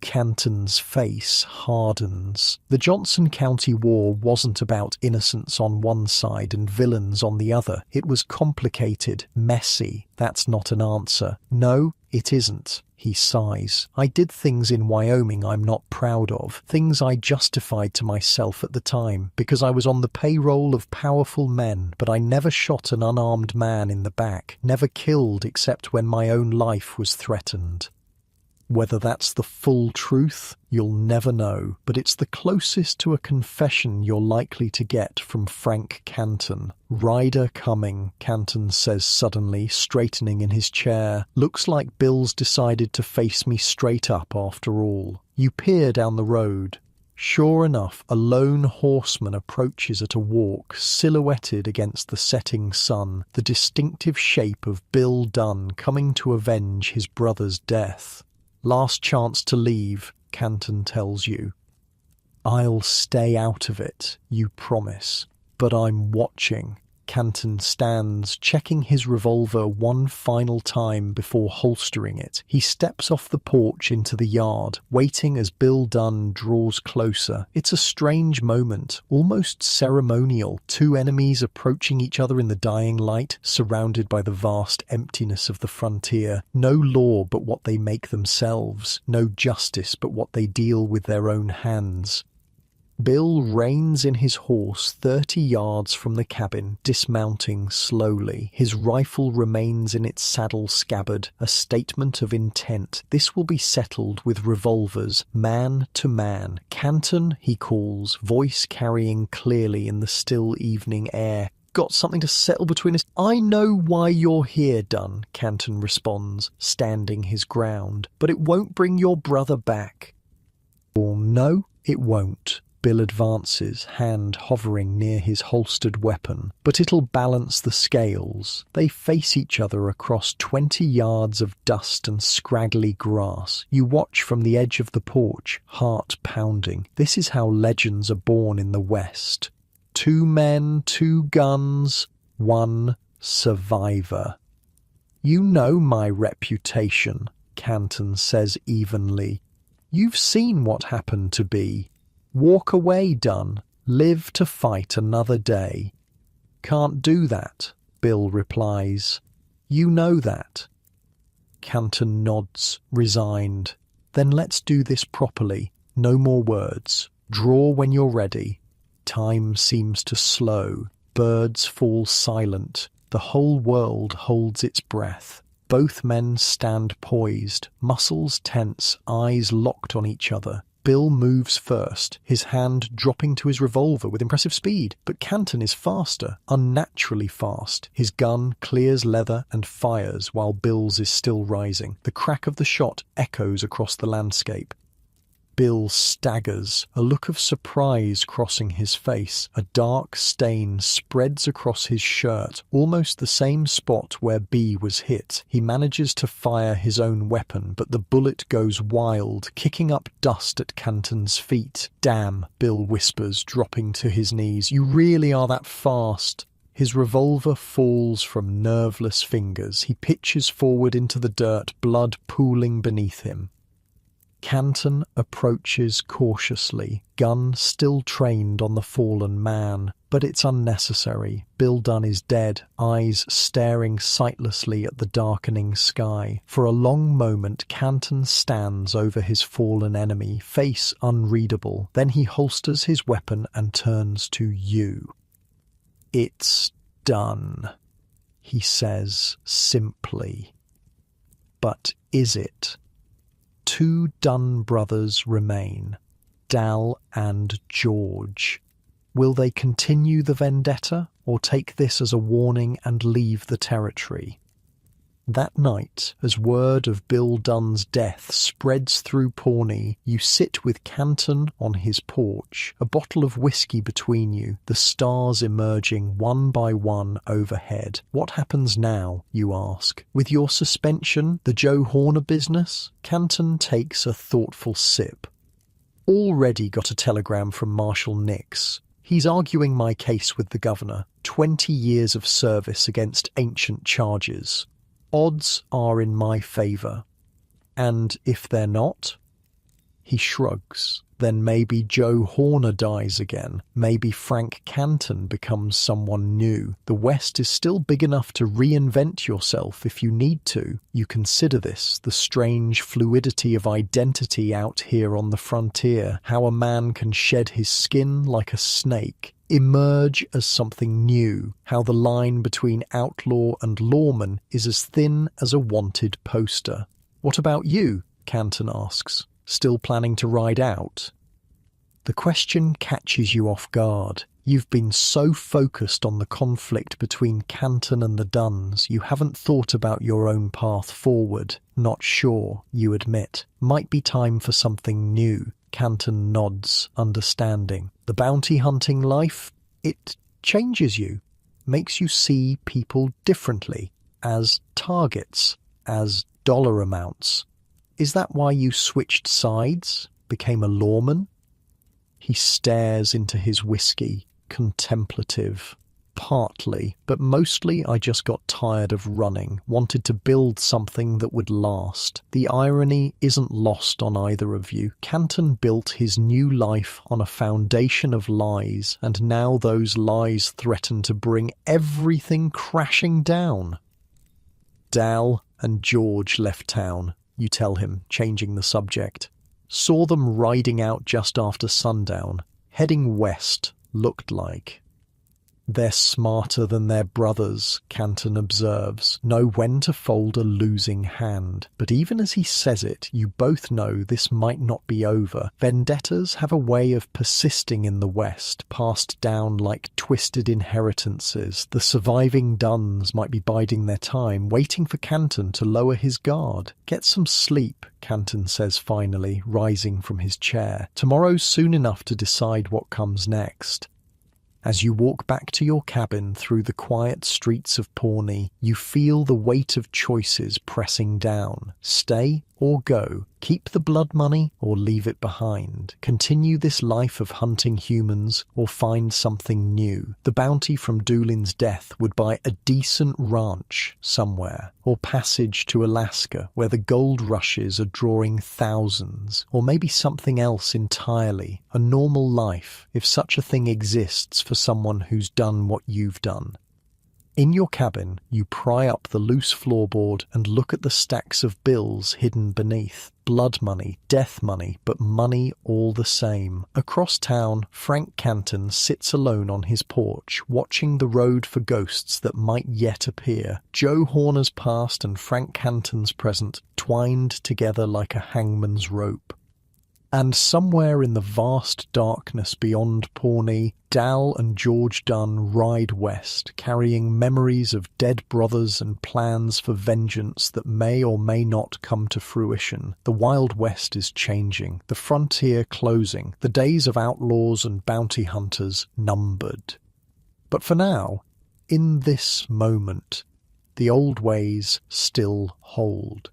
Canton's face hardens. The Johnson County War wasn't about innocents on one side and villains on the other. It was complicated, messy. That's not an answer. No, it isn't. He sighs. "I did things in Wyoming I'm not proud of, things I justified to myself at the time, because I was on the payroll of powerful men, but I never shot an unarmed man in the back, never killed except when my own life was threatened." Whether that's the full truth, you'll never know, but it's the closest to a confession you're likely to get from Frank Canton. "Rider coming," Canton says suddenly, straightening in his chair. "Looks like Bill's decided to face me straight up after all." You peer down the road. Sure enough, a lone horseman approaches at a walk, silhouetted against the setting sun, the distinctive shape of Bill Dunn coming to avenge his brother's death. "Last chance to leave," Canton tells you. "I'll stay out of it," you promise. "But I'm watching." Canton stands, checking his revolver one final time before holstering it. He steps off the porch into the yard, waiting as Bill Dunn draws closer. It's a strange moment, almost ceremonial. Two enemies approaching each other in the dying light, surrounded by the vast emptiness of the frontier. No law but what they make themselves. No justice but what they deal with their own hands. Bill reins in his horse 30 yards from the cabin, dismounting slowly. His rifle remains in its saddle scabbard, a statement of intent. This will be settled with revolvers, man to man. "Canton," he calls, voice carrying clearly in the still evening air. "Got something to settle between us?" "I know why you're here, Dunn," Canton responds, standing his ground. "But it won't bring your brother back." "Well, no, it won't." Bill advances, hand hovering near his holstered weapon. "But it'll balance the scales." They face each other across 20 yards of dust and scraggly grass. You watch from the edge of the porch, heart pounding. This is how legends are born in the West. 2 men, 2 guns, 1 survivor. "You know my reputation," Canton says evenly. "You've seen what happened to B. Walk away, Dunn. Live to fight another day." "Can't do that," Bill replies. "You know that." Canton nods, resigned. "Then let's do this properly. No more words. Draw when you're ready." Time seems to slow. Birds fall silent. The whole world holds its breath. Both men stand poised, muscles tense, eyes locked on each other. Bill moves first, his hand dropping to his revolver with impressive speed, but Canton is faster, unnaturally fast. His gun clears leather and fires while Bill's is still rising. The crack of the shot echoes across the landscape. Bill staggers, a look of surprise crossing his face. A dark stain spreads across his shirt, almost the same spot where B was hit. He manages to fire his own weapon, but the bullet goes wild, kicking up dust at Canton's feet. "Damn," Bill whispers, dropping to his knees. "You really are that fast." His revolver falls from nerveless fingers. He pitches forward into the dirt, blood pooling beneath him. Canton approaches cautiously, gun still trained on the fallen man. But it's unnecessary. Bill Dunn is dead, eyes staring sightlessly at the darkening sky. For a long moment, Canton stands over his fallen enemy, face unreadable. Then he holsters his weapon and turns to you. "It's done," he says simply. But is it? 2 Dunn brothers remain, Dal and George. Will they continue the vendetta, or take this as a warning and leave the territory? That night, as word of Bill Dunn's death spreads through Pawnee, you sit with Canton on his porch, a bottle of whiskey between you, the stars emerging one by one overhead. What happens now, you ask? With your suspension, the Joe Horner business? Canton takes a thoughtful sip. Already got a telegram from Marshal Nix. He's arguing my case with the governor. 20 years of service against ancient charges. Odds are in my favour. And if they're not? He shrugs. Then maybe Joe Horner dies again. Maybe Frank Canton becomes someone new. The West is still big enough to reinvent yourself if you need to. You consider this, the strange fluidity of identity out here on the frontier, how a man can shed his skin like a snake, emerge as something new, how the line between outlaw and lawman is as thin as a wanted poster. What about you? Canton asks. Still planning to ride out? The question catches you off guard. You've been so focused on the conflict between Canton and the Dunns, you haven't thought about your own path forward. Not sure, you admit. Might be time for something new. Canton nods, understanding. The bounty hunting life, it changes you, makes you see people differently, as targets, as dollar amounts. Is that why you switched sides, became a lawman? He stares into his whiskey, contemplative. Partly, but mostly I just got tired of running, wanted to build something that would last. The irony isn't lost on either of you. Canton built his new life on a foundation of lies, and now those lies threaten to bring everything crashing down. Dal and George left town, you tell him, changing the subject. Saw them riding out just after sundown, heading west, looked like. They're smarter than their brothers, Canton observes, know when to fold a losing hand. But even as he says it, you both know this might not be over. Vendettas have a way of persisting in the West, passed down like twisted inheritances. The surviving Dunns might be biding their time, waiting for Canton to lower his guard. Get some sleep, Canton says finally, rising from his chair. Tomorrow's soon enough to decide what comes next. As you walk back to your cabin through the quiet streets of Pawnee, you feel the weight of choices pressing down. Stay or go. Keep the blood money or leave it behind. Continue this life of hunting humans or find something new. The bounty from Doolin's death would buy a decent ranch somewhere, or passage to Alaska where the gold rushes are drawing thousands, or maybe something else entirely, a normal life, if such a thing exists for someone who's done what you've done. In your cabin, you pry up the loose floorboard and look at the stacks of bills hidden beneath. Blood money, death money, but money all the same. Across town, Frank Canton sits alone on his porch, watching the road for ghosts that might yet appear. Joe Horner's past and Frank Canton's present twined together like a hangman's rope. And somewhere in the vast darkness beyond Pawnee, Dal and George Dunn ride west, carrying memories of dead brothers and plans for vengeance that may or may not come to fruition. The Wild West is changing, the frontier closing, the days of outlaws and bounty hunters numbered. But for now, in this moment, the old ways still hold.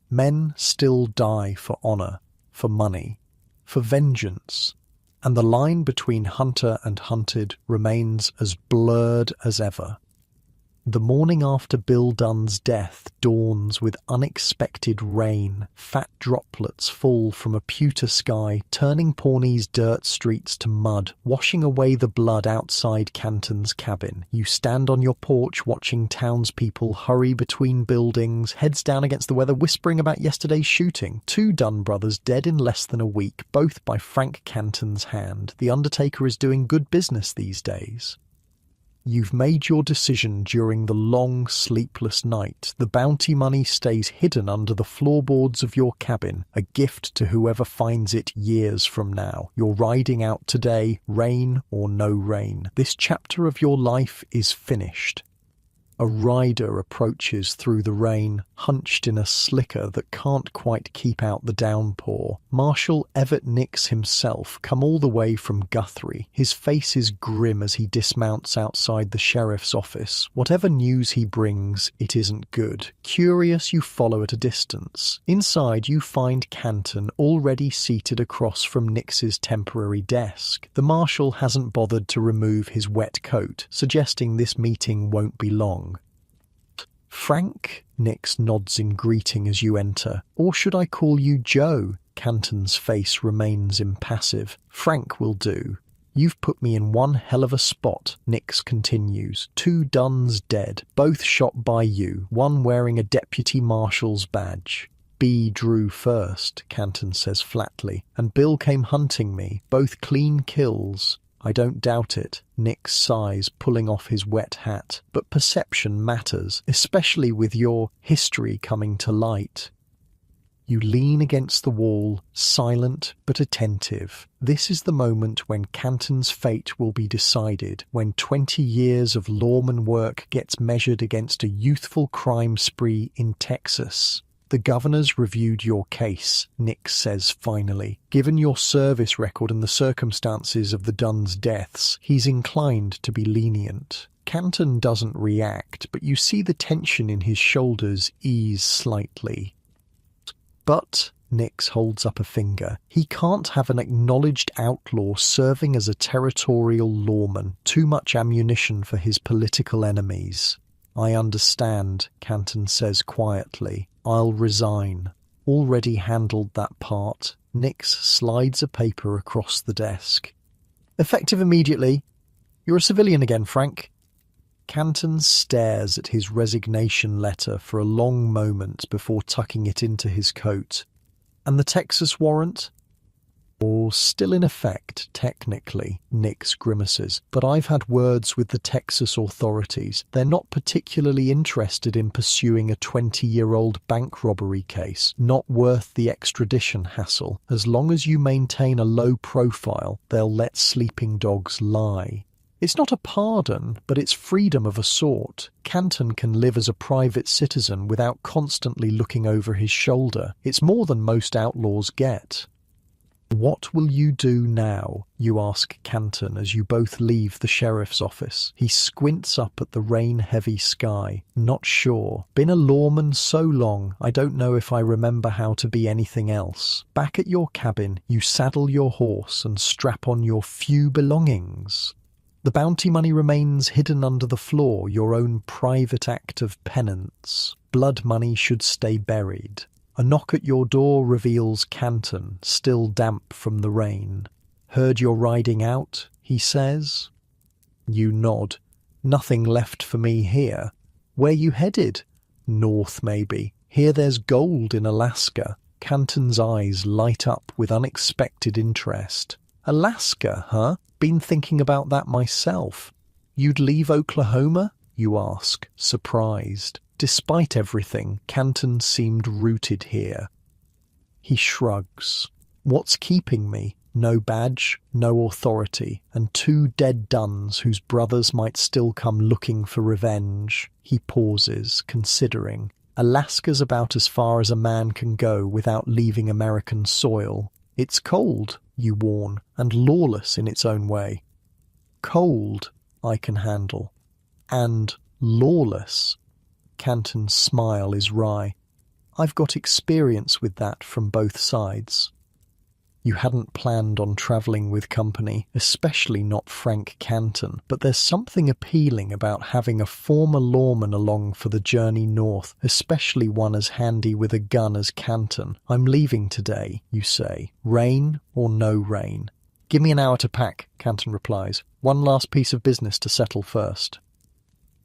Men still die for honor, for money, for vengeance, and the line between hunter and hunted remains as blurred as ever. The morning after Bill Dunn's death dawns with unexpected rain. Fat droplets fall from a pewter sky, turning Pawnee's dirt streets to mud, washing away the blood outside Canton's cabin. You stand on your porch watching townspeople hurry between buildings, heads down against the weather, whispering about yesterday's shooting. 2 Dunn brothers dead in less than a week, both by Frank Canton's hand. The undertaker is doing good business these days. You've made your decision during the long, sleepless night. The bounty money stays hidden under the floorboards of your cabin, a gift to whoever finds it years from now. You're riding out today, rain or no rain. This chapter of your life is finished. A rider approaches through the rain, hunched in a slicker that can't quite keep out the downpour. Marshal Everett Nix himself, come all the way from Guthrie. His face is grim as he dismounts outside the sheriff's office. Whatever news he brings, it isn't good. Curious, you follow at a distance. Inside, you find Canton already seated across from Nix's temporary desk. The marshal hasn't bothered to remove his wet coat, suggesting this meeting won't be long. "Frank?" Nix nods in greeting as you enter. "Or should I call you Joe?" Canton's face remains impassive. "Frank will do." "You've put me in one hell of a spot," Nix continues. "2 Duns dead, both shot by you, one wearing a deputy marshal's badge." "B drew first," Canton says flatly, "and Bill came hunting me, both clean kills." "I don't doubt it," Nix sighs, pulling off his wet hat. "But perception matters, especially with your history coming to light." You lean against the wall, silent but attentive. This is the moment when Canton's fate will be decided, when 20 years of lawman work gets measured against a youthful crime spree in Texas. "The governor's reviewed your case," Nix says finally. "Given your service record and the circumstances of the Duns' deaths, he's inclined to be lenient." Canton doesn't react, but you see the tension in his shoulders ease slightly. "But," Nix holds up a finger, "he can't have an acknowledged outlaw serving as a territorial lawman. Too much ammunition for his political enemies." "I understand," Canton says quietly. "I'll resign." "Already handled that part." Nix slides a paper across the desk. "Effective immediately. You're a civilian again, Frank." Canton stares at his resignation letter for a long moment before tucking it into his coat. "And the Texas warrant?" "Or still in effect, technically," Nix grimaces, "but I've had words with the Texas authorities. They're not particularly interested in pursuing a 20-year-old bank robbery case, not worth the extradition hassle. As long as you maintain a low profile, they'll let sleeping dogs lie." It's not a pardon, but it's freedom of a sort. Canton can live as a private citizen without constantly looking over his shoulder. It's more than most outlaws get. "What will you do now?" you ask Canton as you both leave the sheriff's office. He squints up at the rain-heavy sky. "Not sure. Been a lawman so long, I don't know if I remember how to be anything else." Back at your cabin, you saddle your horse and strap on your few belongings. The bounty money remains hidden under the floor, your own private act of penance. Blood money should stay buried. A knock at your door reveals Canton, still damp from the rain. "Heard you're riding out," he says. You nod. "Nothing left for me here." "Where you headed?" "North, maybe. Hear there's gold in Alaska." Canton's eyes light up with unexpected interest. "Alaska, huh? Been thinking about that myself." "You'd leave Oklahoma?" you ask, surprised. Despite everything, Canton seemed rooted here. He shrugs. "What's keeping me? No badge, no authority, and 2 dead Duns whose brothers might still come looking for revenge." He pauses, considering. "Alaska's about as far as a man can go without leaving American soil. It's cold," you warn, "and lawless in its own way." "Cold, I can handle. And lawless." Canton's smile is wry. "I've got experience with that from both sides." You hadn't planned on travelling with company, especially not Frank Canton, but there's something appealing about having a former lawman along for the journey north, especially one as handy with a gun as Canton. "I'm leaving today," you say. "Rain or no rain?" "Give me an hour to pack," Canton replies. "One last piece of business to settle first."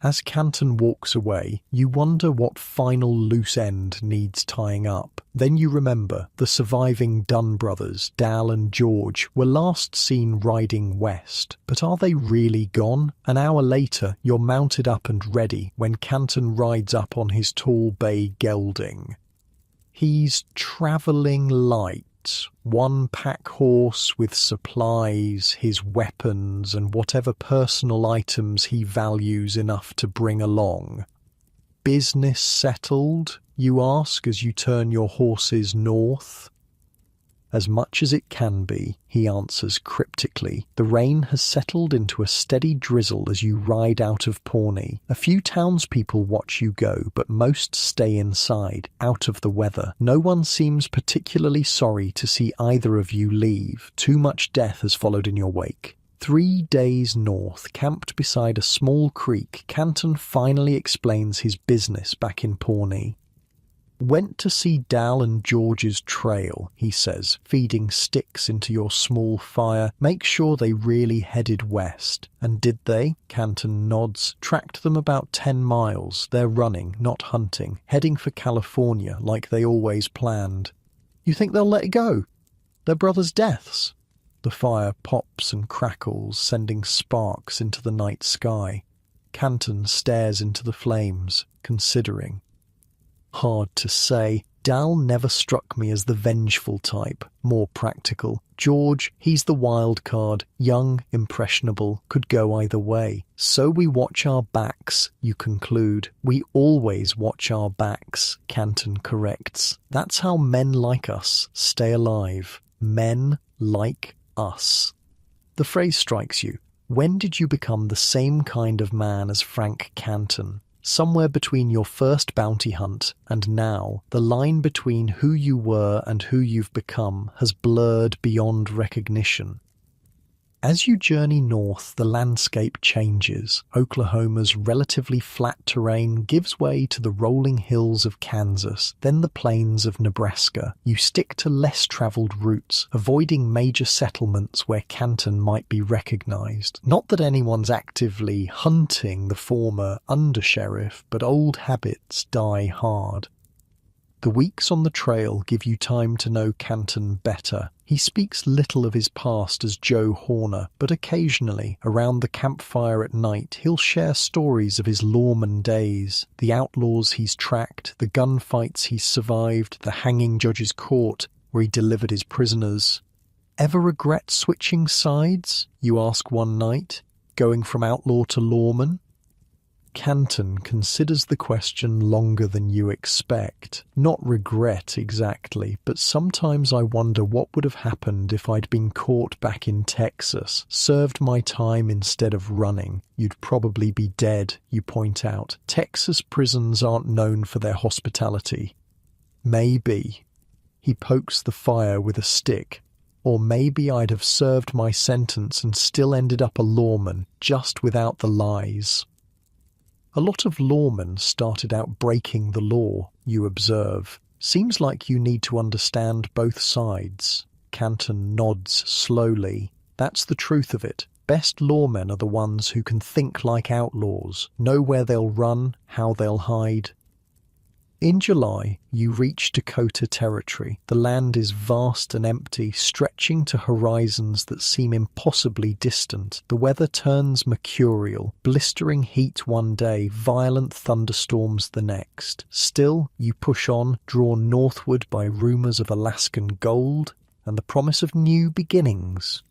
As Canton walks away, you wonder what final loose end needs tying up. Then you remember the surviving Dunn brothers, Dal and George, were last seen riding west. But are they really gone? An hour later, you're mounted up and ready when Canton rides up on his tall bay gelding. He's travelling light. it. One pack horse with supplies, his weapons, and whatever personal items he values enough to bring along. Business settled, you ask as you turn your horses north. As much as it can be, he answers cryptically. The rain has settled into a steady drizzle as you ride out of Pawnee. A few townspeople watch you go, but most stay inside, out of the weather. No one seems particularly sorry to see either of you leave. Too much death has followed in your wake. 3 days north, camped beside a small creek, Canton finally explains his business back in Pawnee. Went to see Dal and George's trail, he says, feeding sticks into your small fire. Make sure they really headed west. And did they? Canton nods. Tracked them about 10 miles. They're running, not hunting, heading for California like they always planned. You think they'll let it go? Their brothers' deaths? The fire pops and crackles, sending sparks into the night sky. Canton stares into the flames, considering. Hard to say. Dal never struck me as the vengeful type, more practical. George, he's the wild card, young, impressionable, could go either way. So we watch our backs, you conclude. We always watch our backs, Canton corrects. That's how men like us stay alive. Men like us. The phrase strikes you. When did you become the same kind of man as Frank Canton? Somewhere between your first bounty hunt and now, the line between who you were and who you've become has blurred beyond recognition. As you journey north, the landscape changes. Oklahoma's relatively flat terrain gives way to the rolling hills of Kansas, then the plains of Nebraska. You stick to less traveled routes, avoiding major settlements where Canton might be recognized. Not that anyone's actively hunting the former undersheriff, but old habits die hard. The weeks on the trail give you time to know Canton better. He speaks little of his past as Joe Horner, but occasionally, around the campfire at night, he'll share stories of his lawman days, the outlaws he's tracked, the gunfights he's survived, the hanging judge's court where he delivered his prisoners. Ever regret switching sides? You ask one night, going from outlaw to lawman? Canton considers the question longer than you expect. Not regret exactly, but sometimes I wonder what would have happened if I'd been caught back in Texas, served my time instead of running. You'd probably be dead, you point out. Texas prisons aren't known for their hospitality. Maybe. He pokes the fire with a stick. Or maybe I'd have served my sentence and still ended up a lawman, just without the lies. A lot of lawmen started out breaking the law, you observe. Seems like you need to understand both sides. Canton nods slowly. That's the truth of it. Best lawmen are the ones who can think like outlaws, know where they'll run, how they'll hide. In July, you reach Dakota Territory. The land is vast and empty, stretching to horizons that seem impossibly distant. The weather turns mercurial, blistering heat one day, violent thunderstorms the next. Still, you push on, drawn northward by rumors of Alaskan gold and the promise of new beginnings.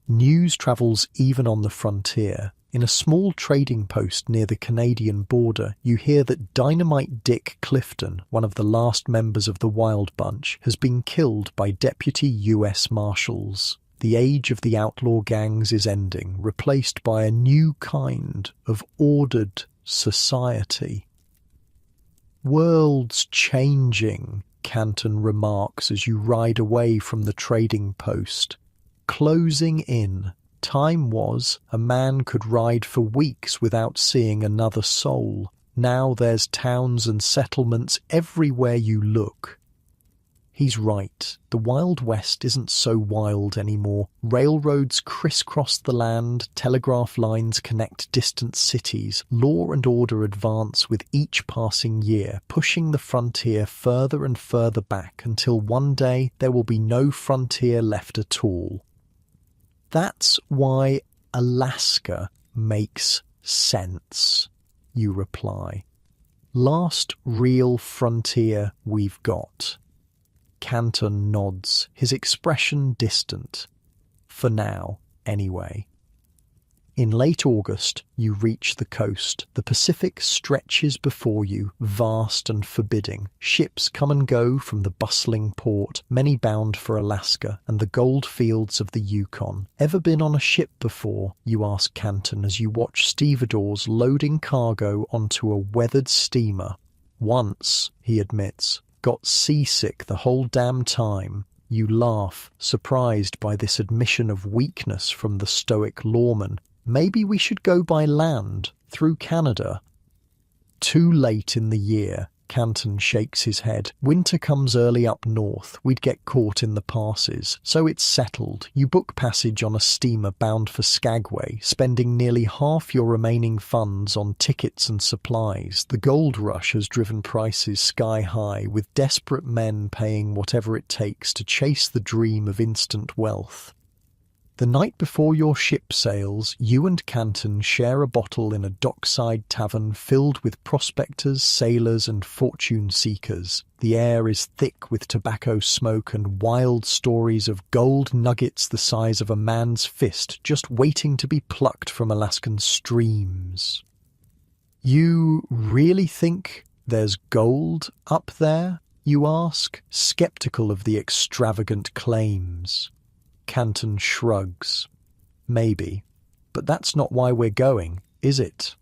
News travels even on the frontier. In a small trading post near the Canadian border, you hear that Dynamite Dick Clifton, one of the last members of the Wild Bunch, has been killed by deputy U.S. Marshals. The age of the outlaw gangs is ending, replaced by a new kind of ordered society. World's changing, Canton remarks as you ride away from the trading post. Closing in. Time was, a man could ride for weeks without seeing another soul. Now there's towns and settlements everywhere you look. He's right. The Wild West isn't so wild anymore. Railroads crisscross the land, telegraph lines connect distant cities. Law and order advance with each passing year, pushing the frontier further and further back until one day there will be no frontier left at all. That's why Alaska makes sense, you reply. Last real frontier we've got. Canton nods, his expression distant. For now, anyway. In late August, you reach the coast. The Pacific stretches before you, vast and forbidding. Ships come and go from the bustling port, many bound for Alaska and the gold fields of the Yukon. Ever been on a ship before? You ask Canton as you watch stevedores loading cargo onto a weathered steamer. Once, he admits, got seasick the whole damn time. You laugh, surprised by this admission of weakness from the stoic lawman. Maybe we should go by land, through Canada. Too late in the year, Canton shakes his head. Winter comes early up north. We'd get caught in the passes. So it's settled. You book passage on a steamer bound for Skagway, spending nearly half your remaining funds on tickets and supplies. The gold rush has driven prices sky high, with desperate men paying whatever it takes to chase the dream of instant wealth. The night before your ship sails, you and Canton share a bottle in a dockside tavern filled with prospectors, sailors, and fortune seekers. The air is thick with tobacco smoke and wild stories of gold nuggets the size of a man's fist just waiting to be plucked from Alaskan streams. You really think there's gold up there? You ask, skeptical of the extravagant claims. Canton shrugs. Maybe. But that's not why we're going, is it?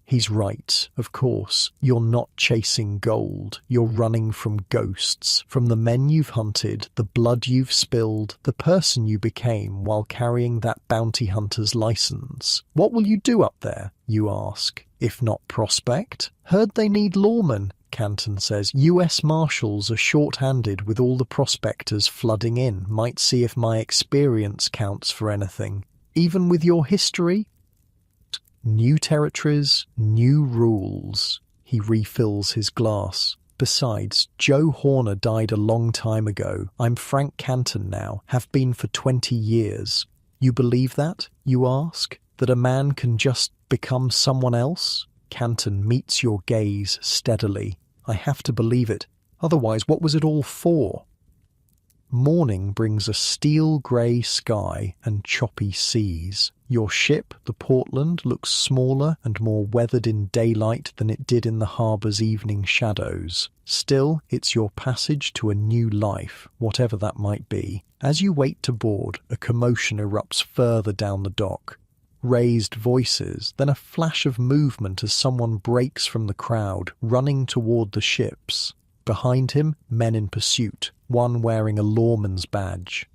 He's right, of course. You're not chasing gold. You're running from ghosts, from the men you've hunted, the blood you've spilled, the person you became while carrying that bounty hunter's license. What will you do up there, you ask, if not prospect? Heard they need lawmen. Canton says, US Marshals are short-handed with all the prospectors flooding in. Might see if my experience counts for anything. Even with your history? New territories, new rules. He refills his glass. Besides, Joe Horner died a long time ago. I'm Frank Canton now, have been for 20 years. You believe that, you ask? That a man can just become someone else? Canton meets your gaze steadily. I have to believe it. Otherwise, what was it all for? Morning brings a steel-grey sky and choppy seas. Your ship, the Portland, looks smaller and more weathered in daylight than it did in the harbour's evening shadows. Still, it's your passage to a new life, whatever that might be. As you wait to board, a commotion erupts further down the dock. Raised voices, then a flash of movement as someone breaks from the crowd, running toward the ships. Behind him, men in pursuit, one wearing a lawman's badge.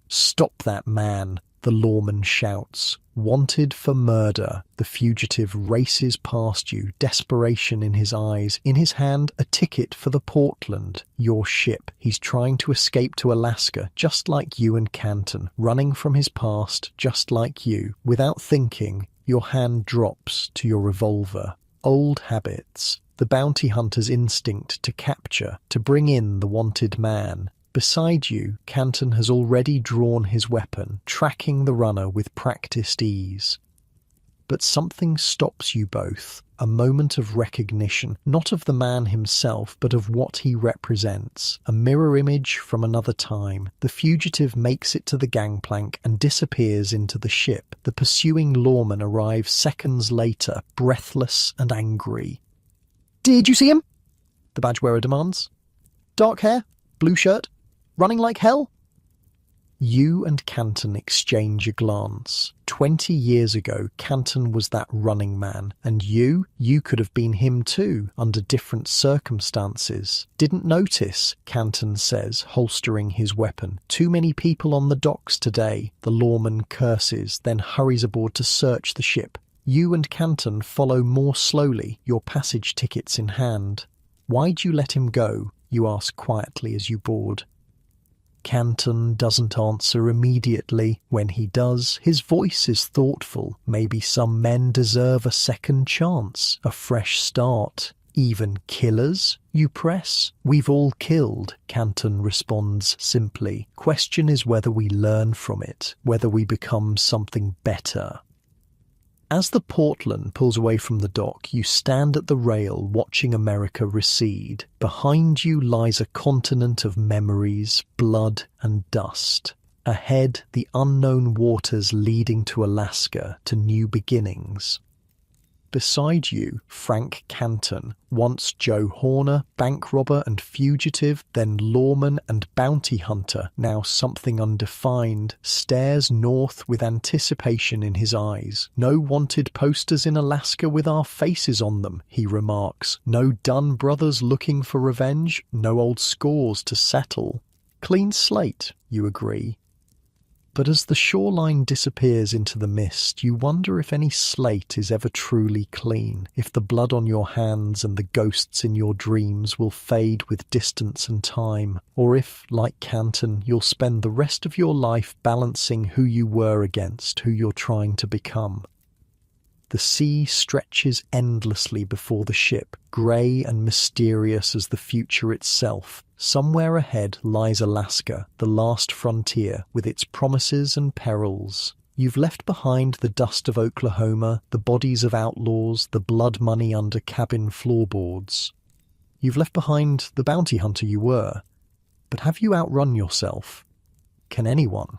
"Stop that man," the lawman shouts. Wanted for murder, the fugitive races past you, desperation in his eyes. In his hand, a ticket for the Portland, your ship. He's trying to escape to Alaska, just like you and Canton, running from his past, just like you. Without thinking, your hand drops to your revolver. Old habits, the bounty hunter's instinct to capture, to bring in the wanted man. Beside you, Canton has already drawn his weapon, tracking the runner with practiced ease. But something stops you both, a moment of recognition, not of the man himself, but of what he represents, a mirror image from another time. The fugitive makes it to the gangplank and disappears into the ship. The pursuing lawman arrives seconds later, breathless and angry. "Did you see him?" the badge wearer demands. "Dark hair, blue shirt, running like hell?" You and Canton exchange a glance. 20 years ago, Canton was that running man, and you could have been him too, under different circumstances. "Didn't notice," Canton says, holstering his weapon. "Too many people on the docks today." The lawman curses, then hurries aboard to search the ship. You and Canton follow more slowly, your passage tickets in hand. "Why'd you let him go?" you ask quietly as you board. Canton doesn't answer immediately. When he does, his voice is thoughtful. "Maybe some men deserve a second chance, a fresh start." "Even killers?" you press. "We've all killed," Canton responds simply. "Question is whether we learn from it, whether we become something better." As the Portland pulls away from the dock, you stand at the rail watching America recede. Behind you lies a continent of memories, blood and dust. Ahead, the unknown waters leading to Alaska, to new beginnings. Beside you, Frank Canton, once Joe Horner, bank robber and fugitive, then lawman and bounty hunter, now something undefined, stares north with anticipation in his eyes. "No wanted posters in Alaska with our faces on them," he remarks. "No Dunn brothers looking for revenge, no old scores to settle." Clean slate, you agree. But as the shoreline disappears into the mist, you wonder if any slate is ever truly clean, if the blood on your hands and the ghosts in your dreams will fade with distance and time, or if, like Canton, you'll spend the rest of your life balancing who you were against who you're trying to become. The sea stretches endlessly before the ship, grey and mysterious as the future itself. Somewhere ahead lies Alaska, the last frontier, with its promises and perils. You've left behind the dust of Oklahoma, the bodies of outlaws, the blood money under cabin floorboards. You've left behind the bounty hunter you were. But have you outrun yourself? Can anyone?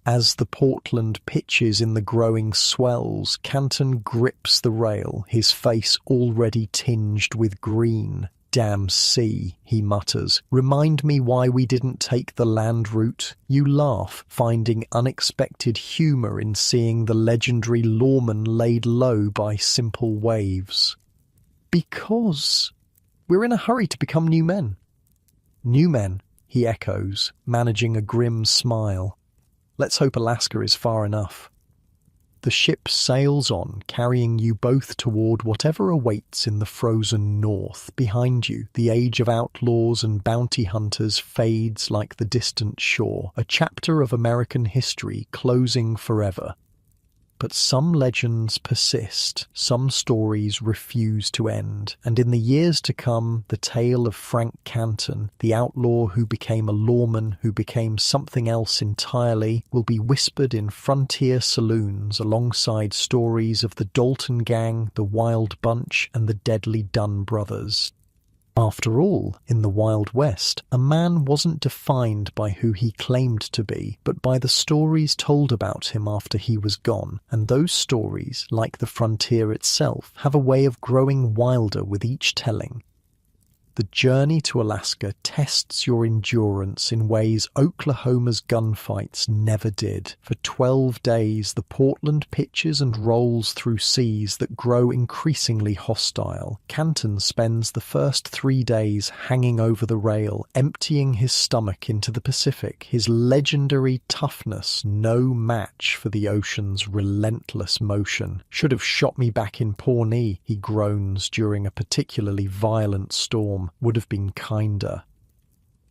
As the Portland pitches in the growing swells, Canton grips the rail, his face already tinged with green. "Damn sea," he mutters. "Remind me why we didn't take the land route." You laugh, finding unexpected humour in seeing the legendary lawman laid low by simple waves. "Because we're in a hurry to become new men." "New men," he echoes, managing a grim smile. "Let's hope Alaska is far enough." The ship sails on, carrying you both toward whatever awaits in the frozen north. Behind you, the age of outlaws and bounty hunters fades like the distant shore, a chapter of American history closing forever. But some legends persist, some stories refuse to end, and in the years to come, the tale of Frank Canton, the outlaw who became a lawman, who became something else entirely, will be whispered in frontier saloons alongside stories of the Dalton Gang, the Wild Bunch, and the deadly Dunn brothers. After all, in the Wild West, a man wasn't defined by who he claimed to be, but by the stories told about him after he was gone, and those stories, like the frontier itself, have a way of growing wilder with each telling. The journey to Alaska tests your endurance in ways Oklahoma's gunfights never did. For 12 days, the Portland pitches and rolls through seas that grow increasingly hostile. Canton spends the first 3 days hanging over the rail, emptying his stomach into the Pacific, his legendary toughness no match for the ocean's relentless motion. "Should have shot me back in Pawnee," he groans during a particularly violent storm. "Would have been kinder."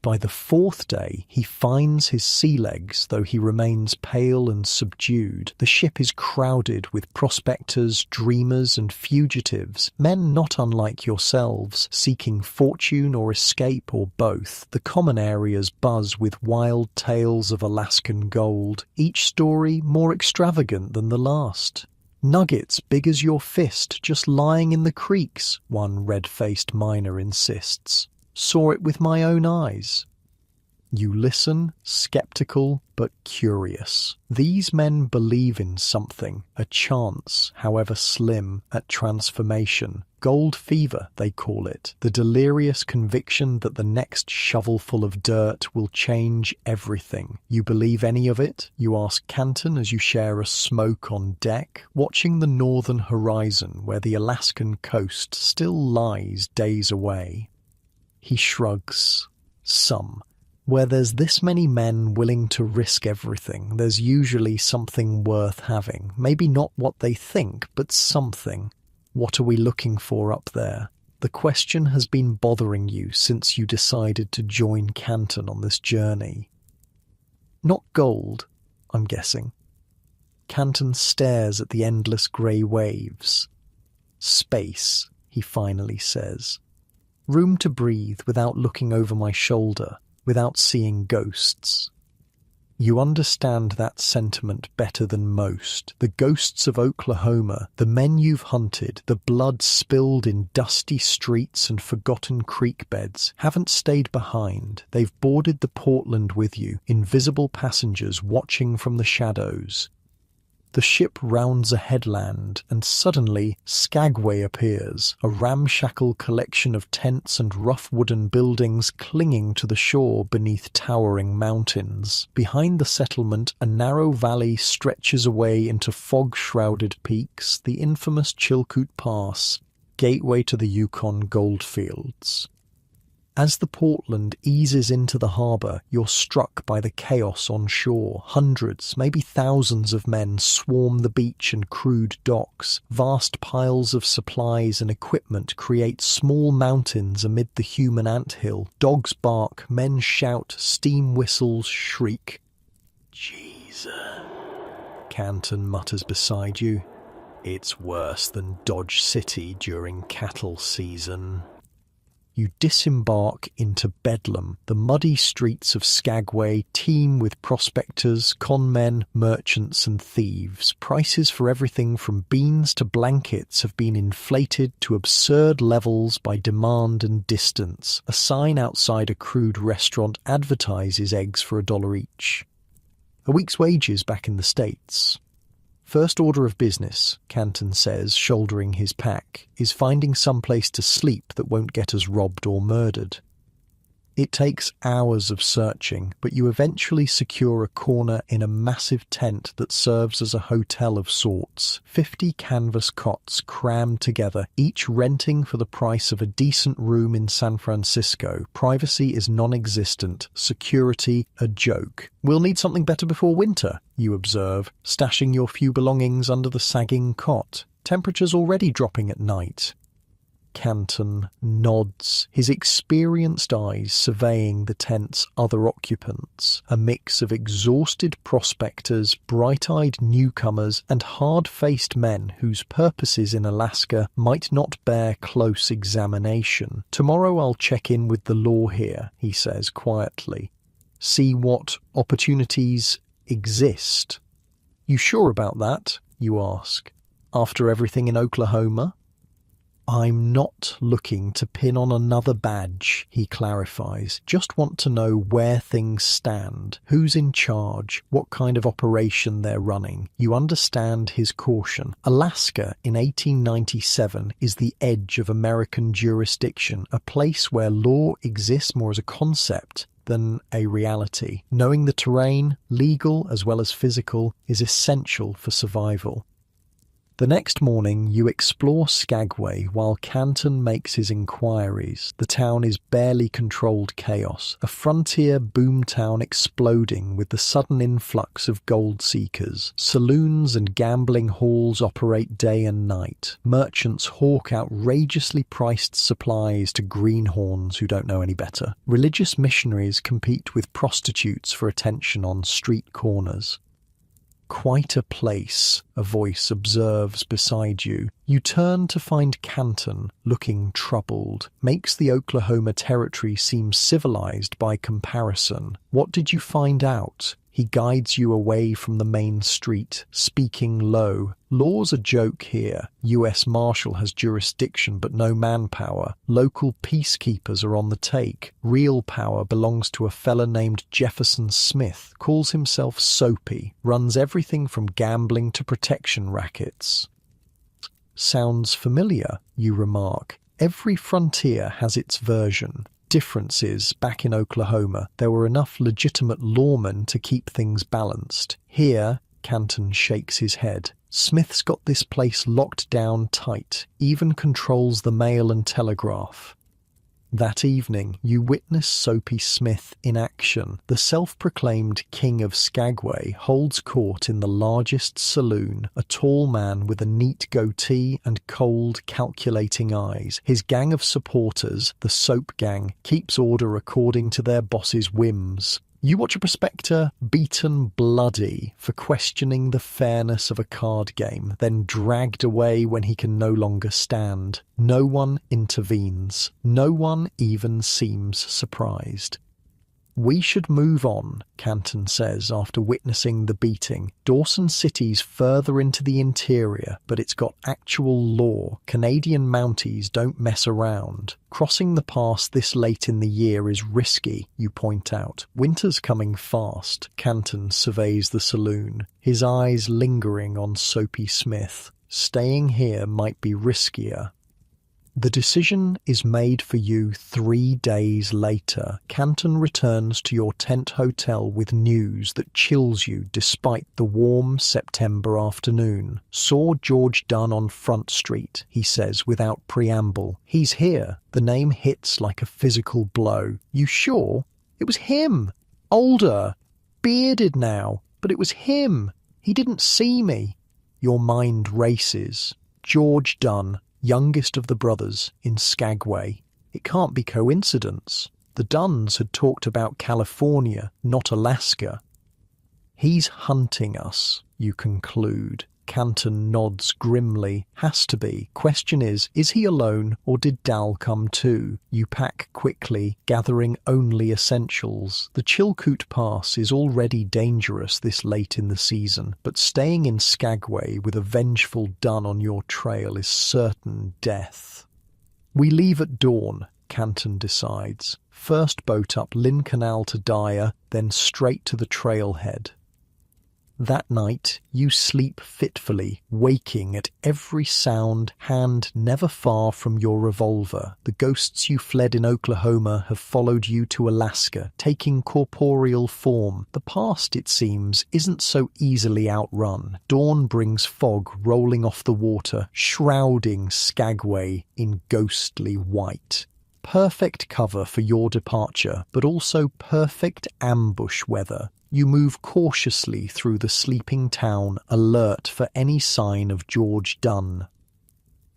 By the 4th day, he finds his sea legs, though he remains pale and subdued. The ship is crowded with prospectors, dreamers, and fugitives, men not unlike yourselves, seeking fortune or escape or both. The common areas buzz with wild tales of Alaskan gold, each story more extravagant than the last. "Nuggets big as your fist just lying in the creeks," one red-faced miner insists. "Saw it with my own eyes." You listen, skeptical but curious. These men believe in something, a chance, however slim, at transformation. Gold fever, they call it, the delirious conviction that the next shovelful of dirt will change everything. You believe any of it? You ask Canton as you share a smoke on deck, watching the northern horizon where the Alaskan coast still lies days away. He shrugs. Some. Where there's this many men willing to risk everything, there's usually something worth having. Maybe not what they think, but something. What are we looking for up there? The question has been bothering you since you decided to join Canton on this journey. Not gold, I'm guessing. Canton stares at the endless grey waves. Space, he finally says. Room to breathe without looking over my shoulder, without seeing ghosts. You understand that sentiment better than most. The ghosts of Oklahoma, the men you've hunted, the blood spilled in dusty streets and forgotten creek beds, haven't stayed behind. They've boarded the Portland with you, invisible passengers watching from the shadows. The ship rounds a headland, and suddenly Skagway appears, a ramshackle collection of tents and rough wooden buildings clinging to the shore beneath towering mountains. Behind the settlement, a narrow valley stretches away into fog-shrouded peaks, the infamous Chilkoot Pass, gateway to the Yukon goldfields. As the Portland eases into the harbour, you're struck by the chaos on shore. Hundreds, maybe thousands of men swarm the beach and crude docks. Vast piles of supplies and equipment create small mountains amid the human anthill. Dogs bark, men shout, steam whistles shriek. Jesus, Canton mutters beside you. It's worse than Dodge City during cattle season. You disembark into Bedlam. The muddy streets of Skagway teem with prospectors, conmen, merchants and thieves. Prices for everything from beans to blankets have been inflated to absurd levels by demand and distance. A sign outside a crude restaurant advertises eggs for $1 each. A week's wages back in the States. First order of business, Canton says, shouldering his pack, is finding some place to sleep that won't get us robbed or murdered. It takes hours of searching, but you eventually secure a corner in a massive tent that serves as a hotel of sorts. 50 canvas cots crammed together, each renting for the price of a decent room in San Francisco. Privacy is non-existent, security a joke. We'll need something better before winter, you observe, stashing your few belongings under the sagging cot. Temperatures already dropping at night. Canton nods, his experienced eyes surveying the tent's other occupants, a mix of exhausted prospectors, bright-eyed newcomers, and hard-faced men whose purposes in Alaska might not bear close examination. Tomorrow I'll check in with the law here, he says quietly. See what opportunities exist. You sure about that? You ask. After everything in Oklahoma? I'm not looking to pin on another badge, he clarifies. Just want to know where things stand, who's in charge, what kind of operation they're running. You understand his caution. Alaska in 1897 is the edge of American jurisdiction, a place where law exists more as a concept than a reality. Knowing the terrain, legal as well as physical, is essential for survival. The next morning, you explore Skagway while Canton makes his inquiries. The town is barely controlled chaos, a frontier boomtown exploding with the sudden influx of gold seekers. Saloons and gambling halls operate day and night. Merchants hawk outrageously priced supplies to greenhorns who don't know any better. Religious missionaries compete with prostitutes for attention on street corners. Quite a place, a voice observes beside you. You turn to find Canton, looking troubled. Makes the Oklahoma Territory seem civilized by comparison. What did you find out? He guides you away from the main street, speaking low. Law's a joke here. U.S. Marshal has jurisdiction but no manpower. Local peacekeepers are on the take. Real power belongs to a fella named Jefferson Smith, calls himself Soapy, runs everything from gambling to protection rackets. Sounds familiar, you remark. Every frontier has its version. Difference is, back in Oklahoma, there were enough legitimate lawmen to keep things balanced. Here, Canton shakes his head. Smith's got this place locked down tight, even controls the mail and telegraph. That evening, you witness Soapy Smith in action. The self-proclaimed King of Skagway holds court in the largest saloon, a tall man with a neat goatee and cold, calculating eyes. His gang of supporters, the Soap Gang, keeps order according to their boss's whims. You watch a prospector beaten bloody for questioning the fairness of a card game, then dragged away when he can no longer stand. No one intervenes. No one even seems surprised. "We should move on," Canton says after witnessing the beating. "Dawson City's further into the interior, but it's got actual law. Canadian Mounties don't mess around. Crossing the pass this late in the year is risky," you point out. "Winter's coming fast." Canton surveys the saloon, his eyes lingering on Soapy Smith. "Staying here might be riskier." The decision is made for you 3 days later. Canton returns to your tent hotel with news that chills you despite the warm September afternoon. "Saw George Dunn on Front Street," he says without preamble. "He's here." The name hits like a physical blow. "You sure?" "It was him. Older. Bearded now. But it was him. He didn't see me." Your mind races. George Dunn, youngest of the brothers, in Skagway. It can't be coincidence. The Dunns had talked about California, not Alaska. "He's hunting us," you conclude. Canton nods grimly. "Has to be. Question is he alone, or did Dal come too?" You pack quickly, gathering only essentials. The Chilkoot Pass is already dangerous this late in the season, but staying in Skagway with a vengeful Dun on your trail is certain death. "We leave at dawn," Canton decides. "First boat up Lynn Canal to Dyer, then straight to the trailhead." That night, you sleep fitfully, waking at every sound, hand never far from your revolver. The ghosts you fled in Oklahoma have followed you to Alaska, taking corporeal form. The past, it seems, isn't so easily outrun. Dawn brings fog rolling off the water, shrouding Skagway in ghostly white. Perfect cover for your departure, but also perfect ambush weather. You move cautiously through the sleeping town, alert for any sign of George Dunn.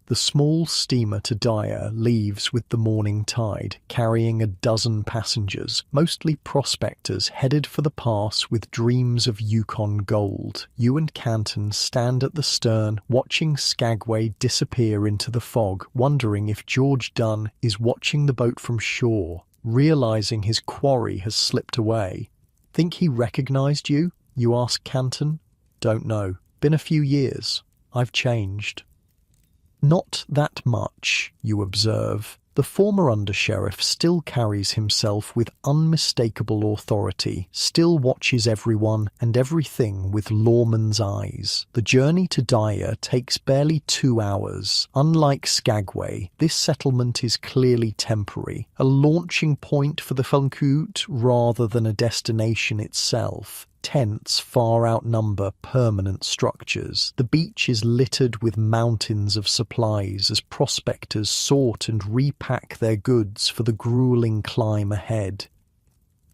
The small steamer to Dyer leaves with the morning tide, carrying a dozen passengers, mostly prospectors headed for the pass with dreams of Yukon gold. You and Canton stand at the stern, watching Skagway disappear into the fog, wondering if George Dunn is watching the boat from shore, realizing his quarry has slipped away. "Think he recognized you?" you ask Canton. "Don't know. Been a few years. I've changed." "Not that much," you observe. The former undersheriff still carries himself with unmistakable authority, still watches everyone and everything with lawman's eyes. The journey to Dyer takes barely 2 hours. Unlike Skagway, this settlement is clearly temporary, a launching point for the Funkut rather than a destination itself. Tents far outnumber permanent structures. The beach is littered with mountains of supplies as prospectors sort and repack their goods for the grueling climb ahead.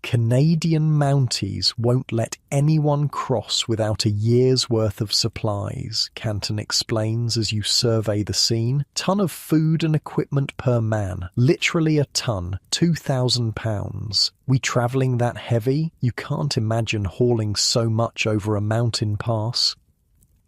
Canadian Mounties won't let anyone cross without a year's worth of supplies, Canton explains as you survey the scene. Ton of food and equipment per man. Literally a ton. 2,000 pounds. We travelling that heavy? You can't imagine hauling so much over a mountain pass.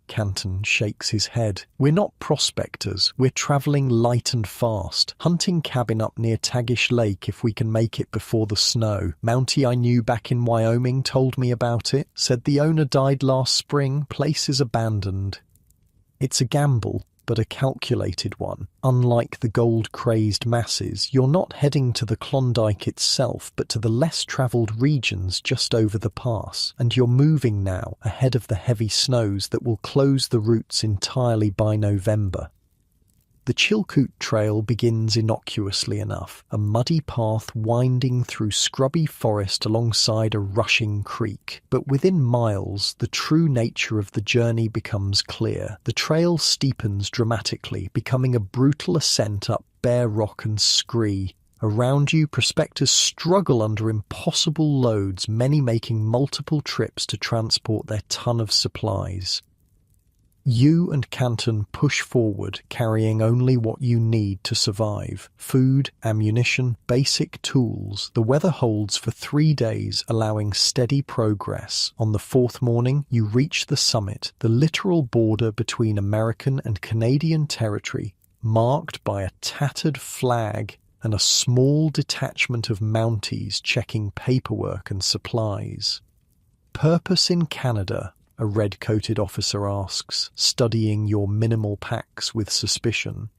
Canton shakes his head. "We're not prospectors. We're travelling light and fast. Hunting cabin up near Tagish Lake if we can make it before the snow. Mountie I knew back in Wyoming told me about it. Said the owner died last spring. Place is abandoned." It's a gamble, but a calculated one. Unlike the gold-crazed masses, you're not heading to the Klondike itself, but to the less-travelled regions just over the pass, and you're moving now ahead of the heavy snows that will close the routes entirely by November. The Chilkoot Trail begins innocuously enough, a muddy path winding through scrubby forest alongside a rushing creek. But within miles, the true nature of the journey becomes clear. The trail steepens dramatically, becoming a brutal ascent up bare rock and scree. Around you, prospectors struggle under impossible loads, many making multiple trips to transport their ton of supplies. You and Canton push forward, carrying only what you need to survive. Food, ammunition, basic tools. The weather holds for 3 days, allowing steady progress. On the 4th morning, you reach the summit, the literal border between American and Canadian territory, marked by a tattered flag and a small detachment of Mounties checking paperwork and supplies. "Purpose in Canada?" a red-coated officer asks, studying your minimal packs with suspicion.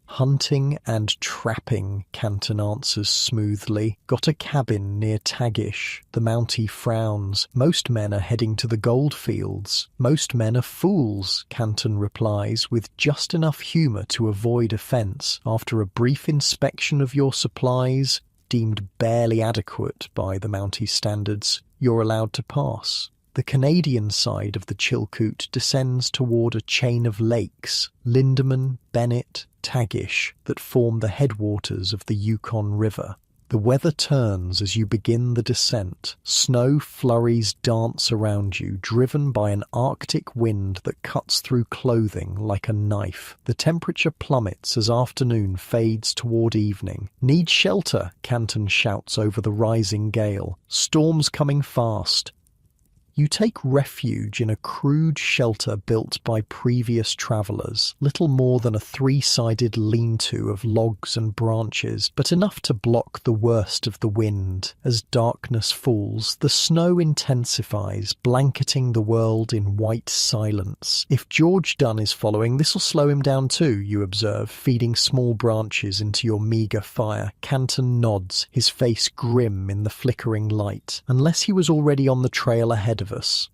"Hunting and trapping," Canton answers smoothly. "Got a cabin near Tagish." The Mountie frowns. "Most men are heading to the gold fields." "Most men are fools," Canton replies, with just enough humour to avoid offence. "After a brief inspection of your supplies, deemed barely adequate by the Mountie standards, you're allowed to pass." The Canadian side of the Chilkoot descends toward a chain of lakes, Lindeman, Bennett, Tagish, that form the headwaters of the Yukon River. The weather turns as you begin the descent. Snow flurries dance around you, driven by an Arctic wind that cuts through clothing like a knife. The temperature plummets as afternoon fades toward evening. "Need shelter," Canton shouts over the rising gale. "Storm's coming fast." You take refuge in a crude shelter built by previous travellers, little more than a three-sided lean-to of logs and branches, but enough to block the worst of the wind. As darkness falls, the snow intensifies, blanketing the world in white silence. "If George Dunn is following, this'll slow him down too," you observe, feeding small branches into your meagre fire. Canton nods, his face grim in the flickering light. "Unless he was already on the trail ahead of us."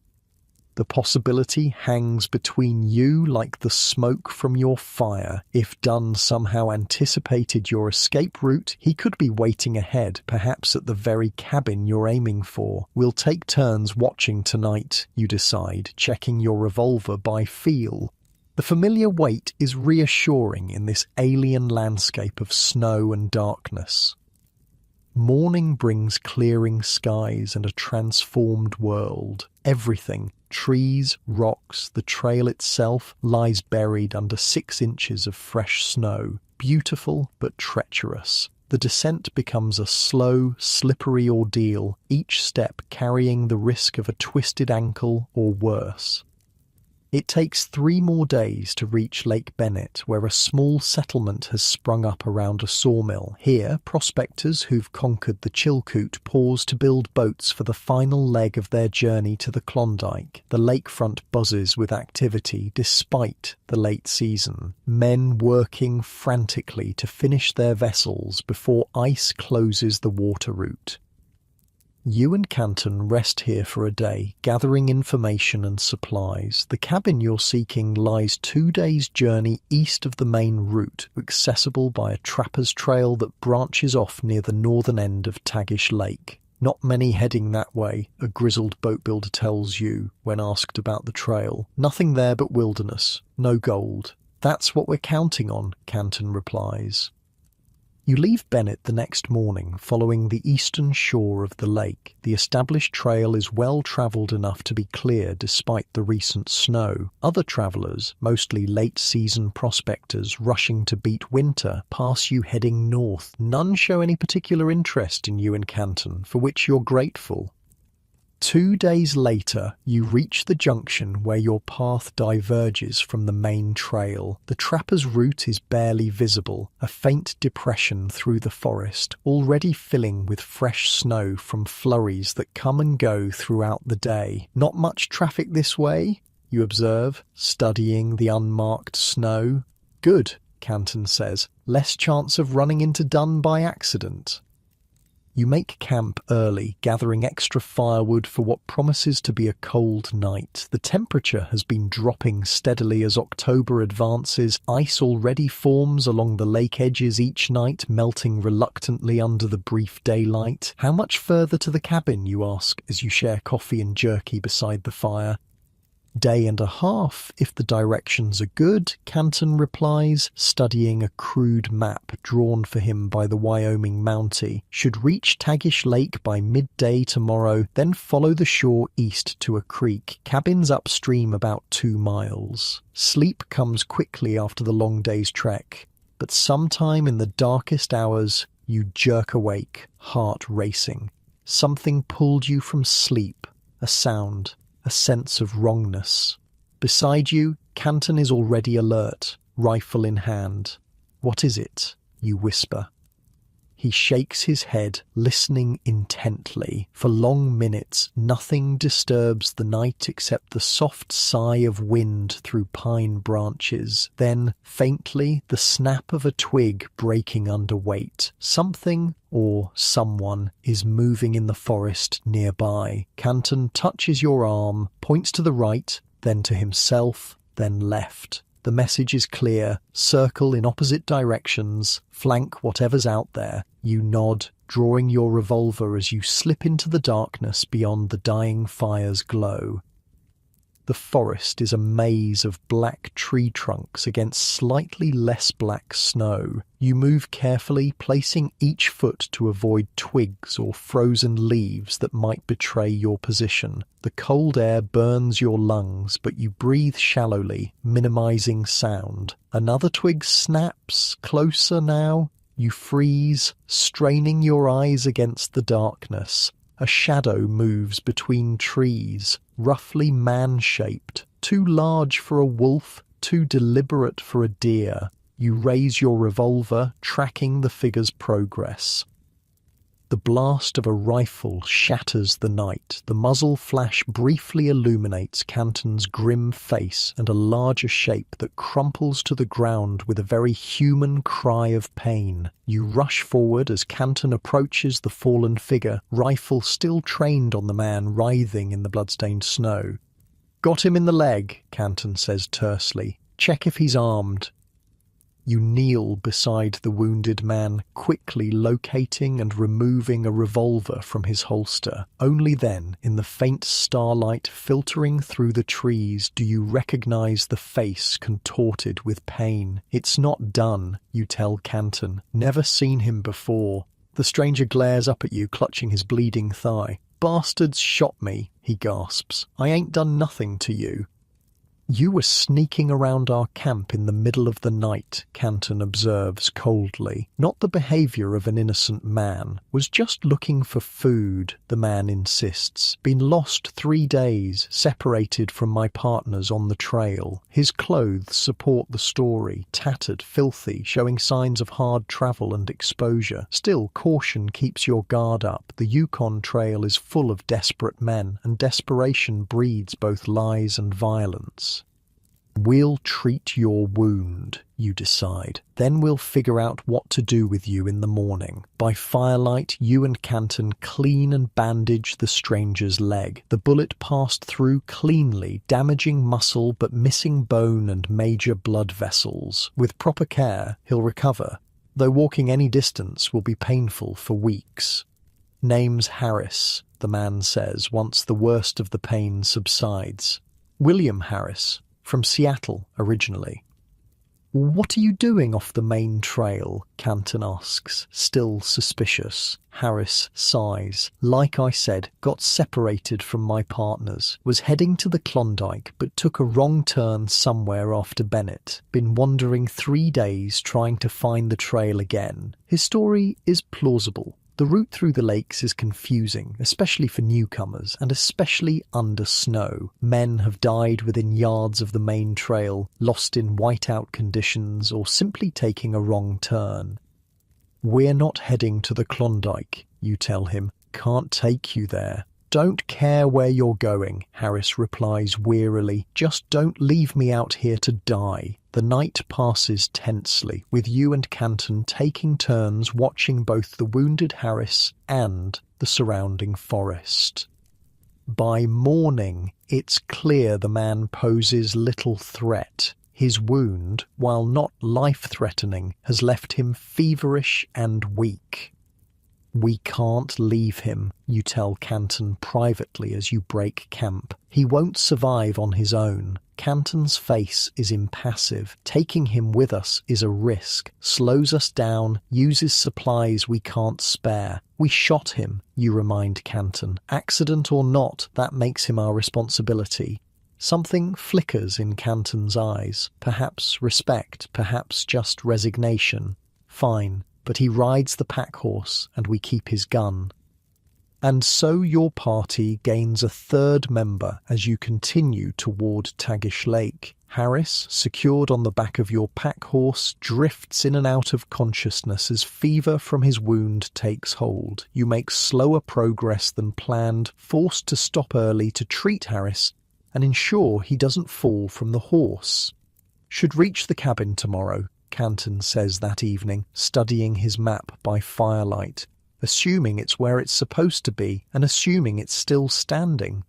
The possibility hangs between you like the smoke from your fire. If Dunn somehow anticipated your escape route, he could be waiting ahead, perhaps at the very cabin you're aiming for. "We'll take turns watching tonight," you decide, checking your revolver by feel. The familiar weight is reassuring in this alien landscape of snow and darkness. Morning brings clearing skies and a transformed world. Everything, trees, rocks, the trail itself, lies buried under 6 inches of fresh snow, beautiful but treacherous. The descent becomes a slow, slippery ordeal, each step carrying the risk of a twisted ankle or worse. It takes 3 more days to reach Lake Bennett, where a small settlement has sprung up around a sawmill. Here, prospectors who've conquered the Chilkoot pause to build boats for the final leg of their journey to the Klondike. The lakefront buzzes with activity despite the late season. Men working frantically to finish their vessels before ice closes the water route. You and Canton rest here for a day, gathering information and supplies. The cabin you're seeking lies 2 days' journey east of the main route, accessible by a trapper's trail that branches off near the northern end of Tagish Lake. "Not many heading that way," a grizzled boatbuilder tells you when asked about the trail. "Nothing there but wilderness, no gold." "That's what we're counting on," Canton replies. You leave Bennett the next morning, following the eastern shore of the lake. The established trail is well travelled enough to be clear despite the recent snow. Other travellers, mostly late-season prospectors rushing to beat winter, pass you heading north. None show any particular interest in you and Canton, for which you're grateful. 2 days later, you reach the junction where your path diverges from the main trail. The trapper's route is barely visible, a faint depression through the forest, already filling with fresh snow from flurries that come and go throughout the day. "Not much traffic this way?" you observe, studying the unmarked snow. "Good," Canton says. "Less chance of running into Dunn by accident." You make camp early, gathering extra firewood for what promises to be a cold night. The temperature has been dropping steadily as October advances. Ice already forms along the lake edges each night, melting reluctantly under the brief daylight. "How much further to the cabin?" you ask as you share coffee and jerky beside the fire. "Day and a half, if the directions are good," Canton replies, studying a crude map drawn for him by the Wyoming Mountie. "Should reach Tagish Lake by midday tomorrow, then follow the shore east to a creek. Cabins upstream about 2 miles. Sleep comes quickly after the long day's trek, but sometime in the darkest hours, you jerk awake, heart racing. Something pulled you from sleep, a sound, a sense of wrongness. Beside you, Canton is already alert, rifle in hand. "What is it?" you whisper. He shakes his head, listening intently. For long minutes, nothing disturbs the night except the soft sigh of wind through pine branches. Then, faintly, the snap of a twig breaking under weight. Something or someone is moving in the forest nearby. Canton touches your arm, points to the right, then to himself, then left. The message is clear. Circle in opposite directions. Flank whatever's out there. You nod, drawing your revolver as you slip into the darkness beyond the dying fire's glow. The forest is a maze of black tree trunks against slightly less black snow. You move carefully, placing each foot to avoid twigs or frozen leaves that might betray your position. The cold air burns your lungs, but you breathe shallowly, minimizing sound. Another twig snaps, closer now. You freeze, straining your eyes against the darkness. A shadow moves between trees, roughly man-shaped, too large for a wolf, too deliberate for a deer. You raise your revolver, tracking the figure's progress. The blast of a rifle shatters the night. The muzzle flash briefly illuminates Canton's grim face and a larger shape that crumples to the ground with a very human cry of pain. You rush forward as Canton approaches the fallen figure, rifle still trained on the man writhing in the bloodstained snow. "Got him in the leg," Canton says tersely. "Check if he's armed." You kneel beside the wounded man, quickly locating and removing a revolver from his holster. Only then, in the faint starlight filtering through the trees, do you recognize the face contorted with pain. "It's not done," you tell Canton. "Never seen him before." The stranger glares up at you, clutching his bleeding thigh. "Bastards shot me," he gasps. "I ain't done nothing to you." "You were sneaking around our camp in the middle of the night," Canton observes coldly. "Not the behavior of an innocent man. Was just looking for food," the man insists. "Been lost 3 days, separated from my partners on the trail." His clothes support the story, tattered, filthy, showing signs of hard travel and exposure. Still, caution keeps your guard up. The Yukon Trail is full of desperate men, and desperation breeds both lies and violence. "We'll treat your wound," you decide. "Then we'll figure out what to do with you in the morning." By firelight, you and Canton clean and bandage the stranger's leg. The bullet passed through cleanly, damaging muscle but missing bone and major blood vessels. With proper care, he'll recover, though walking any distance will be painful for weeks. "Name's Harris," the man says once the worst of the pain subsides. "William Harris. From Seattle, originally." "What are you doing off the main trail?" Canton asks, still suspicious. Harris sighs. "Like I said, got separated from my partners. Was heading to the Klondike, but took a wrong turn somewhere after Bennett. Been wandering 3 days trying to find the trail again." His story is plausible. The route through the lakes is confusing, especially for newcomers, and especially under snow. Men have died within yards of the main trail, lost in whiteout conditions, or simply taking a wrong turn. "We're not heading to the Klondike," you tell him. "Can't take you there." "Don't care where you're going," Harris replies wearily. "Just don't leave me out here to die." The night passes tensely, with you and Canton taking turns watching both the wounded Harris and the surrounding forest. By morning, it's clear the man poses little threat. His wound, while not life-threatening, has left him feverish and weak. "We can't leave him," you tell Canton privately as you break camp. "He won't survive on his own." Canton's face is impassive. Taking him with us is a risk. Slows us down, uses supplies we can't spare. "We shot him," you remind Canton. "Accident or not, that makes him our responsibility." Something flickers in Canton's eyes. Perhaps respect, perhaps just resignation. Fine. But he rides the pack horse, and we keep his gun. And so your party gains a third member as you continue toward Tagish Lake. Harris, secured on the back of your pack horse, drifts in and out of consciousness as fever from his wound takes hold. You make slower progress than planned, forced to stop early to treat Harris and ensure he doesn't fall from the horse. Should reach the cabin tomorrow, Canton says that evening, studying his map by firelight, assuming it's where it's supposed to be and assuming it's still standing.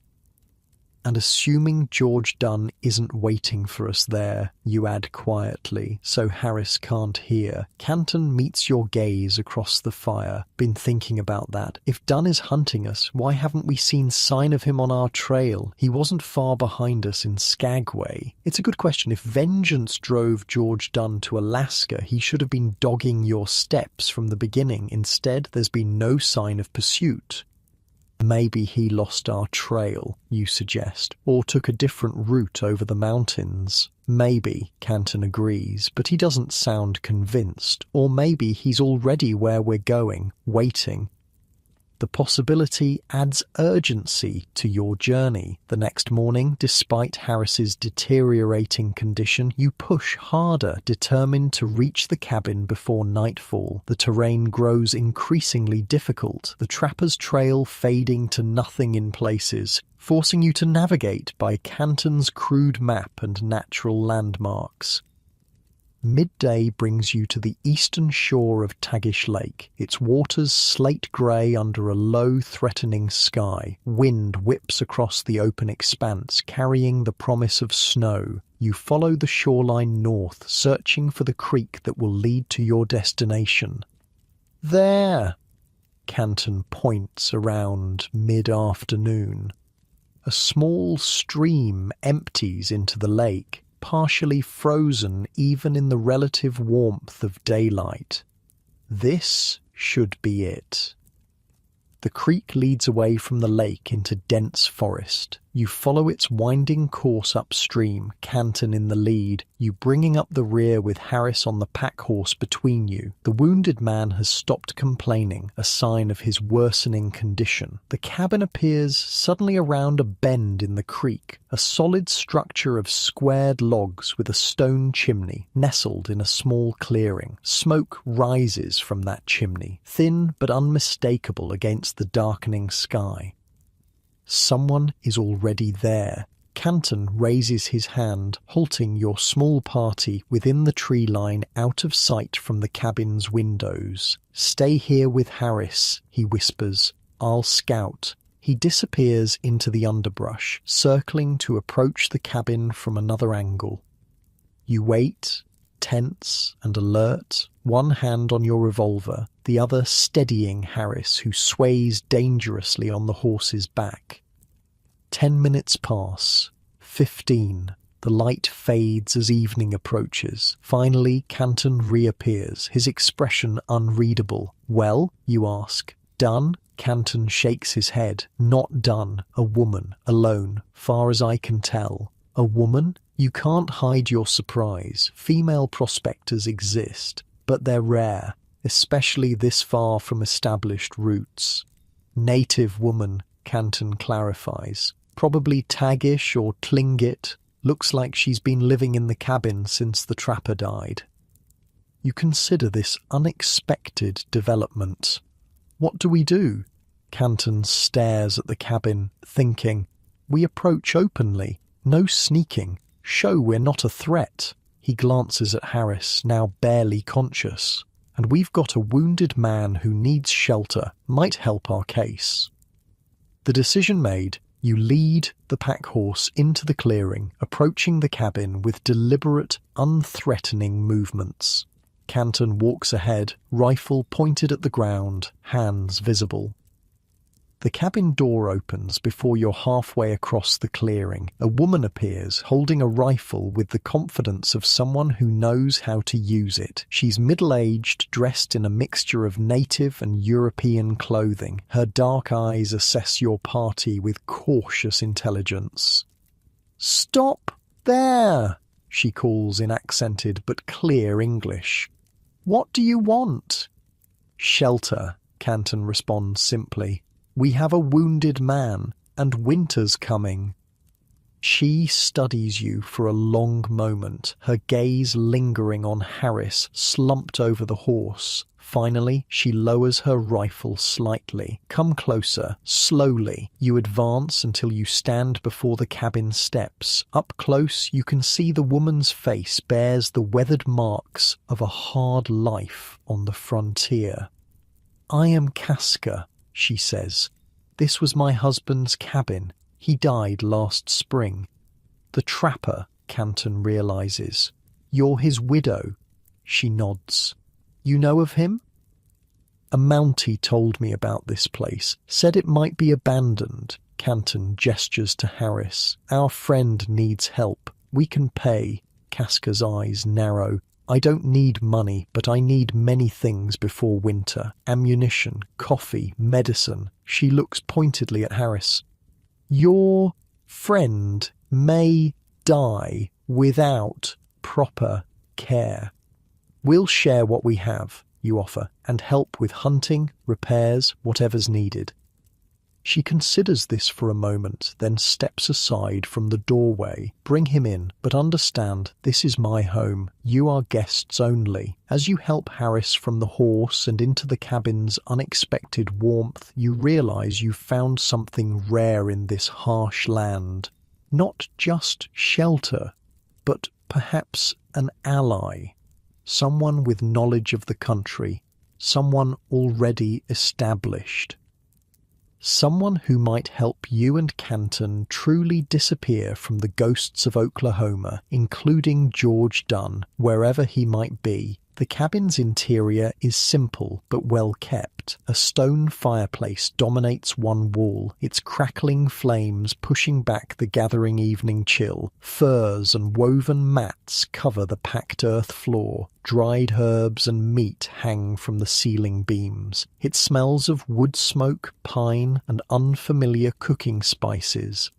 And assuming George Dunn isn't waiting for us there, you add quietly, so Harris can't hear. Canton meets your gaze across the fire. Been thinking about that. If Dunn is hunting us, why haven't we seen sign of him on our trail? He wasn't far behind us in Skagway. It's a good question. If vengeance drove George Dunn to Alaska, he should have been dogging your steps from the beginning. Instead, there's been no sign of pursuit. Maybe he lost our trail, you suggest, or took a different route over the mountains. Maybe, Canton agrees, but he doesn't sound convinced. Or maybe he's already where we're going, waiting. The possibility adds urgency to your journey. The next morning, despite Harris's deteriorating condition, you push harder, determined to reach the cabin before nightfall. The terrain grows increasingly difficult, the trapper's trail fading to nothing in places, forcing you to navigate by Canton's crude map and natural landmarks. Midday brings you to the eastern shore of Tagish Lake, its waters slate grey under a low, threatening sky. Wind whips across the open expanse, carrying the promise of snow. You follow the shoreline north, searching for the creek that will lead to your destination. There! Canton points around mid-afternoon. A small stream empties into the lake, partially frozen even in the relative warmth of daylight. This should be it. The creek leads away from the lake into dense forest. You follow its winding course upstream, Canton in the lead, you bringing up the rear with Harris on the pack horse between you. The wounded man has stopped complaining, a sign of his worsening condition. The cabin appears suddenly around a bend in the creek, a solid structure of squared logs with a stone chimney, nestled in a small clearing. Smoke rises from that chimney, thin but unmistakable against the darkening sky. Someone is already there. Canton raises his hand, halting your small party within the tree line out of sight from the cabin's windows. "Stay here with Harris," he whispers. "I'll scout." He disappears into the underbrush, circling to approach the cabin from another angle. You wait, tense and alert, one hand on your revolver, the other steadying Harris, who sways dangerously on the horse's back. 10 minutes pass. 15. The light fades as evening approaches. Finally, Canton reappears, his expression unreadable. "Well?" you ask. "Done?" Canton shakes his head. "Not done. A woman, alone, far as I can tell." "A woman?" You can't hide your surprise. Female prospectors exist, but they're rare, especially this far from established routes. "Native woman," Canton clarifies. "Probably Tagish or Tlingit. Looks like she's been living in the cabin since the trapper died." You consider this unexpected development. What do we do? Canton stares at the cabin, thinking. We approach openly. No sneaking. Show we're not a threat. He glances at Harris, now barely conscious. And we've got a wounded man who needs shelter. Might help our case. The decision made, you lead the pack horse into the clearing, approaching the cabin with deliberate, unthreatening movements. Canton walks ahead, rifle pointed at the ground, hands visible. The cabin door opens before you're halfway across the clearing. A woman appears, holding a rifle with the confidence of someone who knows how to use it. She's middle-aged, dressed in a mixture of native and European clothing. Her dark eyes assess your party with cautious intelligence. "Stop there!" she calls in accented but clear English. "What do you want?" "Shelter," Canton responds simply. "We have a wounded man, and winter's coming." She studies you for a long moment, her gaze lingering on Harris slumped over the horse. Finally, she lowers her rifle slightly. Come closer, slowly. You advance until you stand before the cabin steps. Up close, you can see the woman's face bears the weathered marks of a hard life on the frontier. "I am Casca," she says. "This was my husband's cabin. He died last spring." "The trapper," Canton realizes. "You're his widow." She nods. "You know of him?" "A Mountie told me about this place, said it might be abandoned." Canton gestures to Harris. "Our friend needs help. We can pay." Casca's eyes narrow. "I don't need money, but I need many things before winter. Ammunition, coffee, medicine." She looks pointedly at Harris. "Your friend may die without proper care. We'll share what we have," you offer, "and help with hunting, repairs, whatever's needed." She considers this for a moment, then steps aside from the doorway. "Bring him in, but understand, this is my home. You are guests only." As you help Harris from the horse and into the cabin's unexpected warmth, you realize you've found something rare in this harsh land. Not just shelter, but perhaps an ally. Someone with knowledge of the country. Someone already established. Someone who might help you and Canton truly disappear from the ghosts of Oklahoma, including George Dunn, wherever he might be. The cabin's interior is simple but well kept. A stone fireplace dominates one wall, its crackling flames pushing back the gathering evening chill. Furs and woven mats cover the packed earth floor. Dried herbs and meat hang from the ceiling beams. It smells of wood smoke, pine, and unfamiliar cooking spices.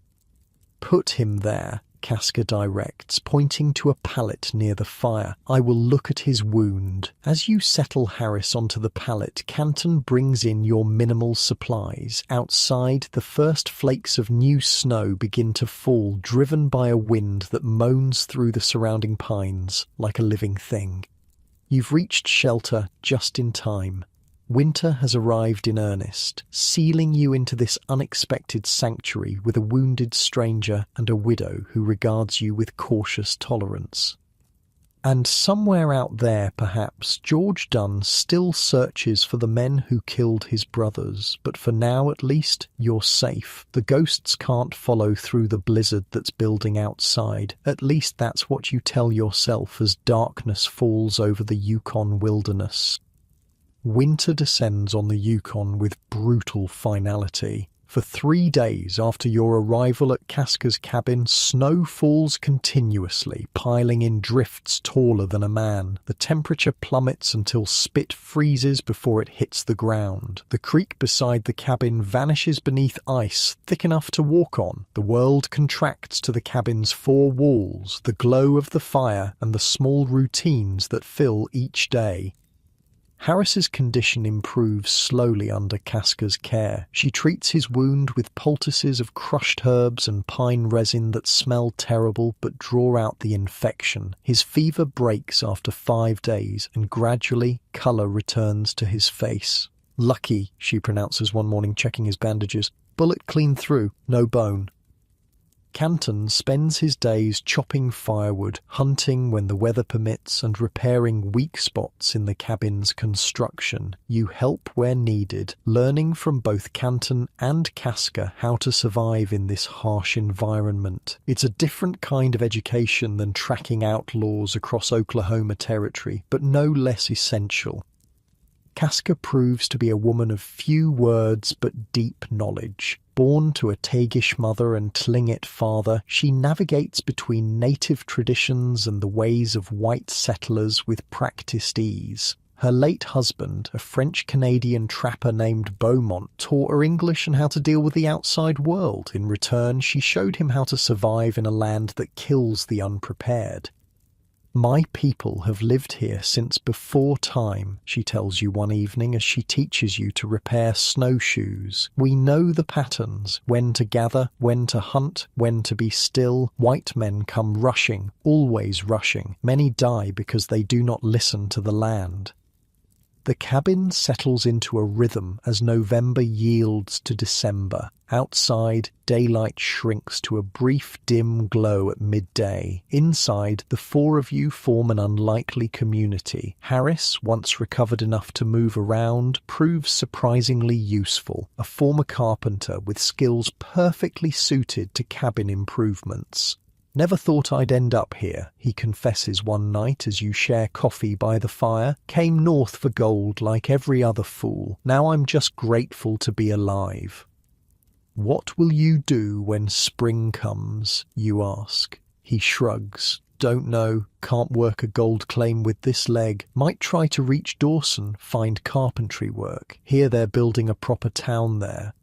"Put him there," Casca directs, pointing to a pallet near the fire. "I will look at his wound." As you settle Harris onto the pallet, Canton brings in your minimal supplies. Outside, the first flakes of new snow begin to fall, driven by a wind that moans through the surrounding pines like a living thing. You've reached shelter just in time. Winter has arrived in earnest, sealing you into this unexpected sanctuary with a wounded stranger and a widow who regards you with cautious tolerance. And somewhere out there, perhaps, George Dunn still searches for the men who killed his brothers, but for now at least, you're safe. The ghosts can't follow through the blizzard that's building outside. At least that's what you tell yourself as darkness falls over the Yukon wilderness. Winter descends on the Yukon with brutal finality. For 3 days after your arrival at Casca's cabin, snow falls continuously, piling in drifts taller than a man. The temperature plummets until spit freezes before it hits the ground. The creek beside the cabin vanishes beneath ice thick enough to walk on. The world contracts to the cabin's 4 walls, the glow of the fire, and the small routines that fill each day. Harris's condition improves slowly under Casca's care. She treats his wound with poultices of crushed herbs and pine resin that smell terrible but draw out the infection. His fever breaks after 5 days, and gradually colour returns to his face. "Lucky," she pronounces one morning, checking his bandages. "Bullet clean through, no bone." Canton spends his days chopping firewood, hunting when the weather permits, and repairing weak spots in the cabin's construction. You help where needed, learning from both Canton and Casca how to survive in this harsh environment. It's a different kind of education than tracking outlaws across Oklahoma territory, but no less essential. Casca proves to be a woman of few words but deep knowledge. Born to a Tagish mother and Tlingit father, she navigates between native traditions and the ways of white settlers with practiced ease. Her late husband, a French-Canadian trapper named Beaumont, taught her English and how to deal with the outside world. In return, she showed him how to survive in a land that kills the unprepared. My people have lived here since before time, she tells you one evening as she teaches you to repair snowshoes. We know the patterns, when to gather, when to hunt, when to be still. White men come rushing, always rushing. Many die because they do not listen to the land. The cabin settles into a rhythm as November yields to December. Outside, daylight shrinks to a brief dim glow at midday. Inside, the four of you form an unlikely community. Harris, once recovered enough to move around, proves surprisingly useful. A former carpenter with skills perfectly suited to cabin improvements. "Never thought I'd end up here," he confesses one night as you share coffee by the fire. "Came north for gold like every other fool. Now I'm just grateful to be alive." "What will you do when spring comes?" you ask. He shrugs. "Don't know. Can't work a gold claim with this leg. Might try to reach Dawson, find carpentry work. Hear they're building a proper town there."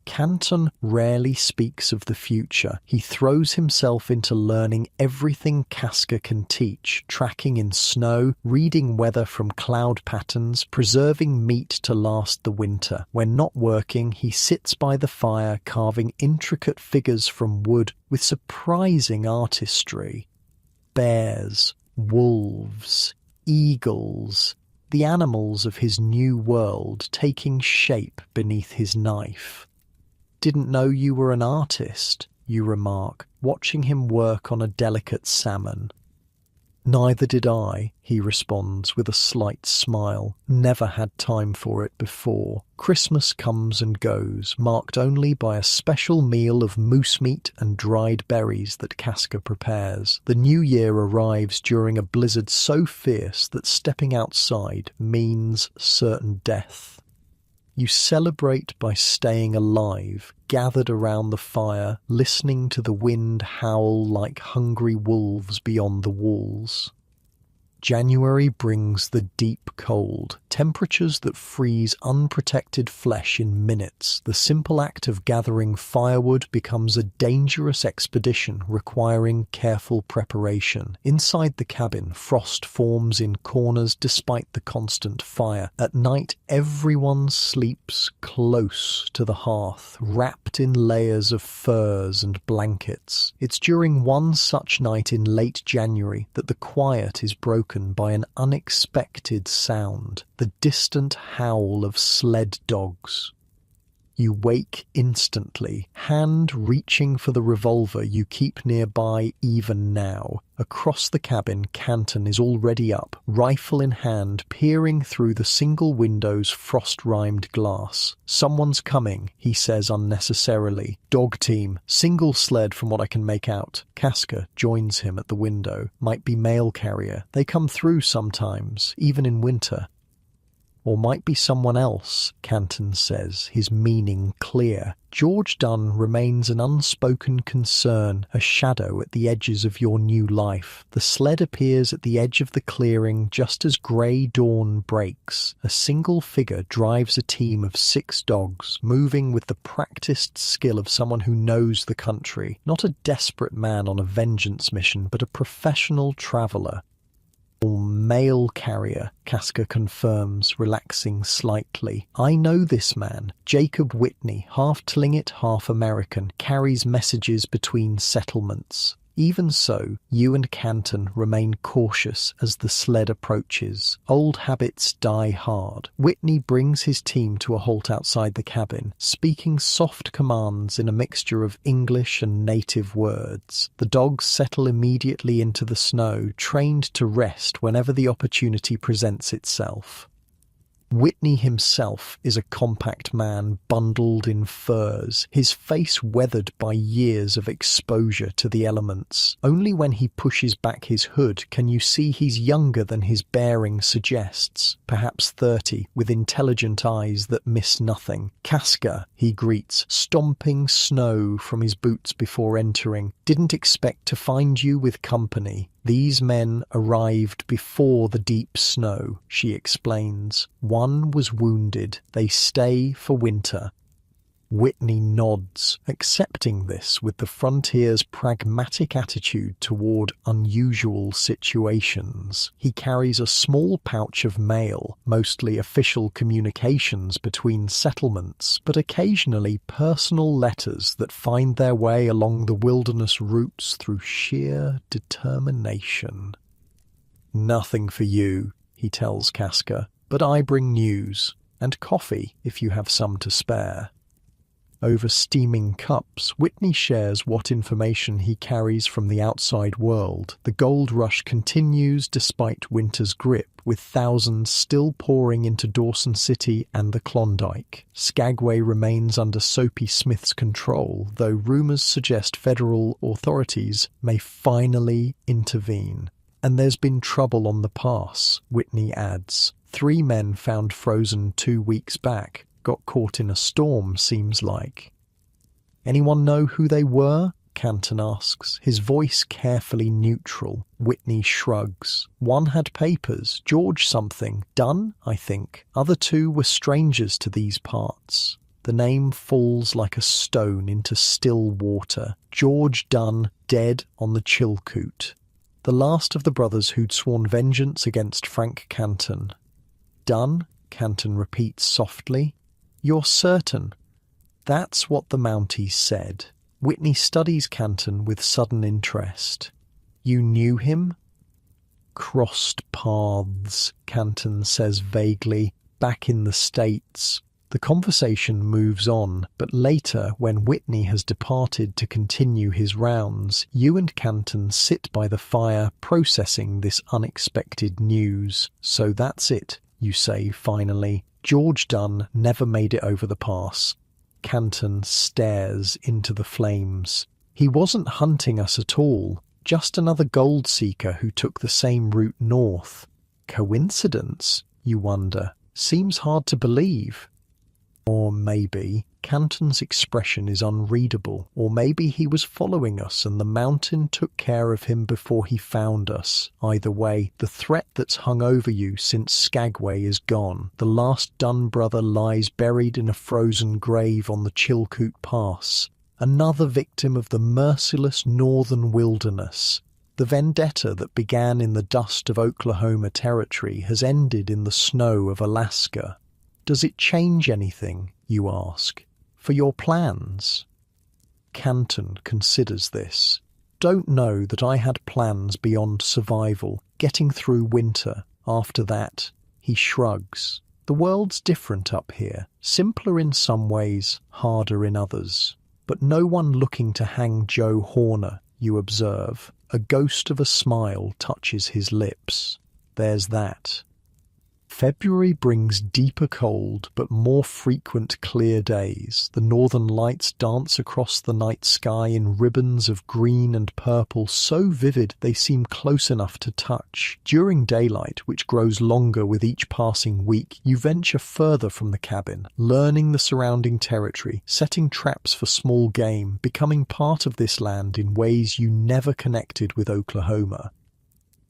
Canton rarely speaks of the future. He throws himself into learning everything Casca can teach, tracking in snow, reading weather from cloud patterns, preserving meat to last the winter. When not working, he sits by the fire carving intricate figures from wood with surprising artistry. Bears, wolves, eagles, the animals of his new world taking shape beneath his knife. "Didn't know you were an artist," you remark, watching him work on a delicate salmon. "Neither did I," he responds with a slight smile. "Never had time for it before." Christmas comes and goes, marked only by a special meal of moose meat and dried berries that Casca prepares. The new year arrives during a blizzard so fierce that stepping outside means certain death. You celebrate by staying alive, gathered around the fire, listening to the wind howl like hungry wolves beyond the walls. January brings the deep cold, temperatures that freeze unprotected flesh in minutes. The simple act of gathering firewood becomes a dangerous expedition requiring careful preparation. Inside the cabin, frost forms in corners despite the constant fire. At night, everyone sleeps close to the hearth, wrapped in layers of furs and blankets. It's during one such night in late January that the quiet is broken by an unexpected sound, the distant howl of sled dogs. You wake instantly, hand reaching for the revolver you keep nearby even now. Across the cabin, Canton is already up, rifle in hand, peering through the single window's frost-rimed glass. "Someone's coming," he says unnecessarily. "Dog team, single sled from what I can make out." Casca joins him at the window. "Might be mail carrier. They come through sometimes, even in winter." "Or might be someone else," Canton says, his meaning clear. George Dunn remains an unspoken concern, a shadow at the edges of your new life. The sled appears at the edge of the clearing just as grey dawn breaks. A single figure drives a team of 6 dogs, moving with the practiced skill of someone who knows the country. Not a desperate man on a vengeance mission, but a professional traveller. "Mail carrier," Casca confirms, relaxing slightly. "I know this man. Jacob Whitney, half Tlingit, half American, carries messages between settlements." Even so, you and Canton remain cautious as the sled approaches. Old habits die hard. Whitney brings his team to a halt outside the cabin, speaking soft commands in a mixture of English and native words. The dogs settle immediately into the snow, trained to rest whenever the opportunity presents itself. Whitney himself is a compact man bundled in furs, his face weathered by years of exposure to the elements. Only when he pushes back his hood can you see he's younger than his bearing suggests, perhaps 30, with intelligent eyes that miss nothing. "Casca," he greets, stomping snow from his boots before entering. "Didn't expect to find you with company." "These men arrived before the deep snow," she explains. "One was wounded. They stay for winter." Whitney nods, accepting this with the frontier's pragmatic attitude toward unusual situations. He carries a small pouch of mail, mostly official communications between settlements, but occasionally personal letters that find their way along the wilderness routes through sheer determination. "Nothing for you," he tells Casca, "but I bring news, and coffee if you have some to spare." Over steaming cups, Whitney shares what information he carries from the outside world. The gold rush continues despite winter's grip, with thousands still pouring into Dawson City and the Klondike. Skagway remains under Soapy Smith's control, though rumors suggest federal authorities may finally intervene. "And there's been trouble on the pass," Whitney adds. 3 men found frozen 2 weeks back. Got caught in a storm, seems like. "Anyone know who they were?" Canton asks, his voice carefully neutral. Whitney shrugs. "One had papers, George something. Dunn, I think. Other 2 were strangers to these parts." The name falls like a stone into still water. George Dunn, dead on the Chilkoot. The last of the brothers who'd sworn vengeance against Frank Canton. "Dunn?" Canton repeats softly. "You're certain?" "That's what the Mounties said." Whitney studies Canton with sudden interest. "You knew him?" "Crossed paths," Canton says vaguely, "back in the States." The conversation moves on, but later, when Whitney has departed to continue his rounds, you and Canton sit by the fire processing this unexpected news. "So that's it," you say finally. "George Dunn never made it over the pass." Canton stares into the flames. "He wasn't hunting us at all. Just another gold seeker who took the same route north." Coincidence, you wonder. Seems hard to believe. Or maybe Canton's expression is unreadable, or maybe he was following us and the mountain took care of him before he found us. Either way, the threat that's hung over you since Skagway is gone. The last Dunn brother lies buried in a frozen grave on the Chilkoot Pass. Another victim of the merciless northern wilderness. The vendetta that began in the dust of Oklahoma Territory has ended in the snow of Alaska. Does it change anything, you ask, for your plans? Canton considers this. Don't know that I had plans beyond survival, getting through winter. After that, he shrugs. The world's different up here, simpler in some ways, harder in others. But no one looking to hang Joe Horner, you observe. A ghost of a smile touches his lips. There's that. February brings deeper cold, but more frequent clear days. The northern lights dance across the night sky in ribbons of green and purple, so vivid they seem close enough to touch. During daylight, which grows longer with each passing week, you venture further from the cabin, learning the surrounding territory, setting traps for small game, becoming part of this land in ways you never connected with Oklahoma.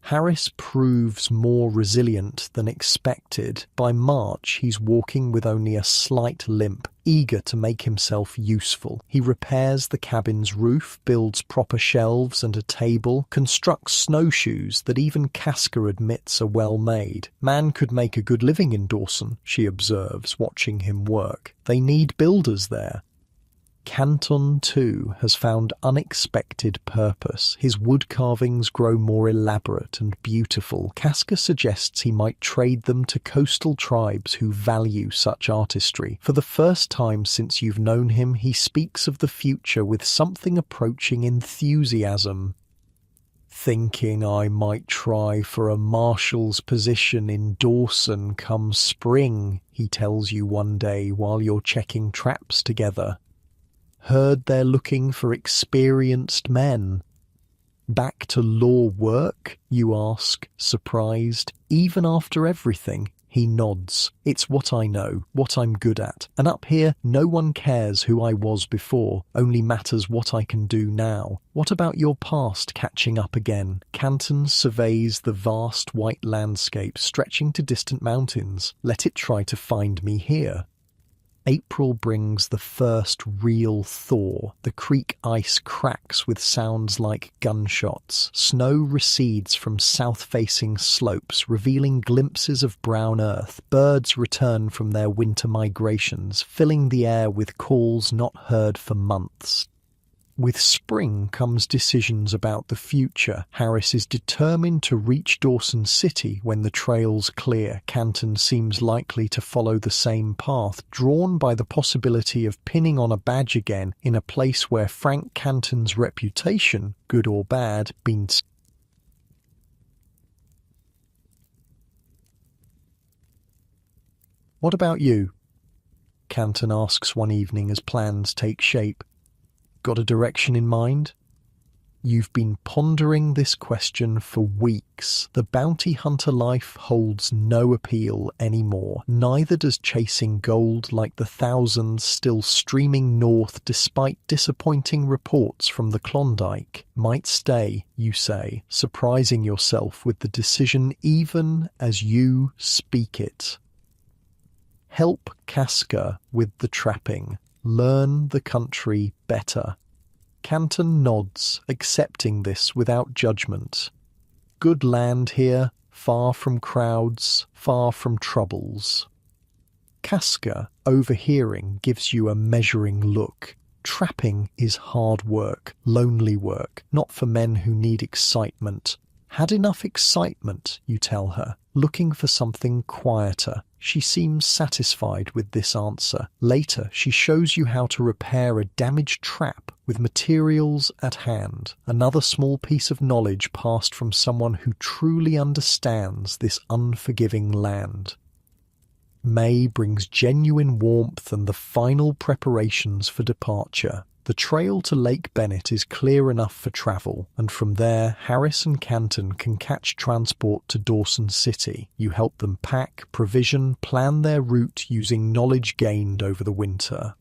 Harris proves more resilient than expected. By March, he's walking with only a slight limp, eager to make himself useful. He repairs the cabin's roof, builds proper shelves and a table, constructs snowshoes that even Casca admits are well made. Man could make a good living in Dawson, she observes, watching him work. They need builders there. Canton, too, has found unexpected purpose. His wood carvings grow more elaborate and beautiful. Casca suggests he might trade them to coastal tribes who value such artistry. For the first time since you've known him, he speaks of the future with something approaching enthusiasm. Thinking I might try for a marshal's position in Dawson come spring, he tells you one day while you're checking traps together. Heard they're looking for experienced men. Back to law work, you ask, surprised. Even after everything, he nods. It's what I know, what I'm good at. And up here, no one cares who I was before, only matters what I can do now. What about your past catching up again? Canton surveys the vast white landscape stretching to distant mountains. Let it try to find me here. April brings the first real thaw. The creek ice cracks with sounds like gunshots. Snow recedes from south-facing slopes, revealing glimpses of brown earth. Birds return from their winter migrations, filling the air with calls not heard for months. With spring comes decisions about the future. Harris is determined to reach Dawson City when the trails clear. Canton seems likely to follow the same path, drawn by the possibility of pinning on a badge again in a place where Frank Canton's reputation, good or bad, been. What about you? Canton asks one evening as plans take shape. Got a direction in mind? You've been pondering this question for weeks. The bounty hunter life holds no appeal anymore. Neither does chasing gold like the thousands still streaming north despite disappointing reports from the Klondike. Might stay, you say, surprising yourself with the decision even as you speak it. Help Casca with the trapping. Learn the country better. Canton nods, accepting this without judgment. Good land here, far from crowds, far from troubles. Casca, overhearing, gives you a measuring look. Trapping is hard work, lonely work, not for men who need excitement. Had enough excitement, you tell her, looking for something quieter. She seems satisfied with this answer. Later, she shows you how to repair a damaged trap with materials at hand. Another small piece of knowledge passed from someone who truly understands this unforgiving land. May brings genuine warmth and the final preparations for departure. The trail to Lake Bennett is clear enough for travel, and from there, Harris and Canton can catch transport to Dawson City. You help them pack, provision, plan their route using knowledge gained over the winter.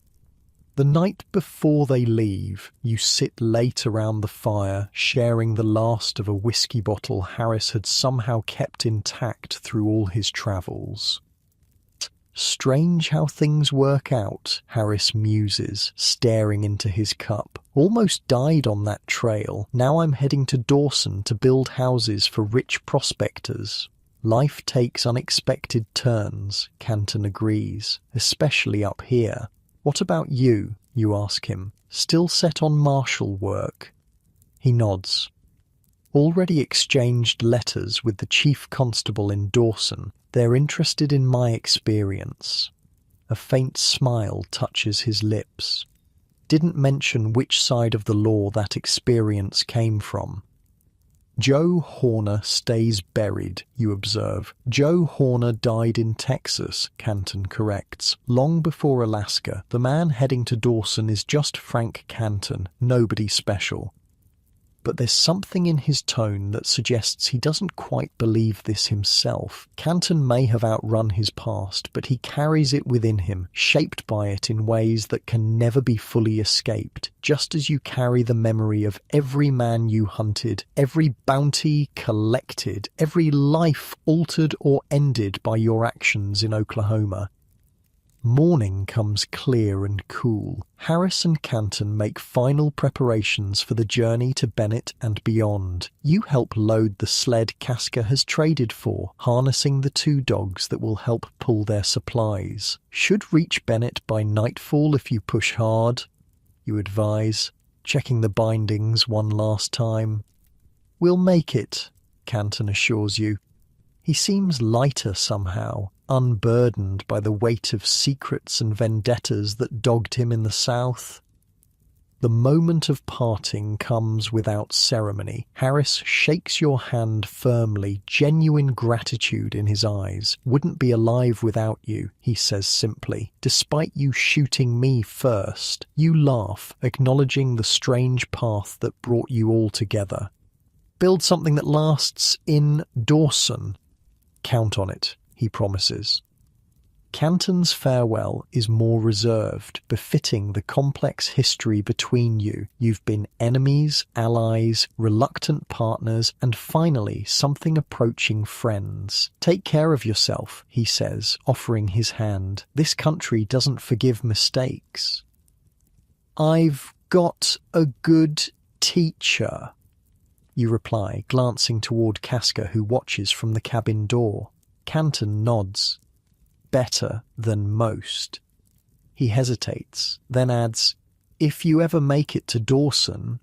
The night before they leave, you sit late around the fire, sharing the last of a whiskey bottle Harris had somehow kept intact through all his travels. Strange how things work out, Harris muses, staring into his cup. Almost died on that trail. Now I'm heading to Dawson to build houses for rich prospectors. Life takes unexpected turns, Canton agrees, especially up here. What about you? You ask him. Still set on marshal work? He nods. Already exchanged letters with the chief constable in Dawson. They're interested in my experience. A faint smile touches his lips. Didn't mention which side of the law that experience came from. Joe Horner stays buried, you observe. Joe Horner died in Texas, Canton corrects. Long before Alaska, the man heading to Dawson is just Frank Canton, nobody special. But there's something in his tone that suggests he doesn't quite believe this himself. Canton may have outrun his past, but he carries it within him, shaped by it in ways that can never be fully escaped, just as you carry the memory of every man you hunted, every bounty collected, every life altered or ended by your actions in Oklahoma. Morning comes clear and cool. Harris and Canton make final preparations for the journey to Bennett and beyond. You help load the sled Casca has traded for, harnessing the two dogs that will help pull their supplies. Should reach Bennett by nightfall if you push hard, you advise, checking the bindings one last time. We'll make it, Canton assures you. He seems lighter somehow, unburdened by the weight of secrets and vendettas that dogged him in the South. The moment of parting comes without ceremony. Harris shakes your hand firmly, genuine gratitude in his eyes. Wouldn't be alive without you, he says simply. Despite you shooting me first, you laugh, acknowledging the strange path that brought you all together. Build something that lasts in Dawson. Count on it, he promises. Canton's farewell is more reserved, befitting the complex history between you. You've been enemies, allies, reluctant partners, and finally something approaching friends. Take care of yourself, he says, offering his hand. This country doesn't forgive mistakes. I've got a good teacher, you reply, glancing toward Casca, who watches from the cabin door. Canton nods. Better than most. He hesitates, then adds, if you ever make it to Dawson,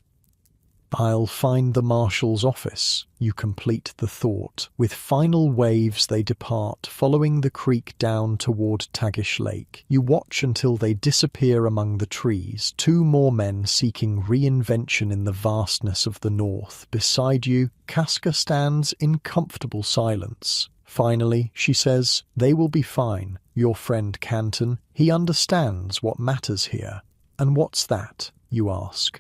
I'll find the marshal's office. You complete the thought. With final waves they depart, following the creek down toward Tagish Lake. You watch until they disappear among the trees, two more men seeking reinvention in the vastness of the north. Beside you, Casca stands in comfortable silence. Finally, she says, they will be fine. Your friend Canton, he understands what matters here. And what's that, you ask?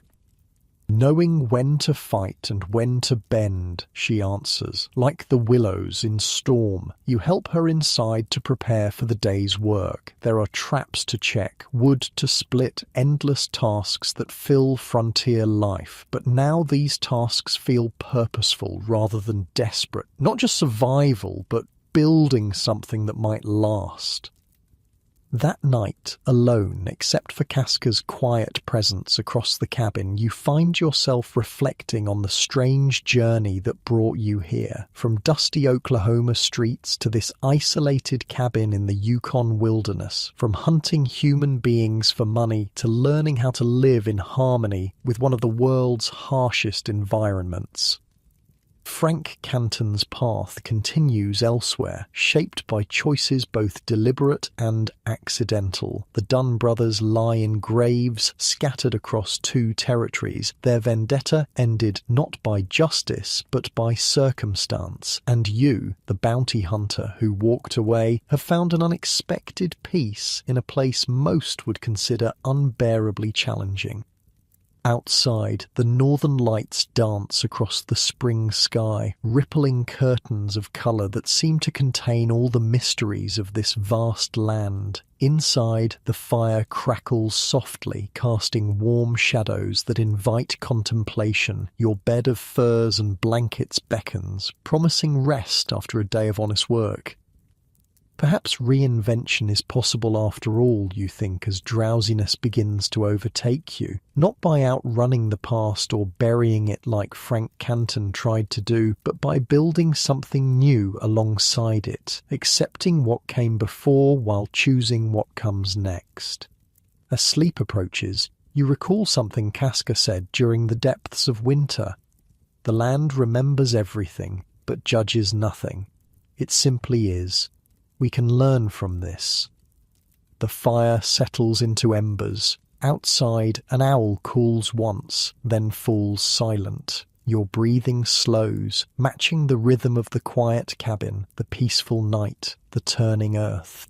Knowing when to fight and when to bend, she answers, like the willows in storm. You help her inside to prepare for the day's work. There are traps to check, wood to split, endless tasks that fill frontier life. But now these tasks feel purposeful rather than desperate. Not just survival, but building something that might last. That night, alone, except for Casca's quiet presence across the cabin, you find yourself reflecting on the strange journey that brought you here. From dusty Oklahoma streets to this isolated cabin in the Yukon wilderness. From hunting human beings for money to learning how to live in harmony with one of the world's harshest environments. Frank Canton's path continues elsewhere, shaped by choices both deliberate and accidental. The Dunn brothers lie in graves scattered across two territories. Their vendetta ended not by justice, but by circumstance. And you, the bounty hunter who walked away, have found an unexpected peace in a place most would consider unbearably challenging. Outside, the northern lights dance across the spring sky, rippling curtains of colour that seem to contain all the mysteries of this vast land. Inside, the fire crackles softly, casting warm shadows that invite contemplation. Your bed of furs and blankets beckons, promising rest after a day of honest work. Perhaps reinvention is possible after all, you think, as drowsiness begins to overtake you. Not by outrunning the past or burying it like Frank Canton tried to do, but by building something new alongside it, accepting what came before while choosing what comes next. As sleep approaches, you recall something Casca said during the depths of winter. The land remembers everything, but judges nothing. It simply is. We can learn from this. The fire settles into embers. Outside, an owl calls once, then falls silent. Your breathing slows, matching the rhythm of the quiet cabin, the peaceful night, the turning earth.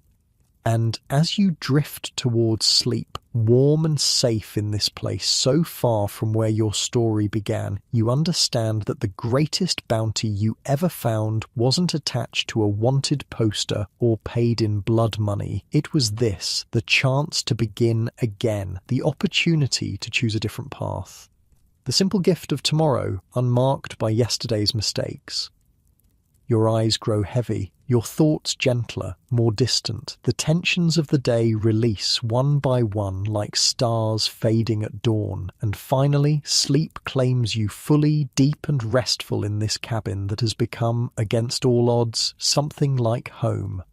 And as you drift towards sleep, warm and safe in this place so far from where your story began, you understand that the greatest bounty you ever found wasn't attached to a wanted poster or paid in blood money. It was this, the chance to begin again, the opportunity to choose a different path. The simple gift of tomorrow, unmarked by yesterday's mistakes. Your eyes grow heavy, your thoughts gentler, more distant. The tensions of the day release one by one like stars fading at dawn. And finally, sleep claims you fully, deep and restful in this cabin that has become, against all odds, something like home.